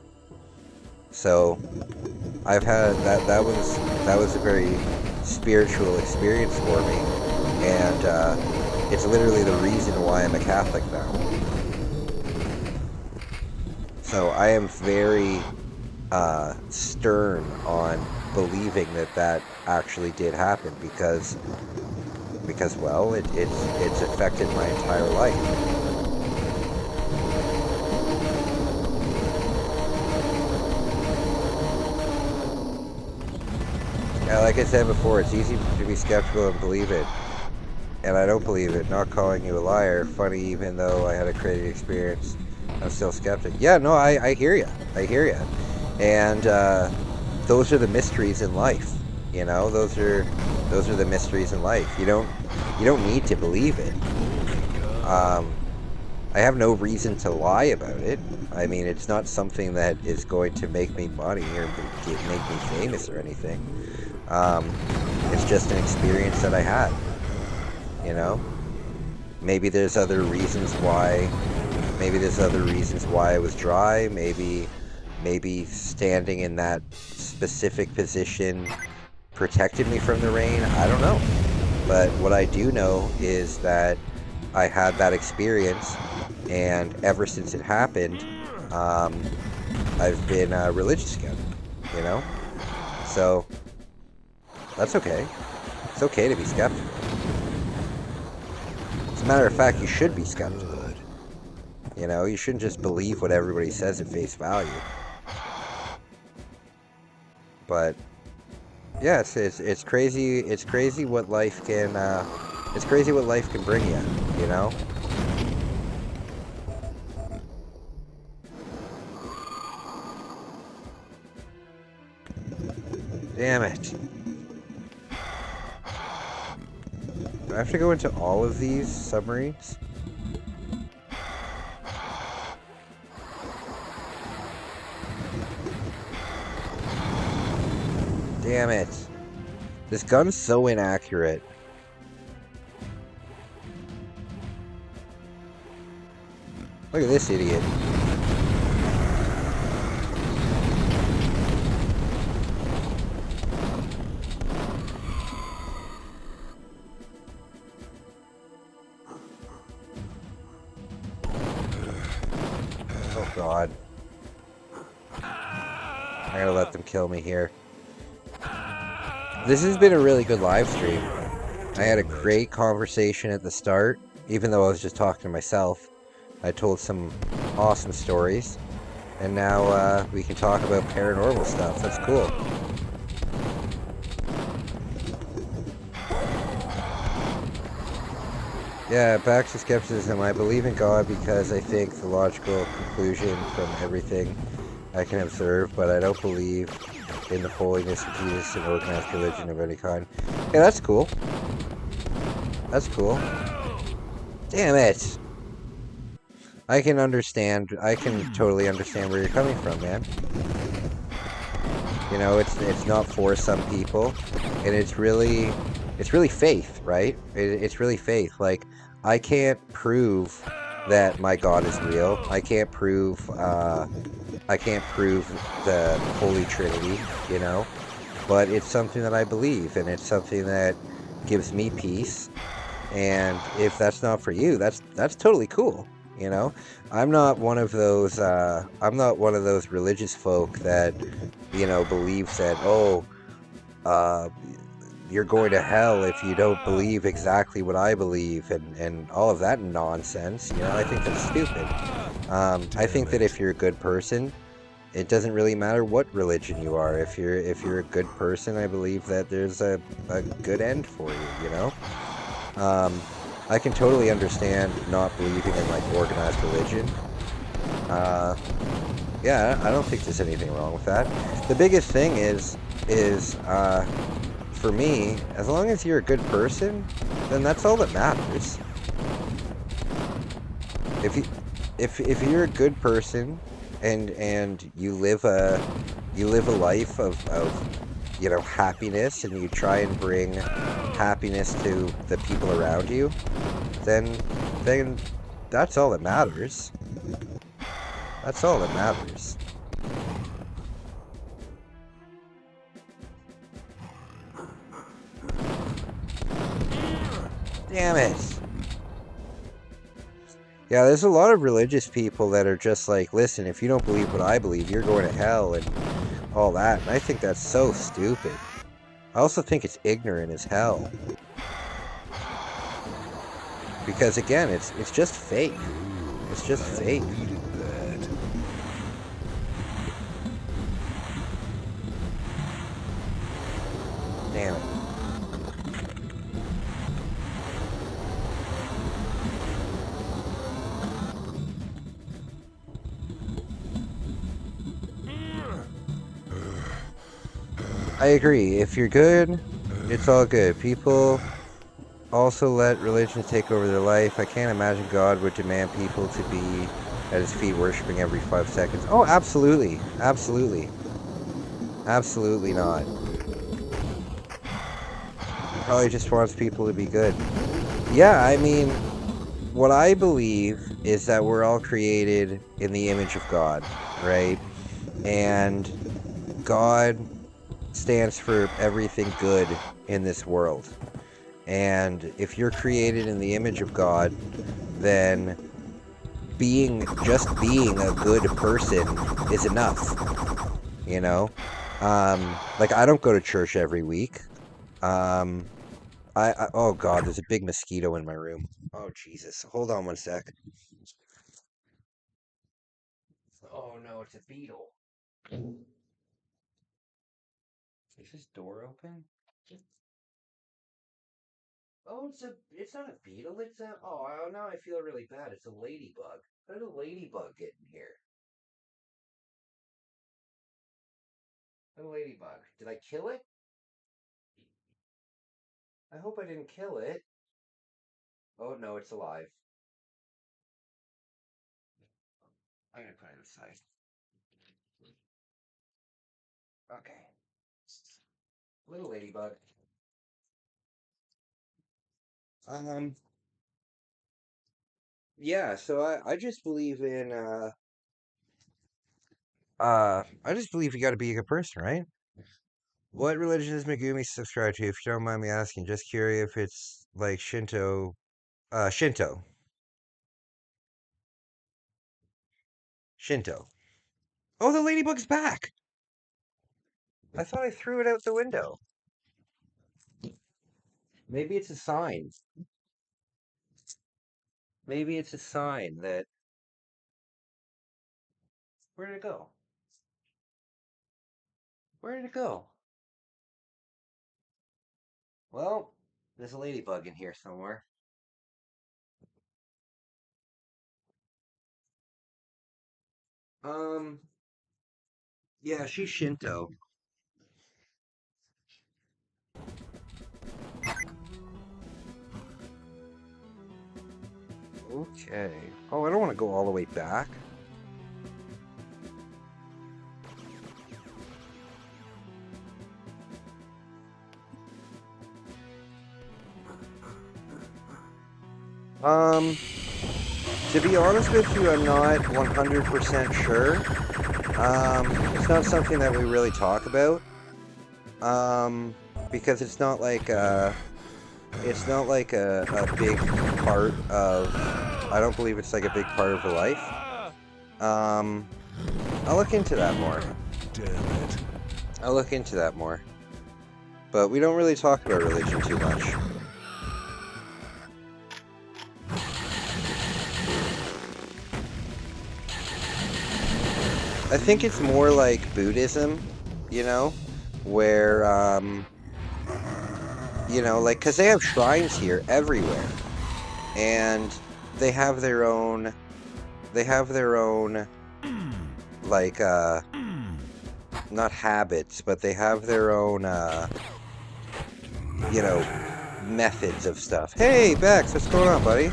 So I've had that was a very spiritual experience for me, and it's literally the reason why I'm a Catholic now. So I am very stern on believing that that actually did happen, because well, it's affected my entire life. Yeah, like I said before, it's easy to be skeptical and believe it, and I don't believe it. Not calling you a liar. Funny, even though I had a crazy experience, I'm still skeptic. Yeah, no, I hear you. I hear you. And those are the mysteries in life. Those are the mysteries in life. You don't need to believe it. Holy cow. Um, I have no reason to lie about it. I mean, it's not something that is going to make me money or make me famous or anything. It's just an experience that I had. You know, maybe there's other reasons why. Maybe there's other reasons why I was dry. Maybe standing in that specific position protected me from the rain. I don't know. But what I do know is that I had that experience, and ever since it happened, um, I've been religious again. You know, so that's okay. It's okay to be skeptical. As a matter of fact, you should be skeptical. Good. You shouldn't just believe what everybody says at face value. But yeah, it's crazy. It's crazy what life can. It's crazy what life can bring you. You know. Damn it. Do I have to go into all of these submarines? Damn it. This gun's so inaccurate. Look at this idiot. Oh god. I gotta let them kill me here. This has been a really good live stream. I had a Damn it. great conversation at the start, even though I was just talking to myself. I told some awesome stories, and now we can talk about paranormal stuff. That's cool. Yeah, back to skepticism. I believe in God because I think the logical conclusion from everything I can observe, but I don't believe in the holiness of Jesus and organized religion of any kind. Yeah, that's cool. That's cool. Damn it! I can understand. I can totally understand where you're coming from, man. You know, it's not for some people, and it's really faith, right? It's really faith. Like I can't prove that my God is real. I can't prove the Holy Trinity, you know, but it's something that I believe, and it's something that gives me peace. And if that's not for you, that's totally cool. You know, I'm not one of those religious folk that, believes that, oh, uh, you're going to hell if you don't believe exactly what I believe, and all of that nonsense. I think that's stupid. I Damn think that if it. you're a good person, it doesn't really matter what religion you are. If you're a good person, I believe that there's a good end for you, you know? Um, I can totally understand not believing in like organized religion. Uh, yeah, I don't think there's anything wrong with that. The biggest thing is for me, as long as you're a good person, then that's all that matters. If you if you're a good person and you live a life of happiness, and you try and bring happiness to the people around you, then that's all that matters. That's all that matters. Damn it. Yeah, there's a lot of religious people that are just like, listen, if you don't believe what I believe, you're going to hell and all that. And I think that's so stupid. I also think it's ignorant as hell. Because again, it's just fake. It's just I fake. needed that. Damn it. I agree. If you're good, it's all good. People also let religions take over their life. I can't imagine God would demand people to be at his feet worshiping every 5 seconds. Oh, absolutely. Absolutely. Absolutely not. He probably just wants people to be good. Yeah, I mean, what I believe is that we're all created in the image of God, right? And God stands for everything good in this world. And if you're created in the image of God, then just being a good person is enough, you know? Like I don't go to church every week. Um, oh God, there's a big mosquito in my room. Oh Jesus. Hold on one sec. Oh no, it's a beetle. Is this door open? Oh, it's not a beetle, oh, now I feel really bad. It's a ladybug. How did a ladybug get in here? A ladybug. Did I kill it? I hope I didn't kill it. Oh no, it's alive. I'm gonna put it aside. Okay. Little ladybug. Um, yeah, so I just believe in I just believe you gotta be a good person, right? What religion does Megumi subscribe to, if you don't mind me asking? Just curious if it's like Shinto. Shinto. Shinto. Oh, the ladybug's back! I thought I threw it out the window. Maybe it's a sign. Maybe it's a sign that. Where did it go? Where did it go? Well, there's a ladybug in here somewhere. Um, yeah, she's Shinto. Okay. Oh, I don't want to go all the way back. To be honest with you, I'm not 100% sure. It's not something that we really talk about. Because it's not like a big part of. I don't believe it's like a big part of her life. I'll look into that more. Damn it. I'll look into that more. But we don't really talk about religion too much. I think it's more like Buddhism, you know, where, you know, like, because they have shrines here everywhere, and they have their own, like, not habits, but they have their own, you know, methods of stuff. Hey, Bex, what's going on, buddy?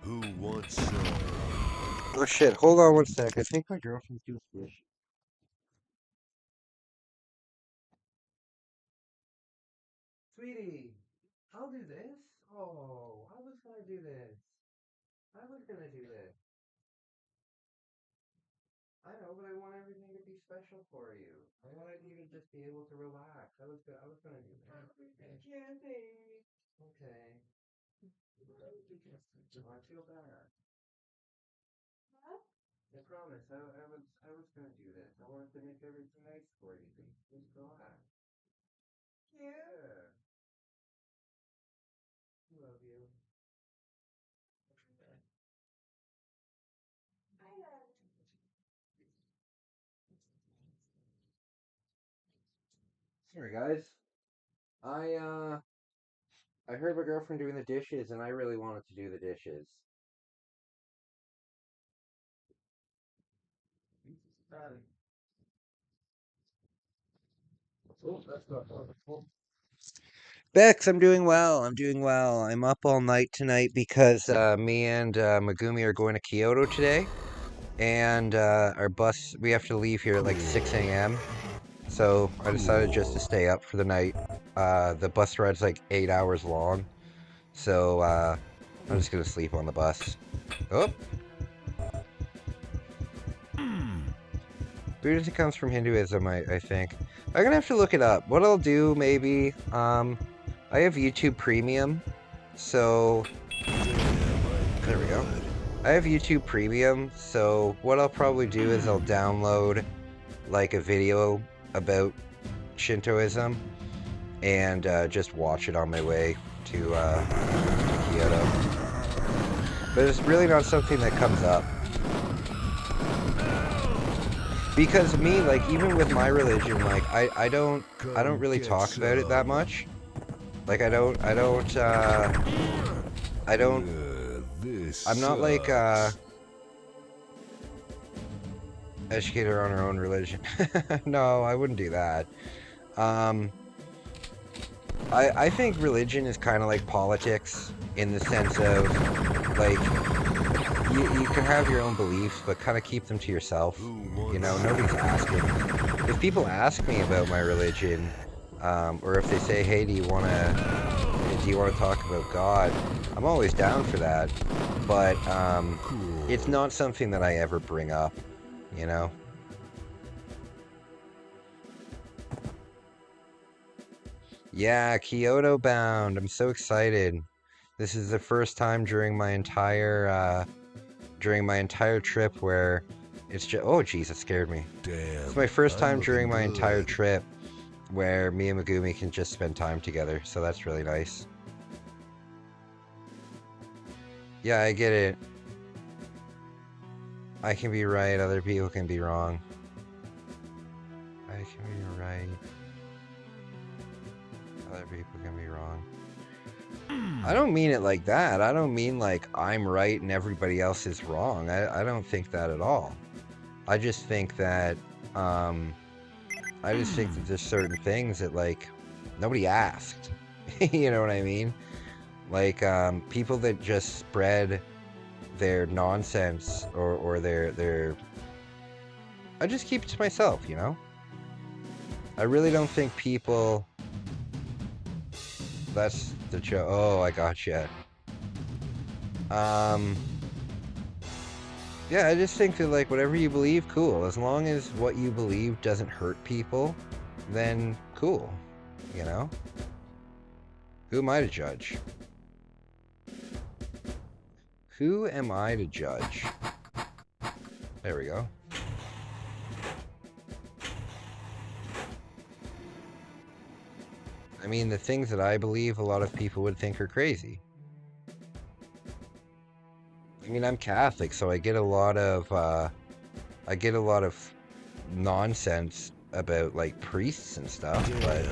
Who wants some? Oh shit, hold on one sec. I think my girlfriend's doing fish. Sweetie, I'll do this. Oh, I was gonna do this. I was gonna do this. I know, but I want everything to be special for you. I wanted you to just be able to relax. I was gonna do that. Candy. Okay. Oh, I feel bad. I promise. I was gonna do this. I wanted to make everything nice for you. Just relax. Yeah. I love you. Sorry, guys. I I heard my girlfriend doing the dishes, and I really wanted to do the dishes. Oh, that's not wonderful. Bex, I'm doing well. I'm doing well. I'm up all night tonight because me and Megumi are going to Kyoto today, and our bus. We have to leave here at like 6 a.m. So I decided just to stay up for the night. The bus ride's like 8 hours long, so I'm just gonna sleep on the bus. Oh, Buddhism comes from Hinduism, I think. I'm gonna have to look it up. What I'll do, maybe, I have YouTube Premium, so there we go. I have YouTube Premium, so what I'll probably do is I'll download like a video about Shintoism and just watch it on my way to Kyoto. But it's really not something that comes up. Because me, like, even with my religion, like, I don't really talk about it that much. Like, I don't, I'm not like, educate her on her own religion. No, I wouldn't do that. I think religion is kind of like politics in the sense of, like, you can have your own beliefs, but kind of keep them to yourself. You know, nobody's asking. If people ask me about my religion, or if they say, "Hey, do you wanna talk about God?" I'm always down for that, but it's not something that I ever bring up. You know. Yeah, Kyoto bound. I'm so excited. This is the first time during my entire trip where it's just, oh jeez, that scared me. Damn. It's my first time I'm during my looking entire good. trip where me and Megumi can just spend time together, so that's really nice. Yeah, I get it. I can be right, other people can be wrong. I can be right. Other people can be wrong. I don't mean it like that. I don't mean like I'm right and everybody else is wrong. I don't think that at all. I just think that there's certain things that, like, nobody asked. You know what I mean? Like people that just spread their nonsense or their I just keep it to myself, you know? I really don't think people that's the joke. Oh, I gotcha. Um yeah, I just think that like whatever you believe, cool. As long as what you believe doesn't hurt people, then cool, you know? Who am I to judge? Who am I to judge? There we go. I mean, the things that I believe a lot of people would think are crazy. I mean, I'm Catholic, so I get a lot of nonsense about like priests and stuff, but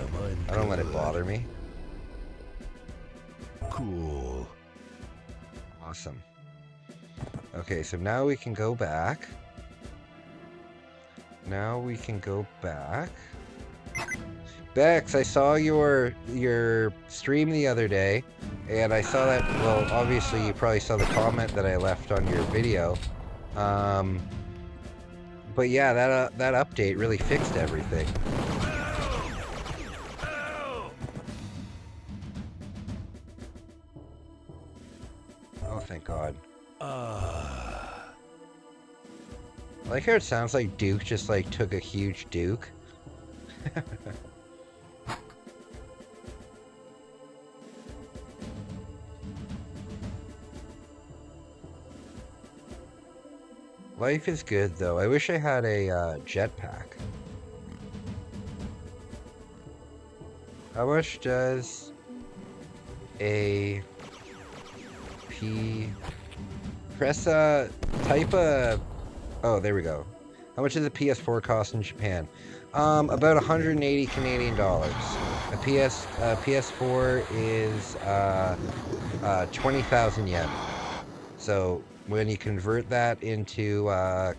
I don't let it bother me. Cool. Awesome. Okay, so now we can go back. Now we can go back. Bex, I saw your stream the other day, and I saw that, well, obviously you probably saw the comment that I left on your video. But yeah, that update really fixed everything. Oh, thank God. I like how it sounds like Duke just like took a huge Duke. Life is good though. I wish I had a jetpack. How much does a type a oh, there we go. How much does a PS4 cost in Japan? About 180 Canadian dollars. A PS4 is 20,000 yen. So when you convert that into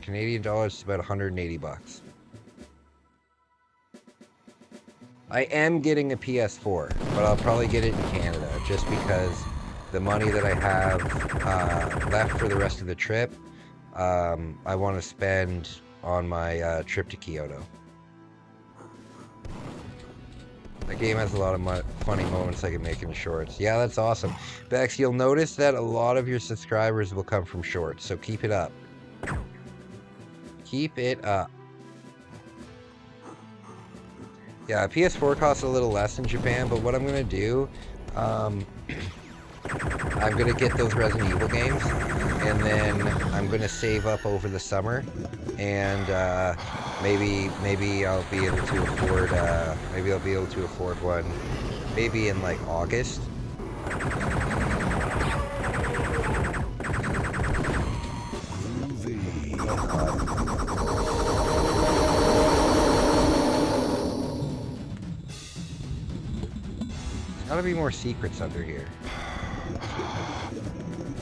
Canadian dollars, it's about 180 bucks. I am getting a PS4, but I'll probably get it in Canada just because the money that I have left for the rest of the trip, I want to spend on my trip to Kyoto. The game has a lot of funny moments I can make in shorts. Yeah, that's awesome. Bex, you'll notice that a lot of your subscribers will come from shorts, so keep it up. Keep it up. Yeah, PS4 costs a little less in Japan, but what I'm going to do, I'm going to get those Resident Evil games, and then I'm going to save up over the summer, and maybe I'll be able to afford one, maybe in like August. There's gotta be more secrets under here.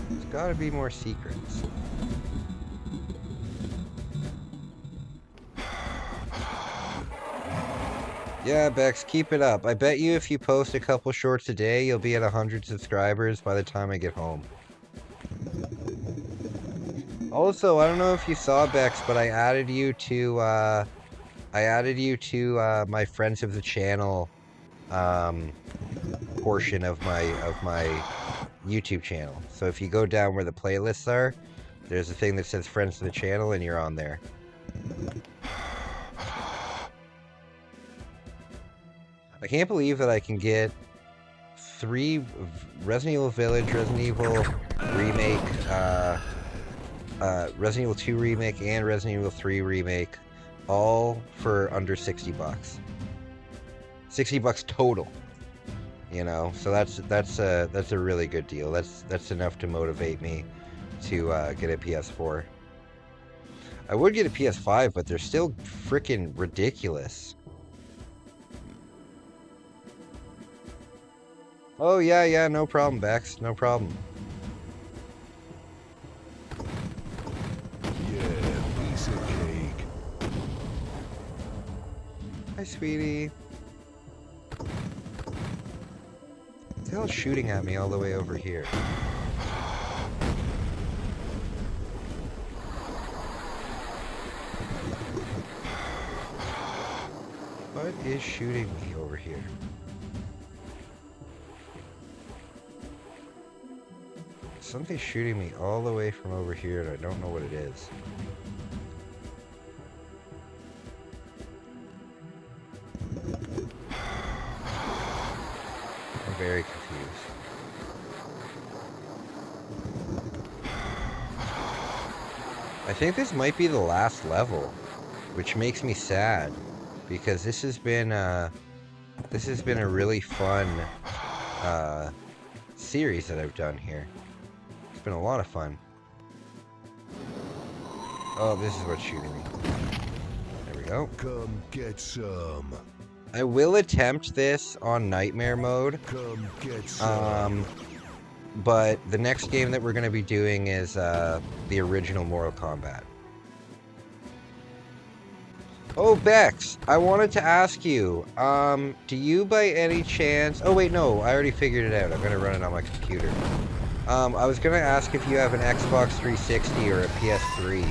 There's gotta be more secrets. Yeah, Bex, keep it up. I bet you if you post a couple shorts a day, you'll be at 100 subscribers by the time I get home. Also, I don't know if you saw, Bex, but I added you to my friends of the channel portion of my YouTube channel. So if you go down where the playlists are, there's a thing that says friends of the channel, and you're on there. I can't believe that I can get 3 Resident Evil Village, Resident Evil Remake, Resident Evil 2 Remake, and Resident Evil 3 Remake, all for under 60 bucks. 60 bucks total. You know, so that's a really good deal. That's enough to motivate me to get a PS4. I would get a PS5, but they're still freaking ridiculous. Oh, yeah, no problem, Bex. No problem. Yeah, piece of cake. Hi, sweetie. the hell's shooting at me all the way over here? What is shooting me over here? Something's shooting me all the way from over here, and I don't know what it is. I'm very confused. I think this might be the last level, which makes me sad, because this has been a really fun series that I've done here. It's been a lot of fun. Oh, this is what's shooting me. There we go. Come get some. I will attempt this on Nightmare mode. Come get some. But the next game that we're going to be doing is the original Mortal Kombat. Oh, Bex, I wanted to ask you, do you by any chance... Oh, wait, no, I already figured it out. I'm going to run it on my computer. I was going to ask if you have an Xbox 360 or a PS3.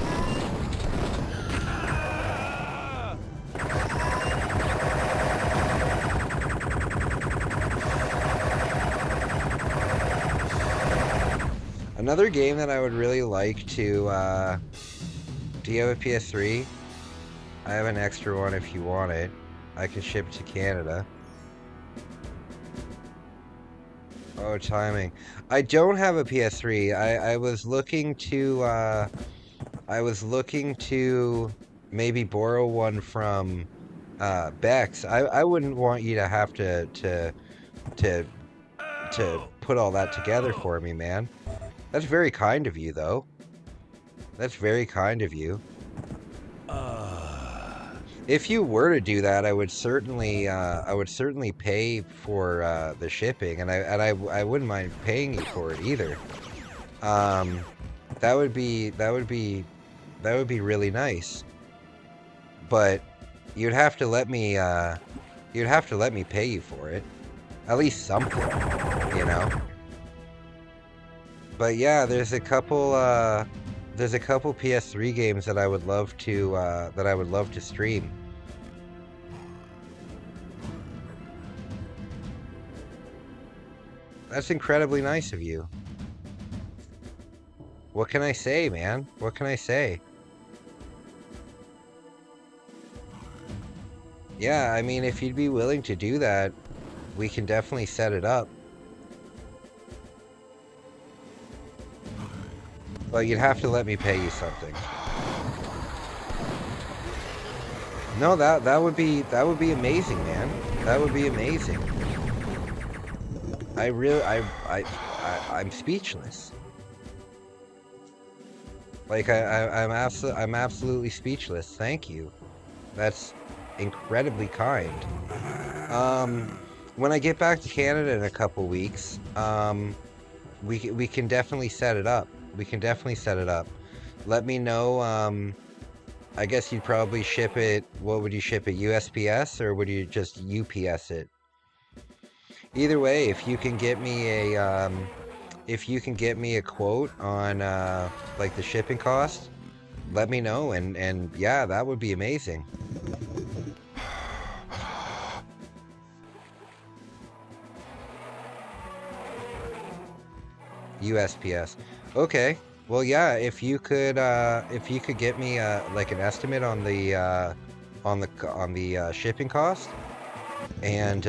Another game that I would really like to... do you have a PS3? I have an extra one if you want it. I can ship it to Canada. Oh, timing. I don't have a PS3. I was looking to maybe borrow one from Bex. I wouldn't want you to have to put all that together for me, man. That's very kind of you, though. That's very kind of you. If you were to do that, I would certainly pay for the shipping, and I wouldn't mind paying you for it either. That would be really nice. But you'd have to let me pay you for it, at least something, you know. But yeah, there's a couple PS3 games that I would love to stream. That's incredibly nice of you. What can I say, man? What can I say? Yeah, I mean, if you'd be willing to do that, we can definitely set it up. But you'd have to let me pay you something. No, that would be amazing, man. That would be amazing. I'm speechless. Like I'm absolutely speechless. Thank you. That's incredibly kind. When I get back to Canada in a couple weeks, we can definitely set it up. We can definitely set it up. Let me know. I guess you'd probably ship it. What would you ship it? USPS, or would you just UPS it? Either way, if you can get me a quote on like the shipping cost, let me know, and yeah, that would be amazing. USPS. Okay. Well, yeah. If you could get me like an estimate on the shipping cost, and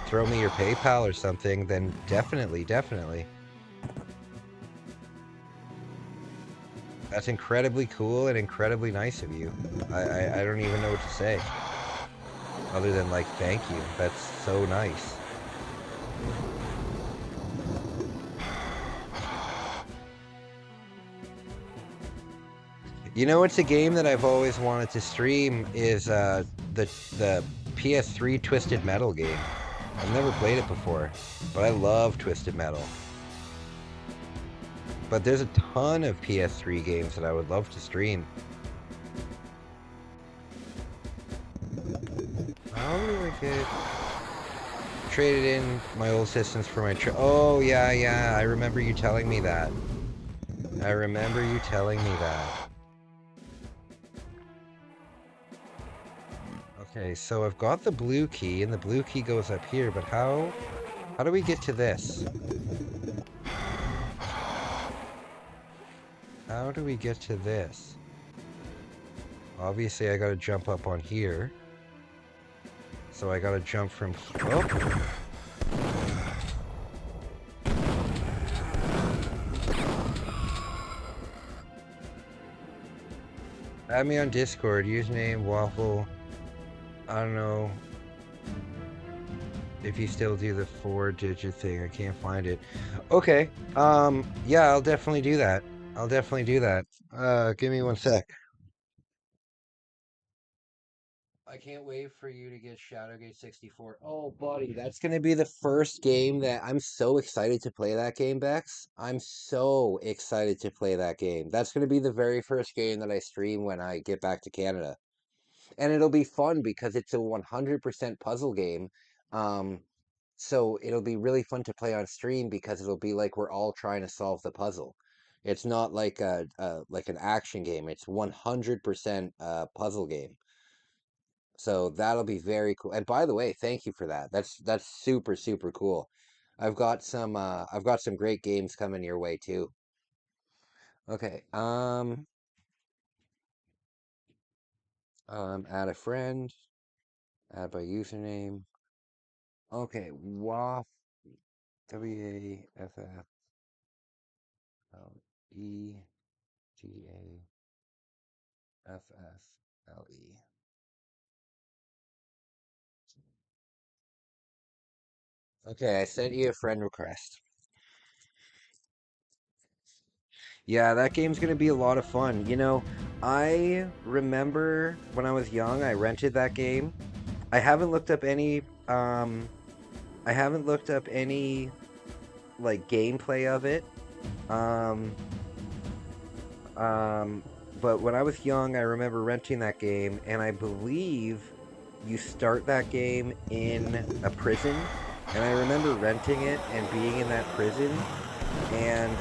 throw me your PayPal or something, then definitely. That's incredibly cool and incredibly nice of you. I don't even know what to say, other than like thank you. That's so nice. You know, it's a game that I've always wanted to stream is the PS3 Twisted Metal game. I've never played it before, but I love Twisted Metal. But there's a ton of PS3 games that I would love to stream. How do I get traded in my old systems for my oh, yeah, I remember you telling me that. I remember you telling me that. Okay, so I've got the blue key, and the blue key goes up here, but how do we get to this? How do we get to this? Obviously, I gotta jump up on here. So I gotta jump from... Oh! Add me on Discord, username, waffle. I don't know if you still do the 4-digit thing. I can't find it. Okay, yeah, I'll definitely do that. I'll definitely do that. Give me one sec. I can't wait for you to get Shadowgate 64. Oh, buddy, that's going to be the first game that I'm so excited to play that game, Bex. I'm so excited to play that game. That's going to be the very first game that I stream when I get back to Canada. And it'll be fun because it's a 100% puzzle game. Um, so it'll be really fun to play on stream because it'll be like we're all trying to solve the puzzle. It's not like like an action game. It's 100% puzzle game. So that'll be very cool. And by the way, thank you for that. That's super super cool. I've got some great games coming your way too. Okay. Add a friend, add by username. Okay, WAF WAFFLEGAFFLE. Okay, I sent you a friend request. Yeah, that game's gonna be a lot of fun. You know, I remember when I was young, I rented that game. I haven't looked up any I haven't looked up any like gameplay of it. Um um but when I was young, I remember renting that game, and I believe you start that game in a prison. And I remember renting it and being in that prison and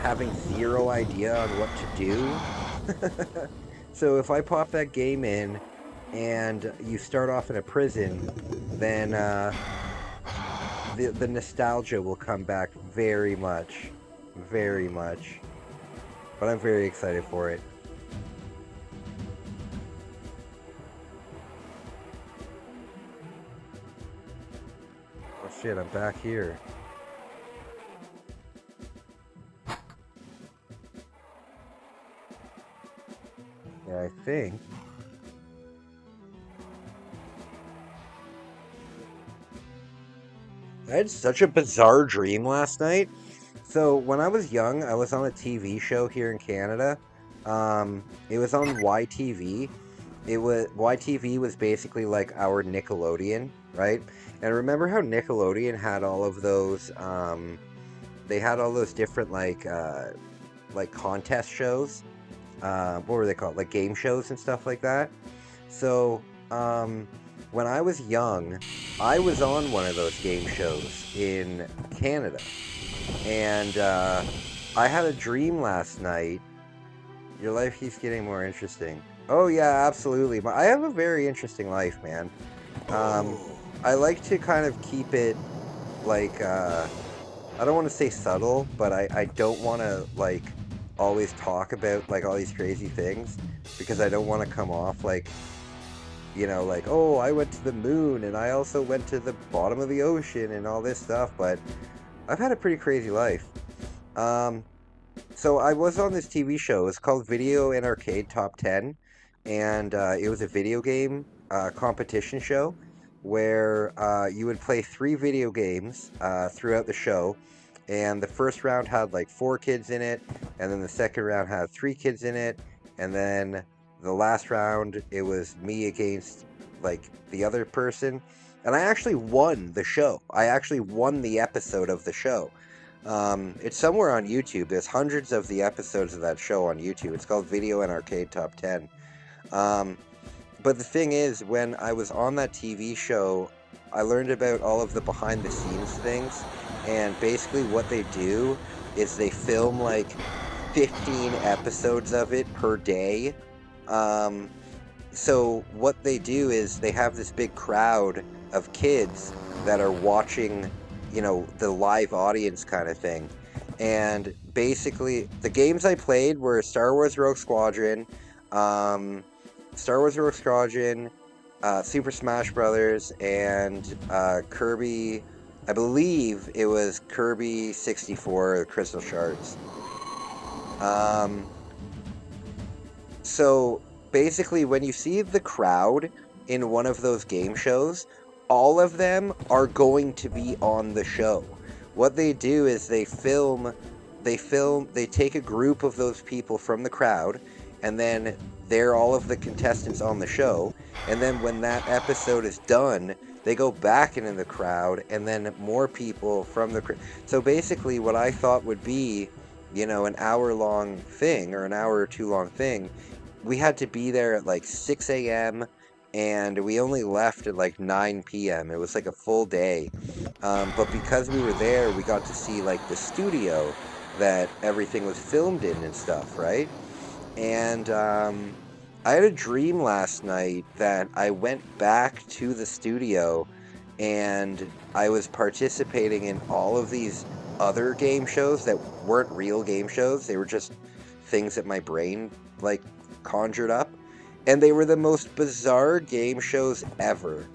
having zero idea on what to do. So if I pop that game in and you start off in a prison, then the nostalgia will come back very much, very much. But I'm very excited for it. Oh shit, I'm back here. Yeah, I think. I had such a bizarre dream last night. So when I was young, I was on a TV show here in Canada. It was on YTV. It was YTV was basically like our Nickelodeon, right? And remember how Nickelodeon had all of those they had all those different like contest shows. What were they called? Like game shows and stuff like that. So, when I was young, I was on one of those game shows in Canada. And I had a dream last night. Your life keeps getting more interesting. Oh, yeah, absolutely. I have a very interesting life, man. I like to kind of keep it like, I don't want to say subtle, but I don't want to, like, always talk about, like, all these crazy things because I don't want to come off like, you know, like, oh, I went to the moon and I also went to the bottom of the ocean and all this stuff, but I've had a pretty crazy life. Um, so I was on this TV show. It's called Video and Arcade Top 10, and it was a video game competition show where you would play 3 video games throughout the show, and the first round had like 4 kids in it, and then the second round had 3 kids in it, and then the last round it was me against like the other person, and I actually won the show. I actually won the episode of the show. It's somewhere on YouTube. There's hundreds of the episodes of that show on YouTube. It's called Video and Arcade Top 10. But the thing is, when I was on that TV show, I learned about all of the behind the scenes things, and basically what they do is they film like 15 episodes of it per day. Um, so what they do is they have this big crowd of kids that are watching, the live audience kind of thing. And basically, the games I played were Star Wars Rogue Squadron, um, Star Wars Rogue Squadron, Super Smash Brothers, and Kirby. I believe it was Kirby 64, the Crystal Shards. Um, so basically, when you see the crowd in one of those game shows, all of them are going to be on the show. What they do is they take a group of those people from the crowd, and then they're all of the contestants on the show. And then when that episode is done, they go back into the crowd, and then more people from the crowd. So basically, what I thought would be, an hour long thing or an hour or two long thing, we had to be there at like 6 a.m. and we only left at like 9 p.m. It was like a full day. But because we were there, we got to see like the studio that everything was filmed in and stuff, right? And I had a dream last night that I went back to the studio and I was participating in all of these other game shows that weren't real game shows. They were just things that my brain like conjured up, and they were the most bizarre game shows ever.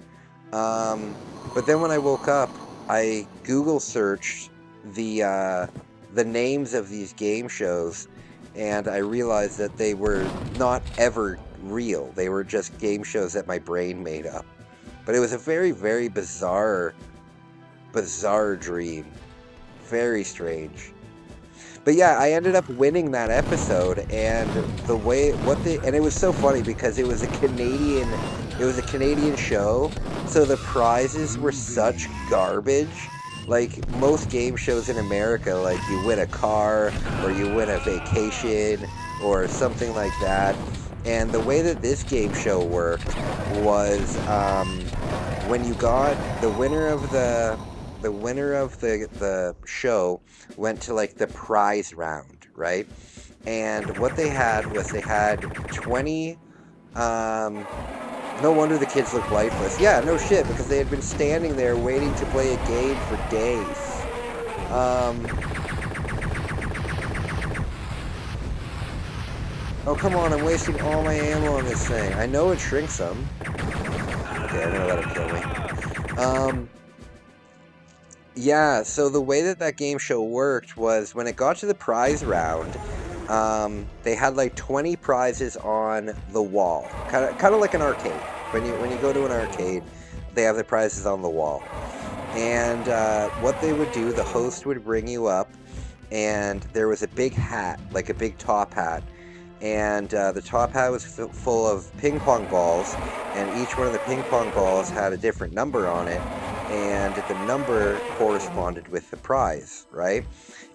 But then when I woke up, I Google searched the names of these game shows, and I realized that they were not ever real. They were just game shows that my brain made up. But it was a very, very bizarre dream. Very strange. But yeah, I ended up winning that episode, and and it was so funny because it was a Canadian show, so the prizes were such garbage. Like most game shows in America, like you win a car or you win a vacation or something like that. And the way that this game show worked was when you got the winner of the show went to like the prize round, right? And what they had was they had 20. No wonder the kids looked lifeless. Yeah, no shit, because they had been standing there waiting to play a game for days. Oh, come on, I'm wasting all my ammo on this thing. I know it shrinks some. Okay, I'm gonna let him kill me. Yeah, so the way that game show worked was when it got to the prize round, they had like 20 prizes on the wall, kind of like an arcade. When you go to an arcade, they have the prizes on the wall. And what they would do, the host would bring you up, and there was a big hat, like a big top hat. And the top hat was full of ping pong balls, and each one of the ping pong balls had a different number on it, and the number corresponded with the prize, right?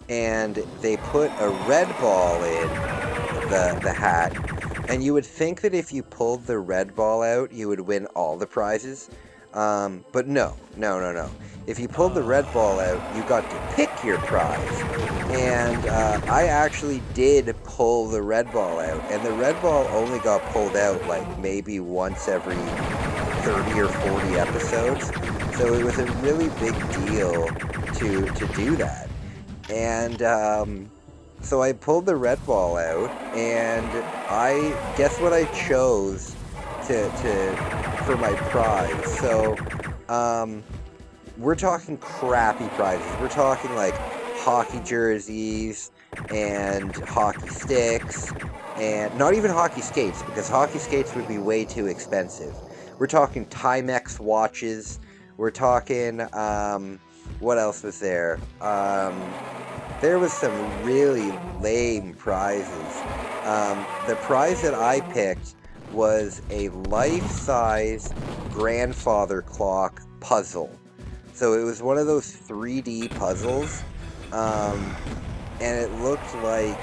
And they put a red ball in the hat, and you would think that if you pulled the red ball out, you would win all the prizes. But no. If you pulled the red ball out, you got to pick your prize. And I actually did pull the red ball out, and the red ball only got pulled out like maybe once every 30 or 40 episodes. So it was a really big deal to do that. And so I pulled the red ball out, and I guess what I chose for my prize. So we're talking crappy prizes. We're talking like hockey jerseys and hockey sticks, and not even hockey skates, because hockey skates would be way too expensive. We're talking Timex watches. We're talking, what else was there? There was some really lame prizes. The prize that I picked was a life-size grandfather clock puzzle. So it was one of those 3D puzzles, and it looked like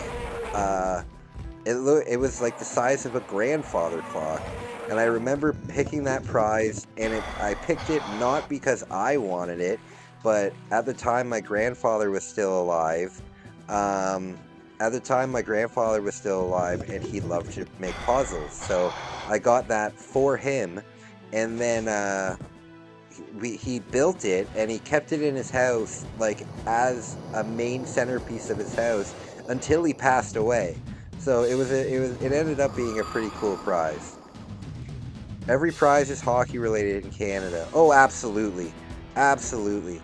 It was like the size of a grandfather clock. And I remember picking that prize, and I picked it not because I wanted it, but at the time my grandfather was still alive. Um, at the time my grandfather was still alive, and he loved to make puzzles. So I got that for him, and then he built it, and he kept it in his house, like as a main centerpiece of his house, until he passed away. So it ended up being a pretty cool prize. Every prize is hockey related in Canada. Oh, absolutely. Absolutely.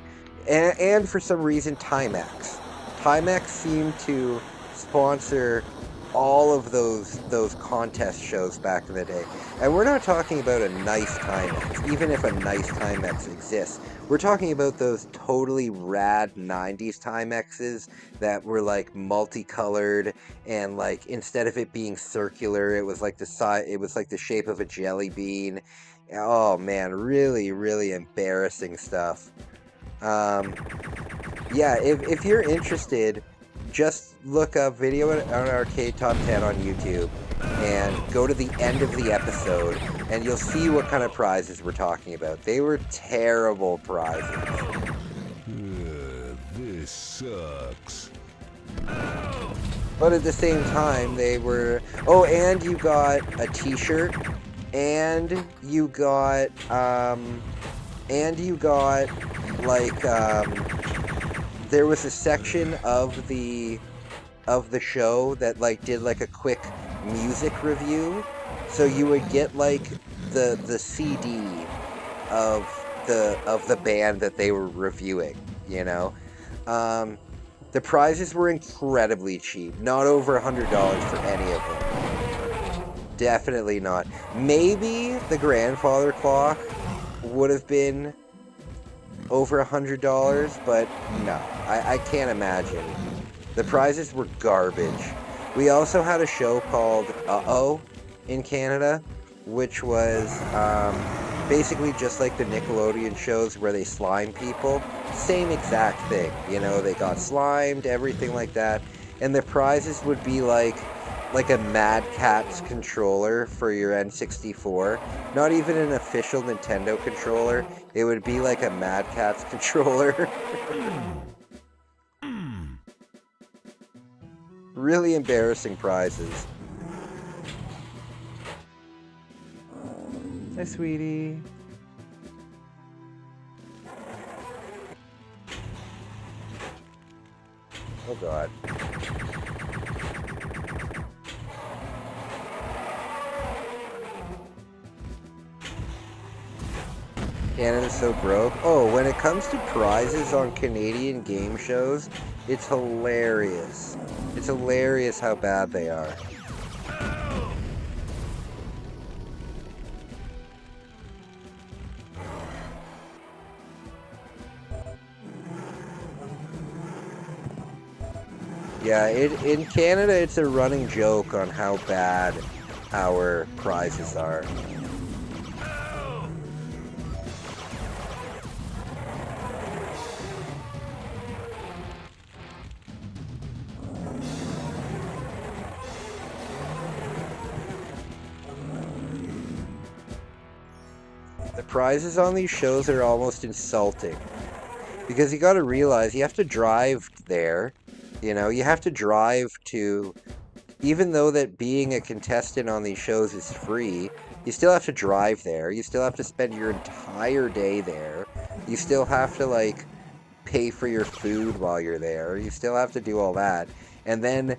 And for some reason, Timex. Timex seemed to sponsor all of those contest shows back in the day. And we're not talking about a nice Timex, even if a nice Timex exists. We're talking about those totally rad 90s Timexes that were like multicolored, and like instead of it being circular, it was like the shape of a jelly bean. Oh man, really, really embarrassing stuff. Um, yeah, if you're interested, just look up Video on Arcade Top 10 on YouTube and go to the end of the episode, and you'll see what kind of prizes we're talking about. They were terrible prizes. This sucks. But at the same time, they were... Oh, and you got a t-shirt, and you got, like, there was a section of the show that, like, did, like, a quick music review. So you would get, like, the CD of the band that they were reviewing, you know? The prizes were incredibly cheap. Not over $100 for any of them. Definitely not. Maybe the grandfather clock would have been over $100, but no. I can't imagine. The prizes were garbage. We also had a show called Uh-Oh in Canada, which was basically just like the Nickelodeon shows where they slime people. Same exact thing. You know, they got slimed, everything like that. And the prizes would be like a Mad Catz controller for your N64. Not even an official Nintendo controller. It would be like a Mad Catz controller. Really embarrassing prizes. Hi, sweetie. Oh, God. Canada's so broke. Oh, when it comes to prizes on Canadian game shows, it's hilarious. It's hilarious how bad they are. Yeah, in Canada, it's a running joke on how bad our prizes are. The prizes on these shows are almost insulting. Because you gotta realize, you have to drive there. You know, you have to drive to... Even though that being a contestant on these shows is free, you still have to drive there. You still have to spend your entire day there. You still have to, like, pay for your food while you're there. You still have to do all that. And then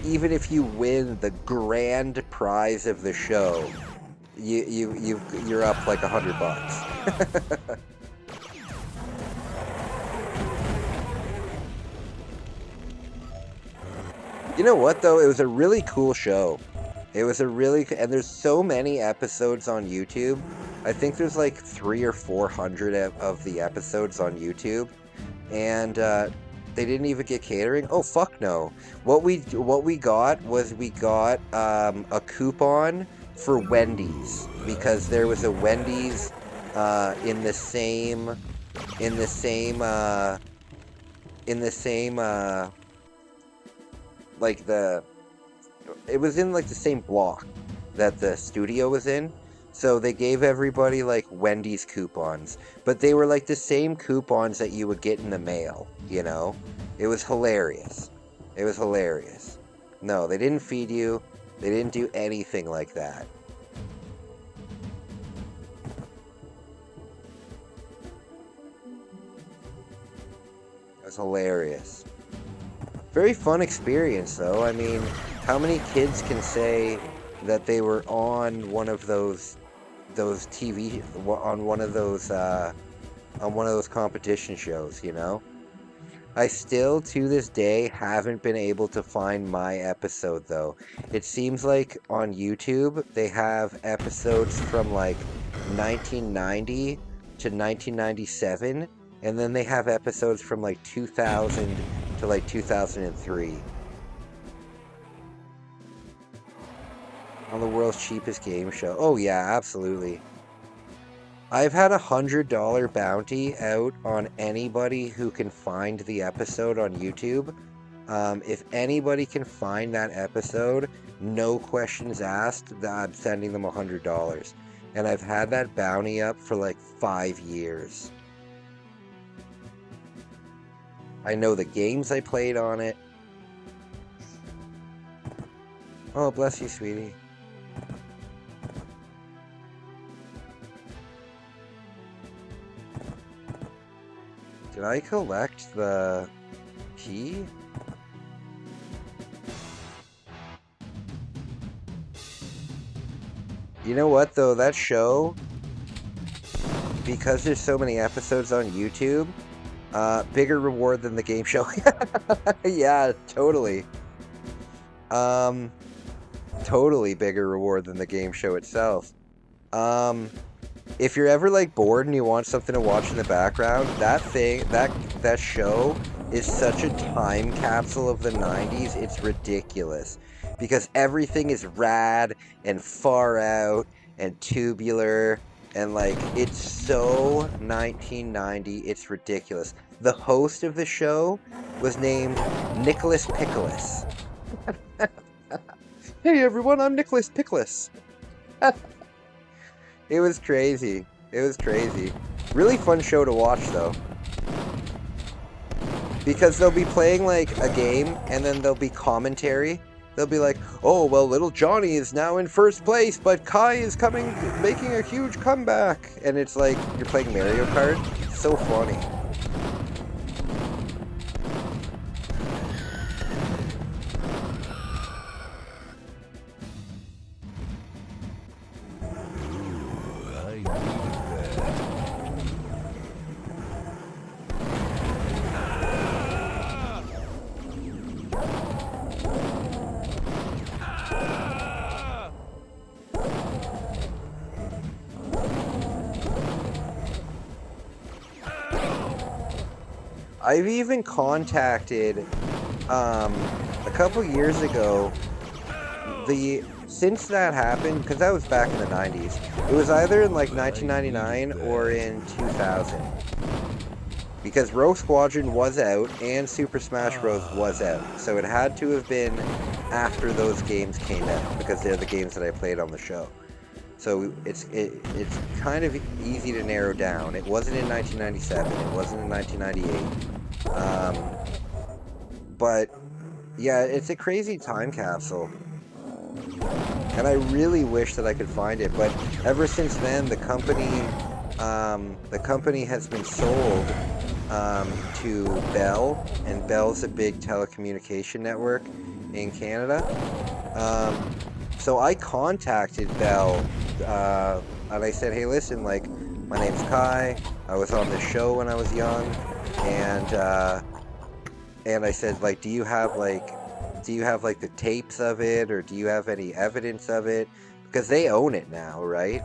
even if you win the grand prize of the show, you're up like $100. You know what, though? It was a really cool show. It was a really... And there's so many episodes on YouTube. I think there's like 300 or 400 of the episodes on YouTube. And they didn't even get catering. Oh, fuck no. What we got was we got a coupon for Wendy's. Because there was a Wendy's in the same... like it was in like the same block that the studio was in. So they gave everybody like Wendy's coupons, but they were like the same coupons that you would get in the mail, you know? It was hilarious. It was hilarious. No, they didn't feed you. They didn't do anything like that. It was hilarious. Very fun experience, though. I mean, how many kids can say that they were on one of those TV on one of those competition shows, you know? I still to this day haven't been able to find my episode though. It seems like on YouTube they have episodes from like 1990 to 1997, and then they have episodes from like 2000 to like 2003 on the world's cheapest game show. Oh yeah, absolutely. I've had $100 bounty out on anybody who can find the episode on YouTube. If anybody can find that episode, no questions asked, I'm sending them $100. And I've had that bounty up for like 5 years. I know the games I played on it. Oh, bless you, sweetie. Did I collect the key? You know what, though? That show, because there's so many episodes on YouTube, bigger reward than the game show. Yeah, totally. Totally bigger reward than the game show itself. If you're ever like bored and you want something to watch in the background, that show is such a time capsule of the 90s. It's ridiculous because everything is rad and far out and tubular and like it's so 1990. It's ridiculous. The host of the show was named Nicholas Pickles. Hey everyone, I'm Nicholas Pickles. It was crazy. It was crazy. Really fun show to watch, though. Because they'll be playing, like, a game, and then there'll be commentary. They'll be like, oh, well, little Johnny is now in first place, but Kai is making a huge comeback. And it's like, you're playing Mario Kart. It's so funny. I've even contacted, a couple years ago, since that happened, because that was back in the 90s, it was either in like 1999 or in 2000. Because Rogue Squadron was out and Super Smash Bros. Was out. So it had to have been after those games came out, because they're the games that I played on the show. So it's kind of easy to narrow down. It wasn't in 1997. It wasn't in 1998. But yeah, it's a crazy time capsule. And I really wish that I could find it. But ever since then, the company has been sold to Bell, and Bell's a big telecommunication network in Canada. So I contacted Bell, and I said, hey, listen, like, my name's Kai, I was on this show when I was young, and I said, like, do you have like the tapes of it, or do you have any evidence of it? Because they own it now, right?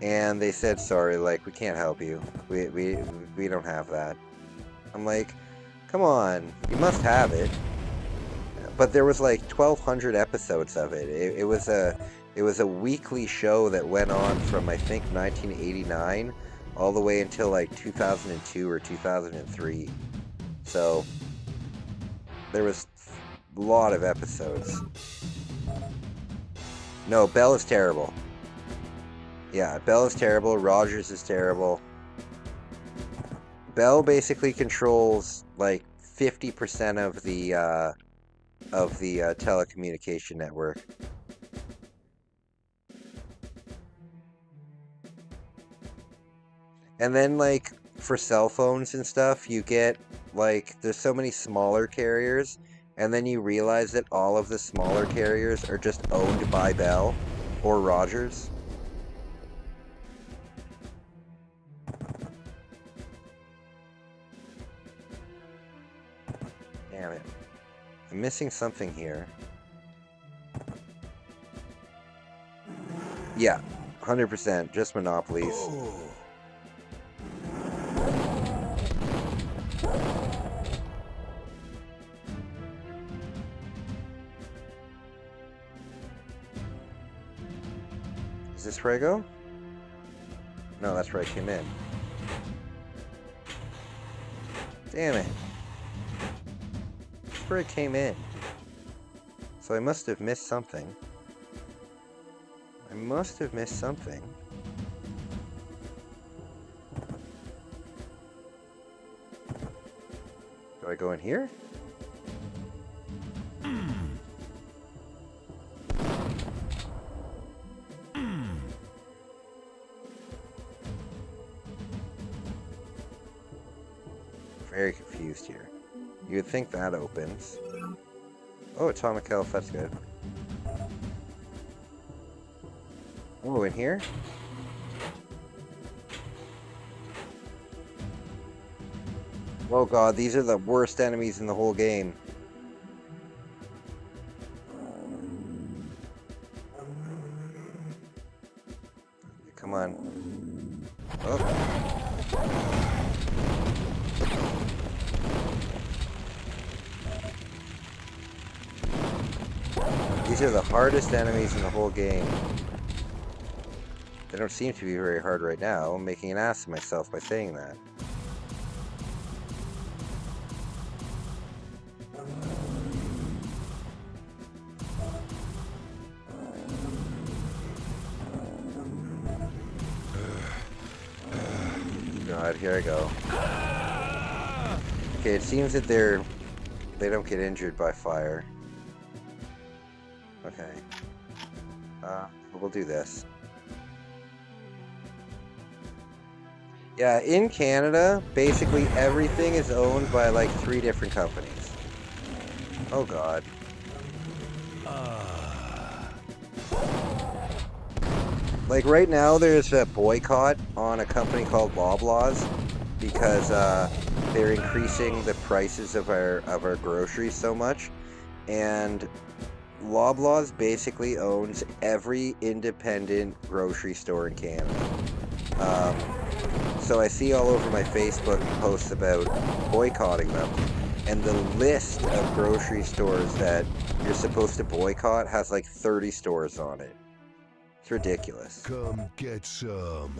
And they said, sorry, like, we can't help you. We don't have that. I'm like, come on, you must have it. But there was like 1,200 episodes of it. It was a weekly show that went on from, I think, 1989 all the way until like 2002 or 2003. So there was a lot of episodes. No, Bell is terrible. Yeah, Bell is terrible. Rogers is terrible. Bell basically controls like 50% of the telecommunication network. And then like for cell phones and stuff, you get like there's so many smaller carriers, and then you realize that all of the smaller carriers are just owned by Bell or Rogers. Damn it. I'm missing something here. Yeah, 100%, just monopolies. Oh. Is this where I go? No, that's where I came in. Damn it. That's where I came in. So I must have missed something. I must have missed something. Do I go in here? Very confused here. You would think that opens. Oh, atomic health, that's good. Oh, in here? Oh god, these are the worst enemies in the whole game. Come on. Oh. These are the hardest enemies in the whole game. They don't seem to be very hard right now. I'm making an ass of myself by saying that. God, here I go. Okay, it seems that they don't get injured by fire. Okay. We'll do this. Yeah, in Canada, basically everything is owned by like 3 different companies. Oh god. Like right now there's a boycott on a company called Loblaws because they're increasing the prices of our groceries so much, and Loblaws basically owns every independent grocery store in Canada. So I see all over my Facebook posts about boycotting them, and the list of grocery stores that you're supposed to boycott has like 30 stores on it. It's ridiculous. Come get some.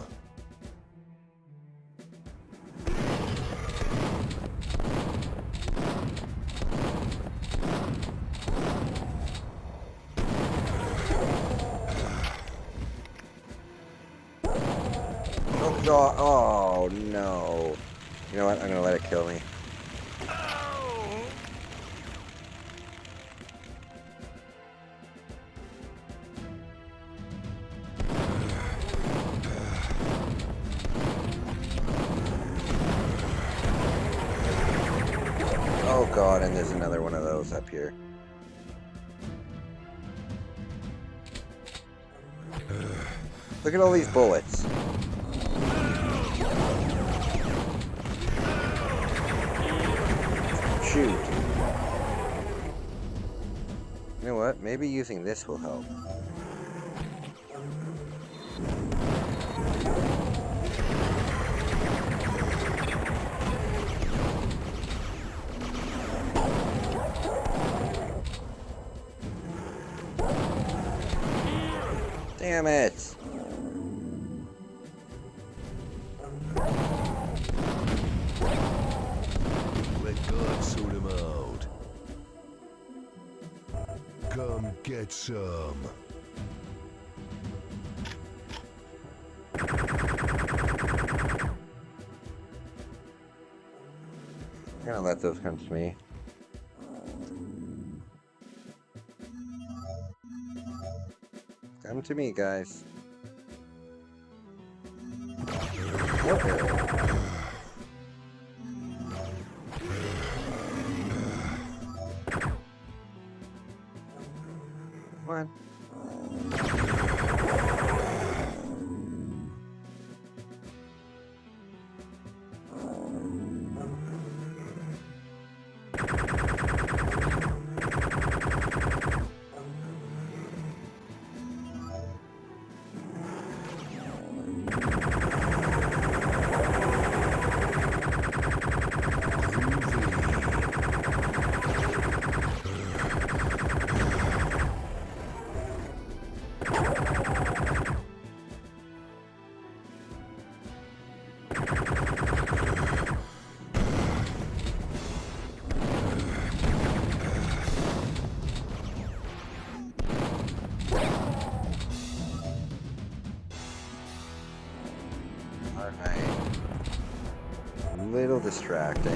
Oh god, oh no. You know what, I'm gonna let it kill me. Oh god, and there's another one of those up here. Look at all these bullets. Shoot. You know what? Maybe using this will help. Damn it! Let God sort him out. Come get some. those come to me. Come to me, guys. What? A little distracting.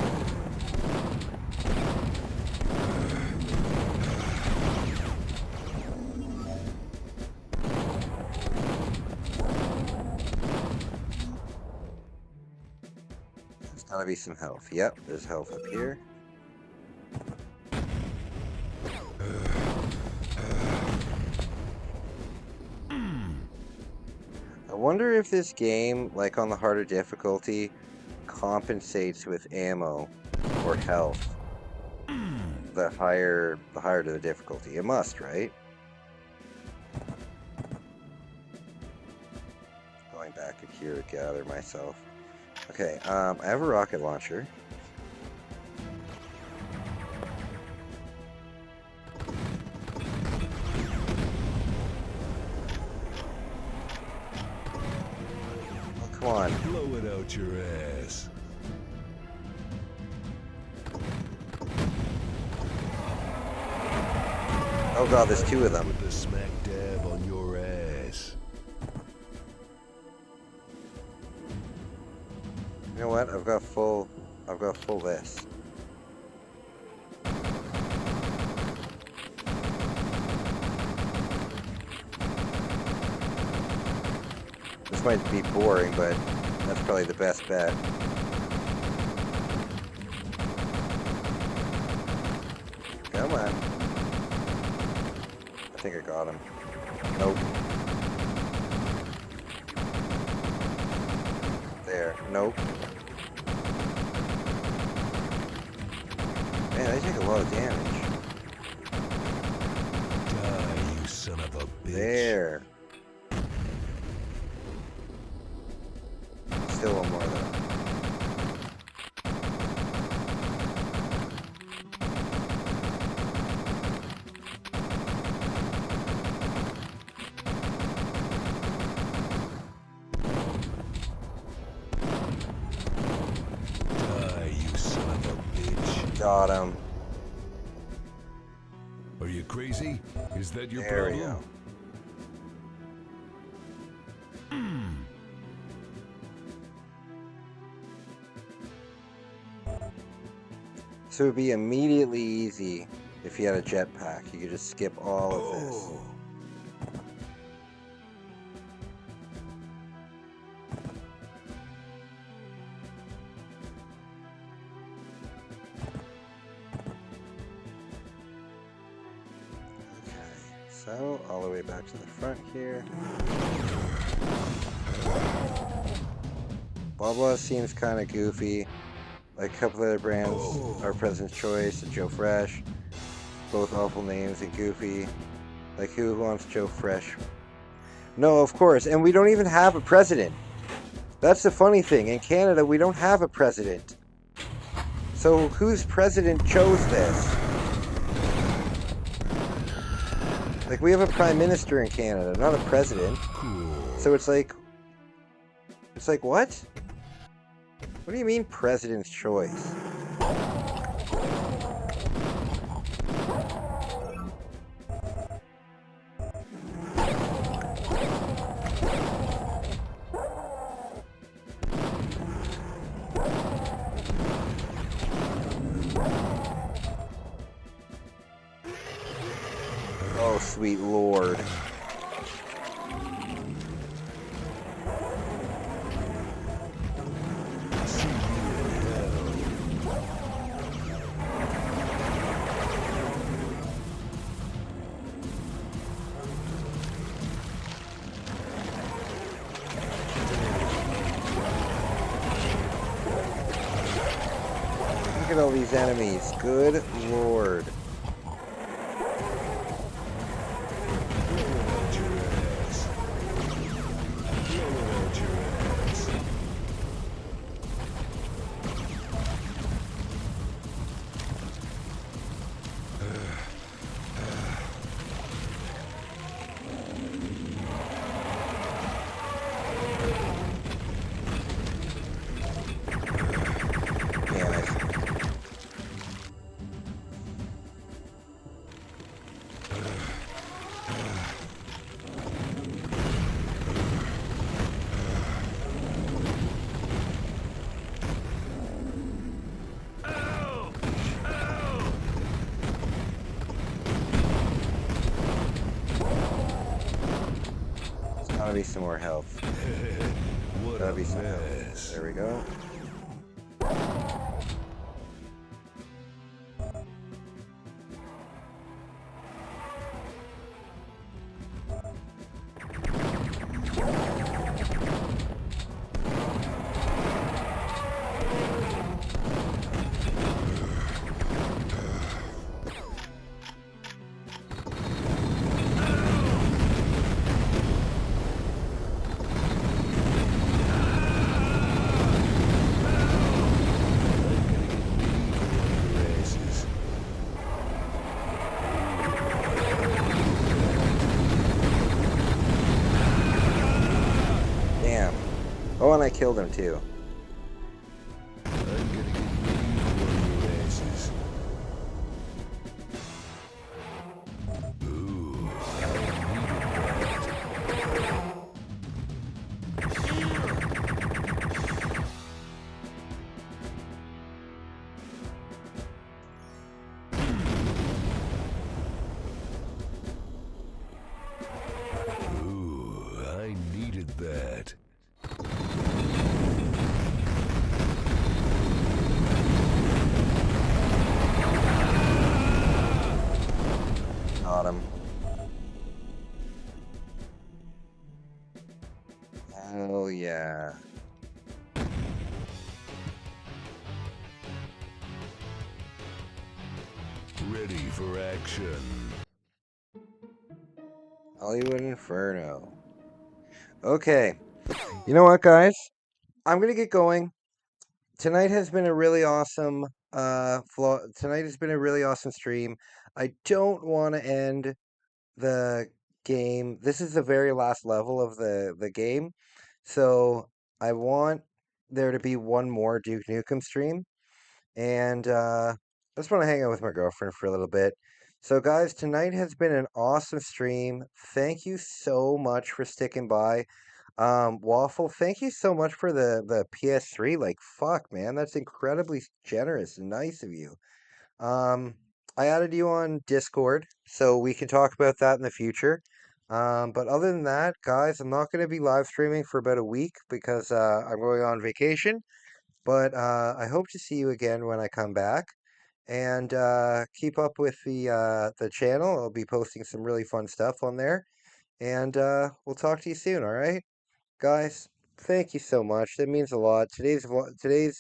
There's gotta be some health. Yep, there's health up here. I wonder if this game, like on the harder difficulty, compensates with ammo or health. The higher the difficulty. It must, right? Going back here to gather myself. Okay, I have a rocket launcher. Oh, come on. Blow it out your ass. Oh god, there's two of them. Put the smack dab on your ass. You know what? I've got full this. This might be boring, but that's probably the best bet. Come on. I think I got him. Nope. There. Nope. Man, they take a lot of damage. Die, you son of a bitch. There. Still one more though. Die, you son of a bitch. Got him. Are you crazy? Is that your There we problem? go. So it would be immediately easy if you had a jetpack. You could just skip all of this. Oh. Okay, so all the way back to the front here. Blah seems kind of goofy. Like a couple other brands are President's Choice and Joe Fresh. Both awful names and goofy. Like who wants Joe Fresh? No, of course. And we don't even have a president. That's the funny thing. In Canada, we don't have a president. So whose president chose this? Like we have a prime minister in Canada, not a president. Cool. So it's like what? What do you mean president's choice? Oh, sweet lord. See you in hell. Look at all these enemies. Good lord. Blow it out your ass. Blow it out your ass. Damn it. Ow! Ow! There's gotta be some more health. What Gotta a be some health. mess. There we go. Damn. Oh, and I killed him too. I'm gonna get mean for your asses. Ooh, I needed that. Got him. Hell yeah. Ready for action. Hollywood Inferno. Okay. You know what, guys? I'm gonna get going. Tonight has been a really awesome tonight has been a really awesome stream. I don't want to end the game. This is the very last level of the game. So I want there to be one more Duke Nukem stream. And I just want to hang out with my girlfriend for a little bit. So, guys, tonight has been an awesome stream. Thank you so much for sticking by. Waffle, thank you so much for the PS3. Like, fuck, man, that's incredibly generous and nice of you. Um, I added you on Discord, so we can talk about that in the future. But other than that, guys, I'm not going to be live streaming for about a week because I'm going on vacation. But I hope to see you again when I come back. And keep up with the channel. I'll be posting some really fun stuff on there. And we'll talk to you soon, all right? Guys, thank you so much. That means a lot. Today's live